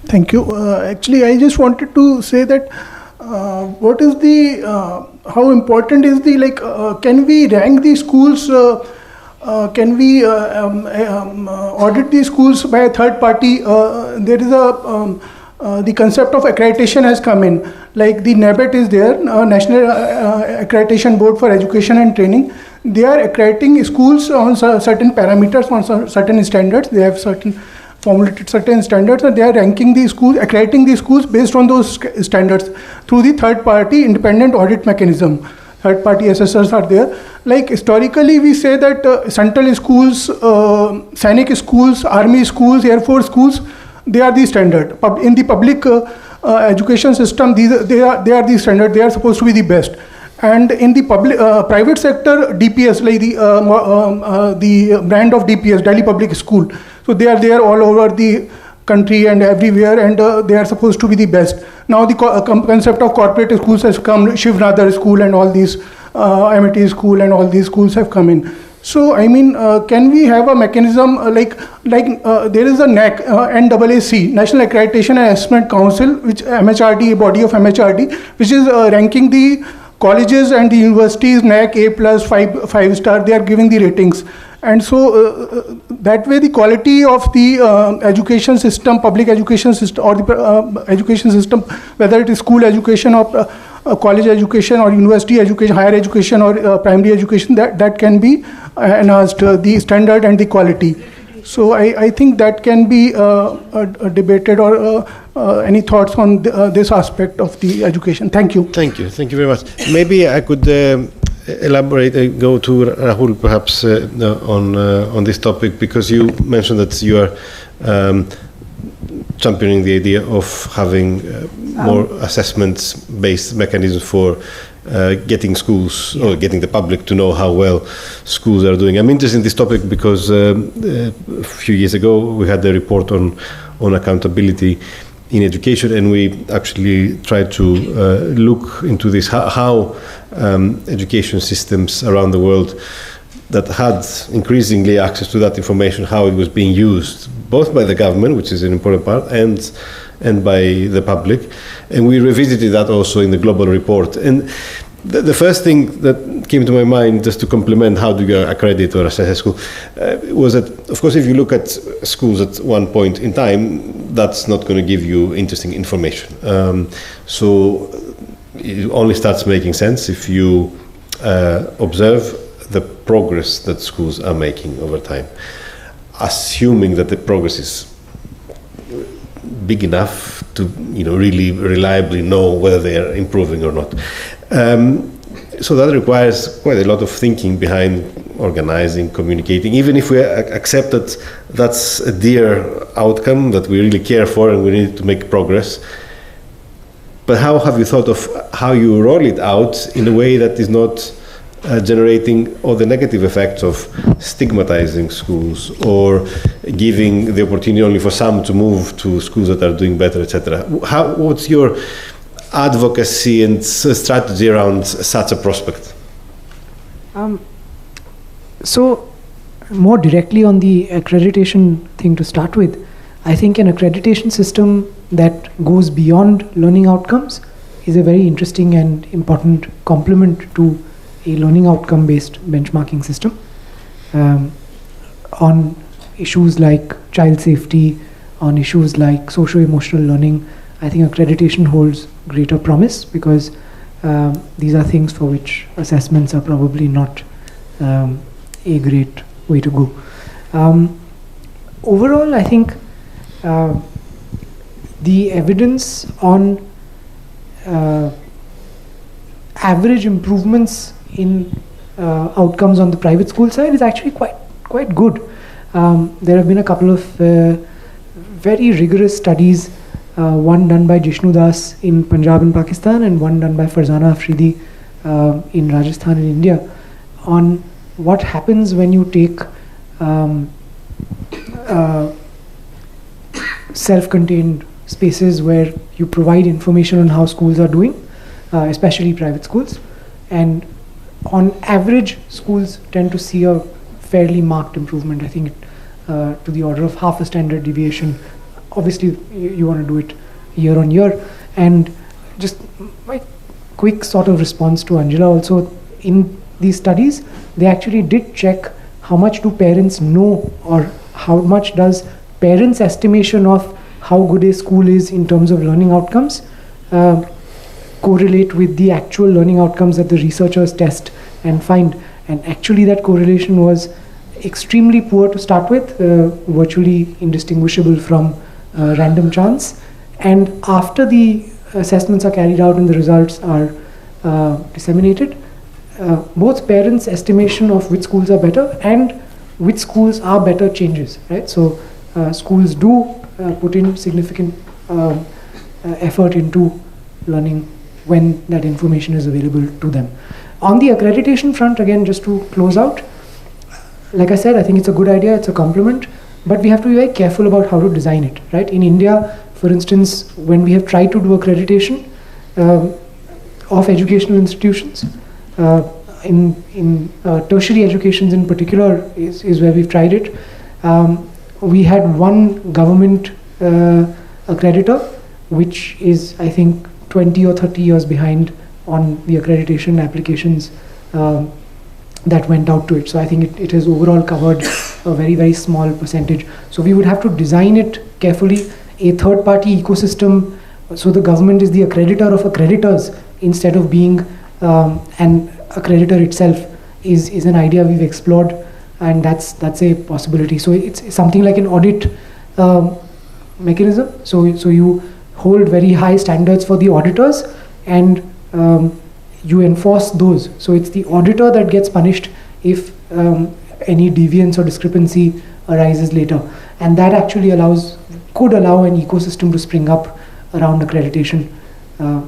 Thank you. Actually, I just wanted to say that what is how important is can we rank the schools, can we audit the schools by a third party? There is the concept of accreditation has come in. Like the NABET is there, National Accreditation Board for Education and Training. They are accrediting schools on certain parameters, on certain standards. They have formulated certain standards, and they are ranking the schools, accrediting the schools based on those standards through the third party independent audit mechanism. Third party assessors are there. Like historically, we say that central schools, Sainik schools, army schools, air force schools, they are the standard. In the public education system, they are the standard. They are supposed to be the best. And in the private sector, DPS, like the brand of DPS, Delhi Public School. So they are there all over the country and everywhere, and they are supposed to be the best. Now the concept of corporate schools has come. Shiv Nadar School and all these, Amity School and all these schools have come in. So I mean, can we have a mechanism like there is a NAC, NAAC, National Accreditation and Assessment Council, which MHRD, a body of MHRD, which is ranking the colleges and the universities, NAC A+, 5 star. They are giving the ratings. And so that way the quality of the education system, public education system, or the education system, whether it is school education or college education or university education, higher education or primary education, that can be enhanced, the standard and the quality. So I think that can be debated or any thoughts on this aspect of the education? Thank you. Thank you very much. Maybe I could elaborate, go to Rahul perhaps on this topic, because you mentioned that you are championing the idea of having more assessments-based mechanisms for getting schools or getting the public to know how well schools are doing. I'm interested in this topic because a few years ago we had a report on accountability in education, and we actually tried to look into this, how education systems around the world that had increasingly access to that information, how it was being used, both by the government, which is an important part, and by the public. And we revisited that also in the global report. And the first thing that came to my mind, just to complement how do you accredit or assess a school, was that, of course, if you look at schools at one point in time, that's not going to give you interesting information. So it only starts making sense if you observe the progress that schools are making over time, assuming that the progress is big enough to really reliably know whether they are improving or not. So that requires quite a lot of thinking behind organizing, communicating, even if we accept that that's a dear outcome that we really care for and we need to make progress. But how have you thought of how you roll it out in a way that is not generating all the negative effects of stigmatizing schools or giving the opportunity only for some to move to schools that are doing better, etc.? What's your advocacy and strategy around such a prospect? So, more directly on the accreditation thing to start with, I think an accreditation system that goes beyond learning outcomes is a very interesting and important complement to a learning outcome based benchmarking system on issues like child safety, on issues like socio-emotional learning. I think accreditation holds greater promise because these are things for which assessments are probably not a great way to go. Overall, I think the evidence on average improvements in outcomes on the private school side is actually quite good. There have been a couple of very rigorous studies, one done by Jishnu Das in Punjab and Pakistan and one done by Farzana Afridi in Rajasthan and India, on what happens when you take self-contained spaces where you provide information on how schools are doing, especially private schools. And on average, schools tend to see a fairly marked improvement. I think to the order of half a standard deviation. Obviously, you want to do it year on year. And just my quick sort of response to Angela also, in these studies, they actually did check how much do parents know, or how much does parents' estimation of how good a school is in terms of learning outcomes correlate with the actual learning outcomes that the researchers test and find. And actually that correlation was extremely poor to start with, virtually indistinguishable from random chance. And after the assessments are carried out and the results are disseminated, both parents' estimation of which schools are better and which schools are better changes, right? So schools do put in significant effort into learning when that information is available to them. On the accreditation front, again, just to close out, like I said, I think it's a good idea, it's a compliment, but we have to be very careful about how to design it, right? In India, for instance, when we have tried to do accreditation of educational institutions, in tertiary educations in particular is where we've tried it. We had one government accreditor, which is, I think, 20 or 30 years behind on the accreditation applications that went out to it. So I think it has overall covered a very, very small percentage. So we would have to design it carefully, a third-party ecosystem, so the government is the accreditor of accreditors instead of being an accreditor itself is an idea we've explored, and that's a possibility. So it's something like an audit mechanism. So you hold very high standards for the auditors, and you enforce those. So it's the auditor that gets punished if any deviance or discrepancy arises later. And that actually could allow an ecosystem to spring up around accreditation.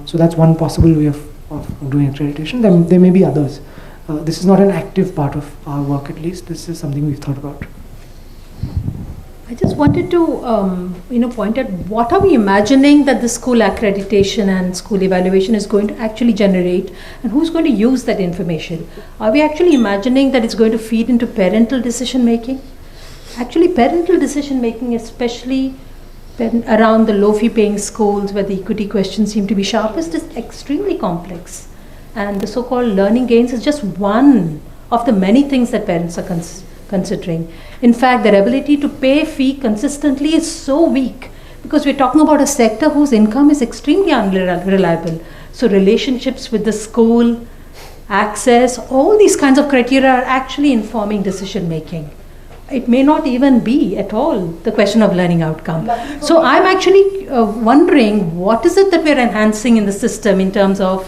So that's one possible way of doing accreditation. There may be others. This is not an active part of our work, at least. This is something we've thought about. I just wanted to point out, what are we imagining that the school accreditation and school evaluation is going to actually generate, and who's going to use that information? Are we actually imagining that it's going to feed into parental decision making? Actually, parental decision making, especially around the low fee paying schools where the equity questions seem to be sharpest, is extremely complex. And the so-called learning gains is just one of the many things that parents are considering. In fact, their ability to pay fee consistently is so weak because we're talking about a sector whose income is extremely unreliable. So relationships with the school, access, all these kinds of criteria are actually informing decision making. It may not even be at all the question of learning outcome. So I'm actually wondering, what is it that we're enhancing in the system in terms of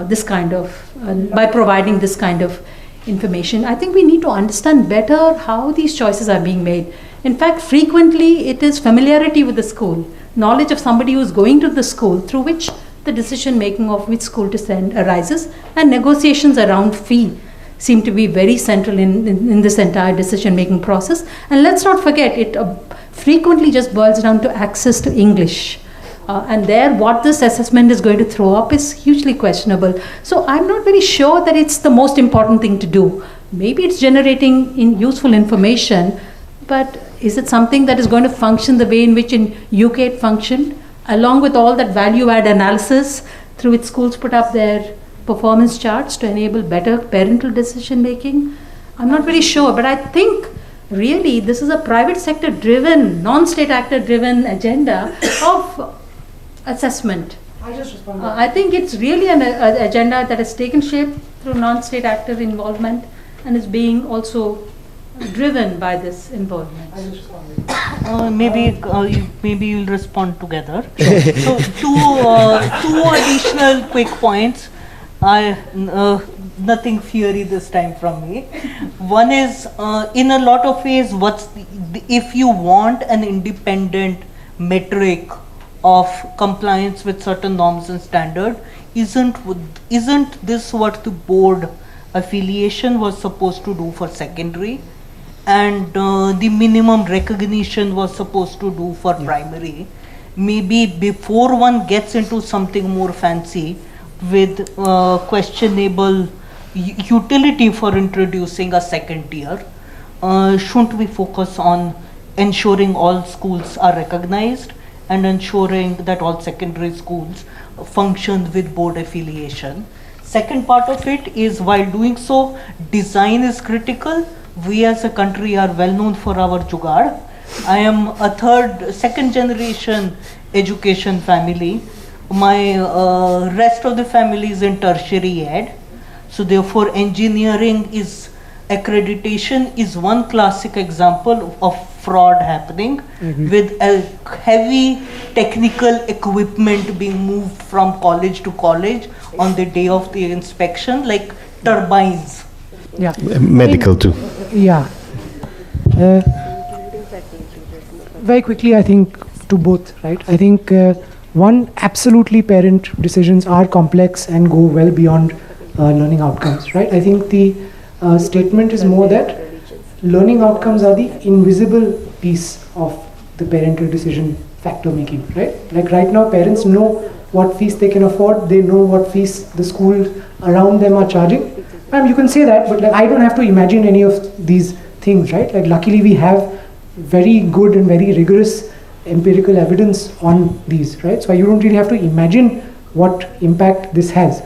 this kind of, by providing this kind of information? I think we need to understand better how these choices are being made. In fact, frequently it is familiarity with the school, knowledge of somebody who's going to the school through which the decision making of which school to send arises, and negotiations around fee seem to be very central in this entire decision making process. And let's not forget, it frequently just boils down to access to English. And there, what this assessment is going to throw up is hugely questionable. So I'm not very sure that it's the most important thing to do. Maybe it's generating useful information, but is it something that is going to function the way in which in UK it functioned, along with all that value add analysis through which schools put up their performance charts to enable better parental decision making? I'm not very sure, but I think really this is a private sector driven, non-state actor driven agenda of assessment. I think it's really an agenda that has taken shape through non-state actor involvement and is being also driven by this involvement. Maybe you'll respond together. So two additional quick points. Nothing fiery this time from me. One is, in a lot of ways, if you want an independent metric of compliance with certain norms and standard, isn't this what the board affiliation was supposed to do for secondary, and the minimum recognition was supposed to do for primary? Maybe before one gets into something more fancy with questionable utility for introducing a second tier, shouldn't we focus on ensuring all schools are recognized and ensuring that all secondary schools function with board affiliation? Second part of it is, while doing so, design is critical. We as a country are well known for our jugaad. I am a second generation education family. My rest of the family is in tertiary ed. So therefore engineering accreditation is one classic example of fraud happening, with a heavy technical equipment being moved from college to college on the day of the inspection, like turbines. Yeah. Medical too. Yeah. Very quickly, I think to both, right? I think one, absolutely parent decisions are complex and go well beyond learning outcomes, right? I think the statement is more that learning outcomes are the invisible piece of the parental decision factor making, right? Like right now, parents know what fees they can afford, they know what fees the schools around them are charging. You can say that, but like, I don't have to imagine any of these things, right? Like luckily we have very good and very rigorous empirical evidence on these, right? So you don't really have to imagine what impact this has.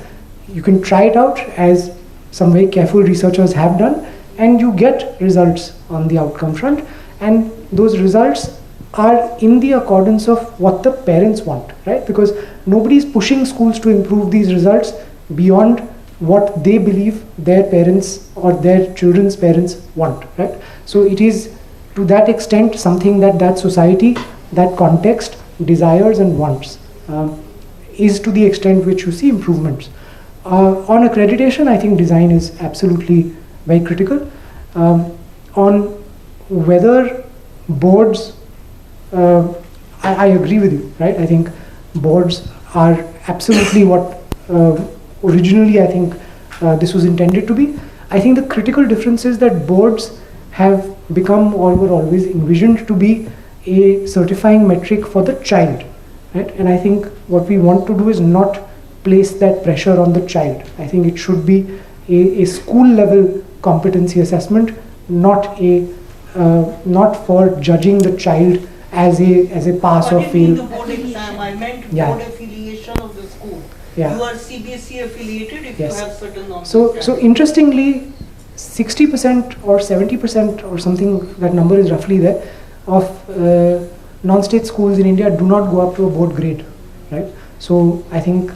You can try it out, as some very careful researchers have done, and you get results on the outcome front, and those results are in the accordance of what the parents want, right? Because nobody is pushing schools to improve these results beyond what they believe their parents or their children's parents want, right? So it is to that extent something that society, that context desires and wants is to the extent which you see improvements. On accreditation, I think design is absolutely very critical. On whether boards, I agree with you, right? I think boards are absolutely what originally I think this was intended to be. I think the critical difference is that boards have become or were always envisioned to be a certifying metric for the child, right? And I think what we want to do is not place that pressure on the child. I think it should be a school level competency assessment, not for judging the child as a pass or fail. The board exam, I meant board affiliation of the school. Yeah. You are CBSE affiliated if you have certain norms. So interestingly, 60% or 70% or something, that number is roughly there, of non-state schools in India do not go up to a board grade, right? So I think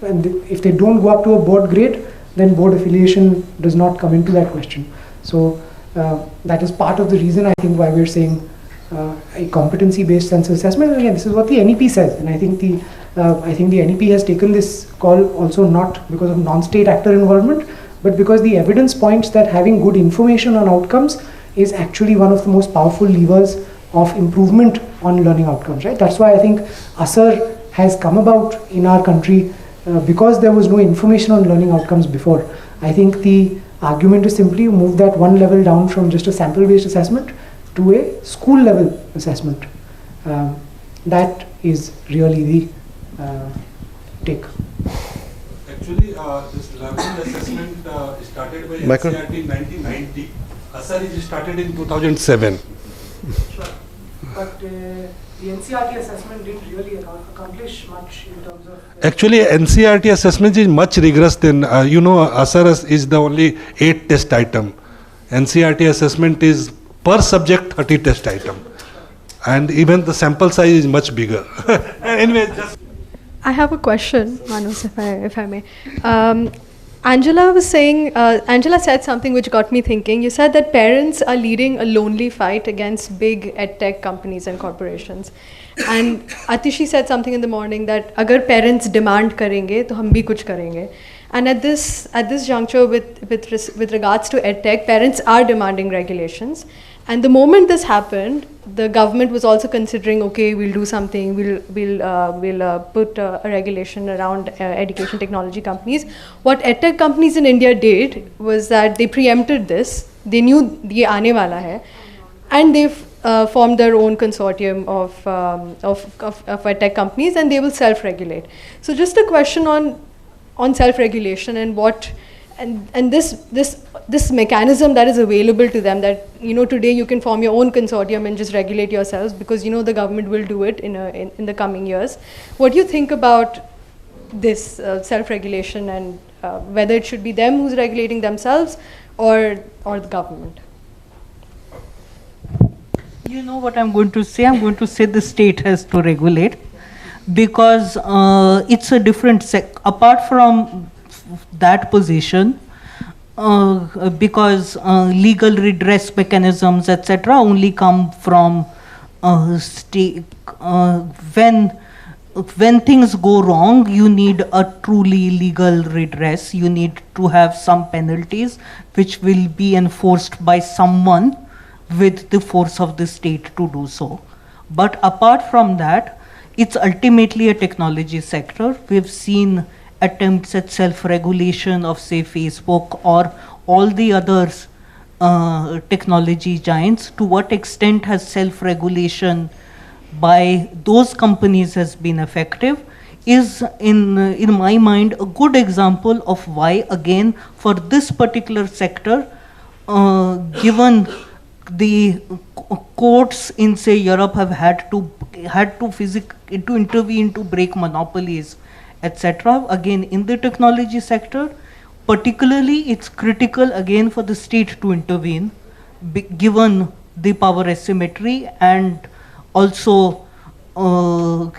if they don't go up to a board grade, then board affiliation does not come into that question. So that is part of the reason I think why we're saying a competency-based census assessment. And again, this is what the NEP says, and I think the NEP has taken this call also not because of non-state actor involvement, but because the evidence points that having good information on outcomes is actually one of the most powerful levers of improvement on learning outcomes, right? That's why I think ASER has come about in our country because there was no information on learning outcomes before. I think the argument is simply move that one level down from just a sample-based assessment to a school level assessment. That is really the take. Actually, this learning assessment started by NCERT in 1990. ASER is started in 2007. Sure. But the NCERT assessment didn't really accomplish much in terms of... Actually, NCERT assessment is much rigorous than, ASER is the only 8 test item. NCERT assessment is per subject 30 test item. And even the sample size is much bigger. Anyway, just... I have a question, Manus, if I may. Angela said something which got me thinking. You said that parents are leading a lonely fight against big edtech companies and corporations. And Atishi said something in the morning that agar parents demand karenge, to hum bhi kuch karenge. And at this juncture with regards to edtech, parents are demanding regulations. And the moment this happened, the government was also considering, okay, we'll do something, we'll put a regulation around education technology companies. What edtech companies in India did was that they preempted this. They knew ye aane wala hai, and they've formed their own consortium of edtech companies, and they will self-regulate. So just a question on self-regulation and what. And this mechanism that is available to them, that today you can form your own consortium and just regulate yourselves because the government will do it in the coming years. What do you think about this self-regulation and whether it should be them who's regulating themselves or the government? You know what I'm going to say? I'm going to say the state has to regulate because it's a different apart from that position, because legal redress mechanisms, etc., only come from state. When things go wrong, you need a truly legal redress. You need to have some penalties which will be enforced by someone with the force of the state to do so. But apart from that, it's ultimately a technology sector. We've seen attempts at self-regulation of, say, Facebook or all the other technology giants. To what extent has self-regulation by those companies has been effective is, in my mind, a good example of why, again, for this particular sector, given the courts in, say, Europe have had to intervene to break monopolies, etc. Again, in the technology sector, particularly, it's critical again for the state to intervene, given the power asymmetry, and also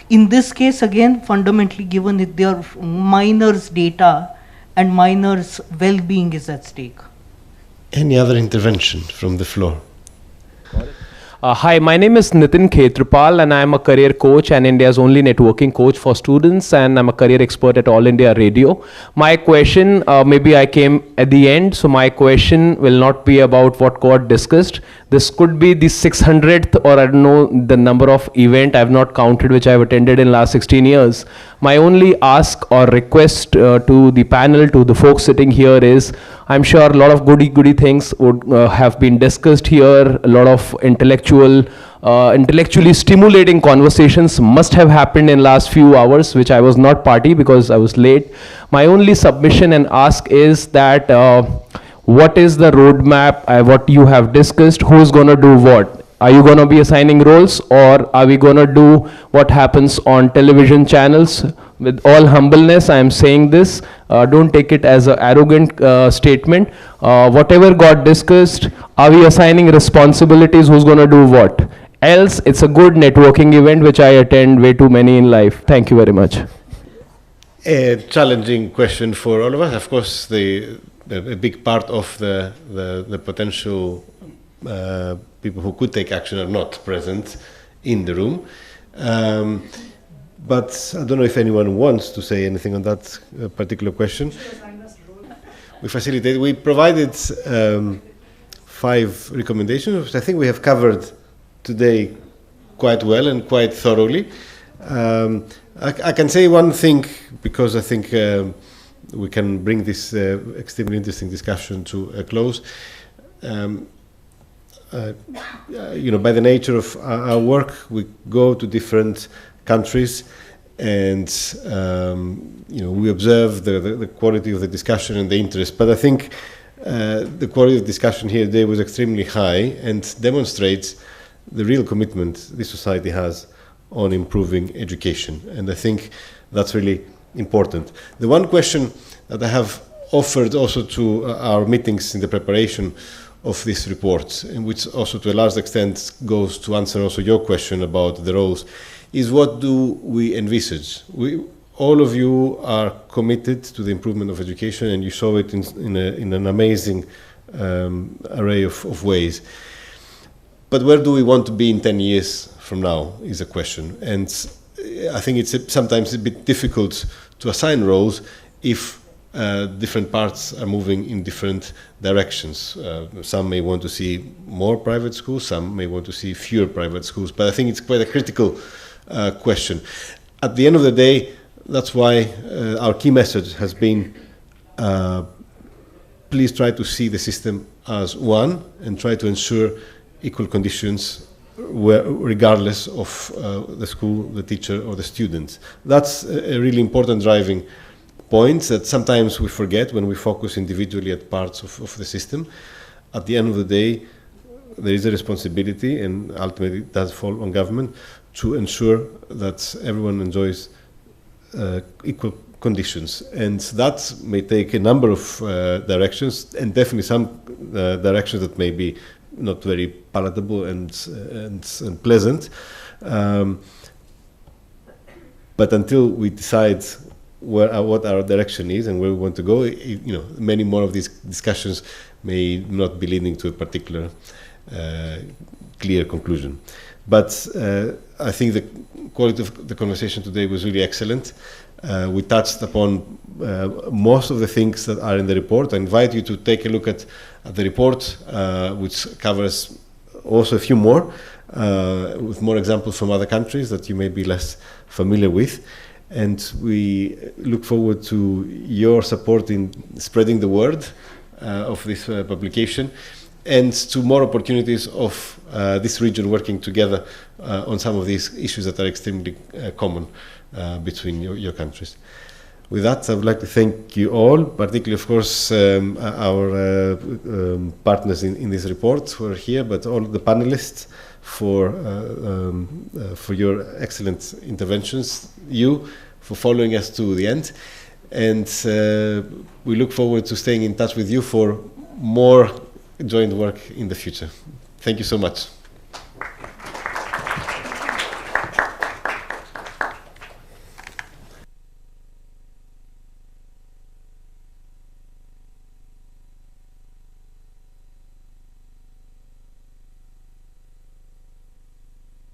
in this case, again, fundamentally, given that their minors' data and minors' well-being is at stake. Any other intervention from the floor? Hi, my name is Nitin Khetrapal and I am a career coach and India's only networking coach for students, and I'm a career expert at All India Radio. My question, maybe I came at the end, so my question will not be about what got discussed. This could be the 600th or I don't know the number of event I've not counted which I've attended in last 16 years. My only ask or request to the panel, to the folks sitting here is, I'm sure a lot of goody things would have been discussed here. A lot of intellectually stimulating conversations must have happened in last few hours, which I was not party because I was late. My only submission and ask is that what is the roadmap, what you have discussed, who's going to do what? Are you going to be assigning roles, or are we going to do what happens on television channels? With all humbleness, I am saying this. Don't take it as an arrogant statement. Whatever got discussed, are we assigning responsibilities? Who's going to do what? Else, it's a good networking event which I attend way too many in life. Thank you very much. A challenging question for all of us. Of course, a big part of the potential people who could take action are not present in the room. But I don't know if anyone wants to say anything on that particular question. We provided 5 recommendations, which I think we have covered today quite well and quite thoroughly. I can say one thing, because I think we can bring this extremely interesting discussion to a close. By the nature of our work, we go to different countries, and we observe the quality of the discussion and the interest. But I think the quality of discussion here today was extremely high and demonstrates the real commitment this society has on improving education. And I think that's really important. The one question that I have offered also to our meetings in the preparation of this report, and which also to a large extent goes to answer also your question about the roles, is what do we envisage? All of you are committed to the improvement of education, and you saw it in an amazing array of ways. But where do we want to be in 10 years from now is a question. And I think it's sometimes a bit difficult to assign roles if different parts are moving in different directions. Some may want to see more private schools, some may want to see fewer private schools, but I think it's quite a critical question. At the end of the day, that's why our key message has been, please try to see the system as one and try to ensure equal conditions regardless of the school, the teacher, or the student. That's a really important driving point that sometimes we forget when we focus individually at parts of the system. At the end of the day, there is a responsibility, and ultimately it does fall on government, to ensure that everyone enjoys equal conditions. And that may take a number of directions, and definitely some directions that may be not very palatable and pleasant. But until we decide what our direction is and where we want to go, many more of these discussions may not be leading to a particular clear conclusion. But I think the quality of the conversation today was really excellent. We touched upon most of the things that are in the report. I invite you to take a look at the report, which covers also a few more, with more examples from other countries that you may be less familiar with. And we look forward to your support in spreading the word of this publication, and to more opportunities of this region working together on some of these issues that are extremely common between your countries. With that, I would like to thank you all, particularly, of course, our partners in this report who are here, but all the panelists for your excellent interventions, you for following us to the end, and we look forward to staying in touch with you for more joint work in the future. Thank you so much.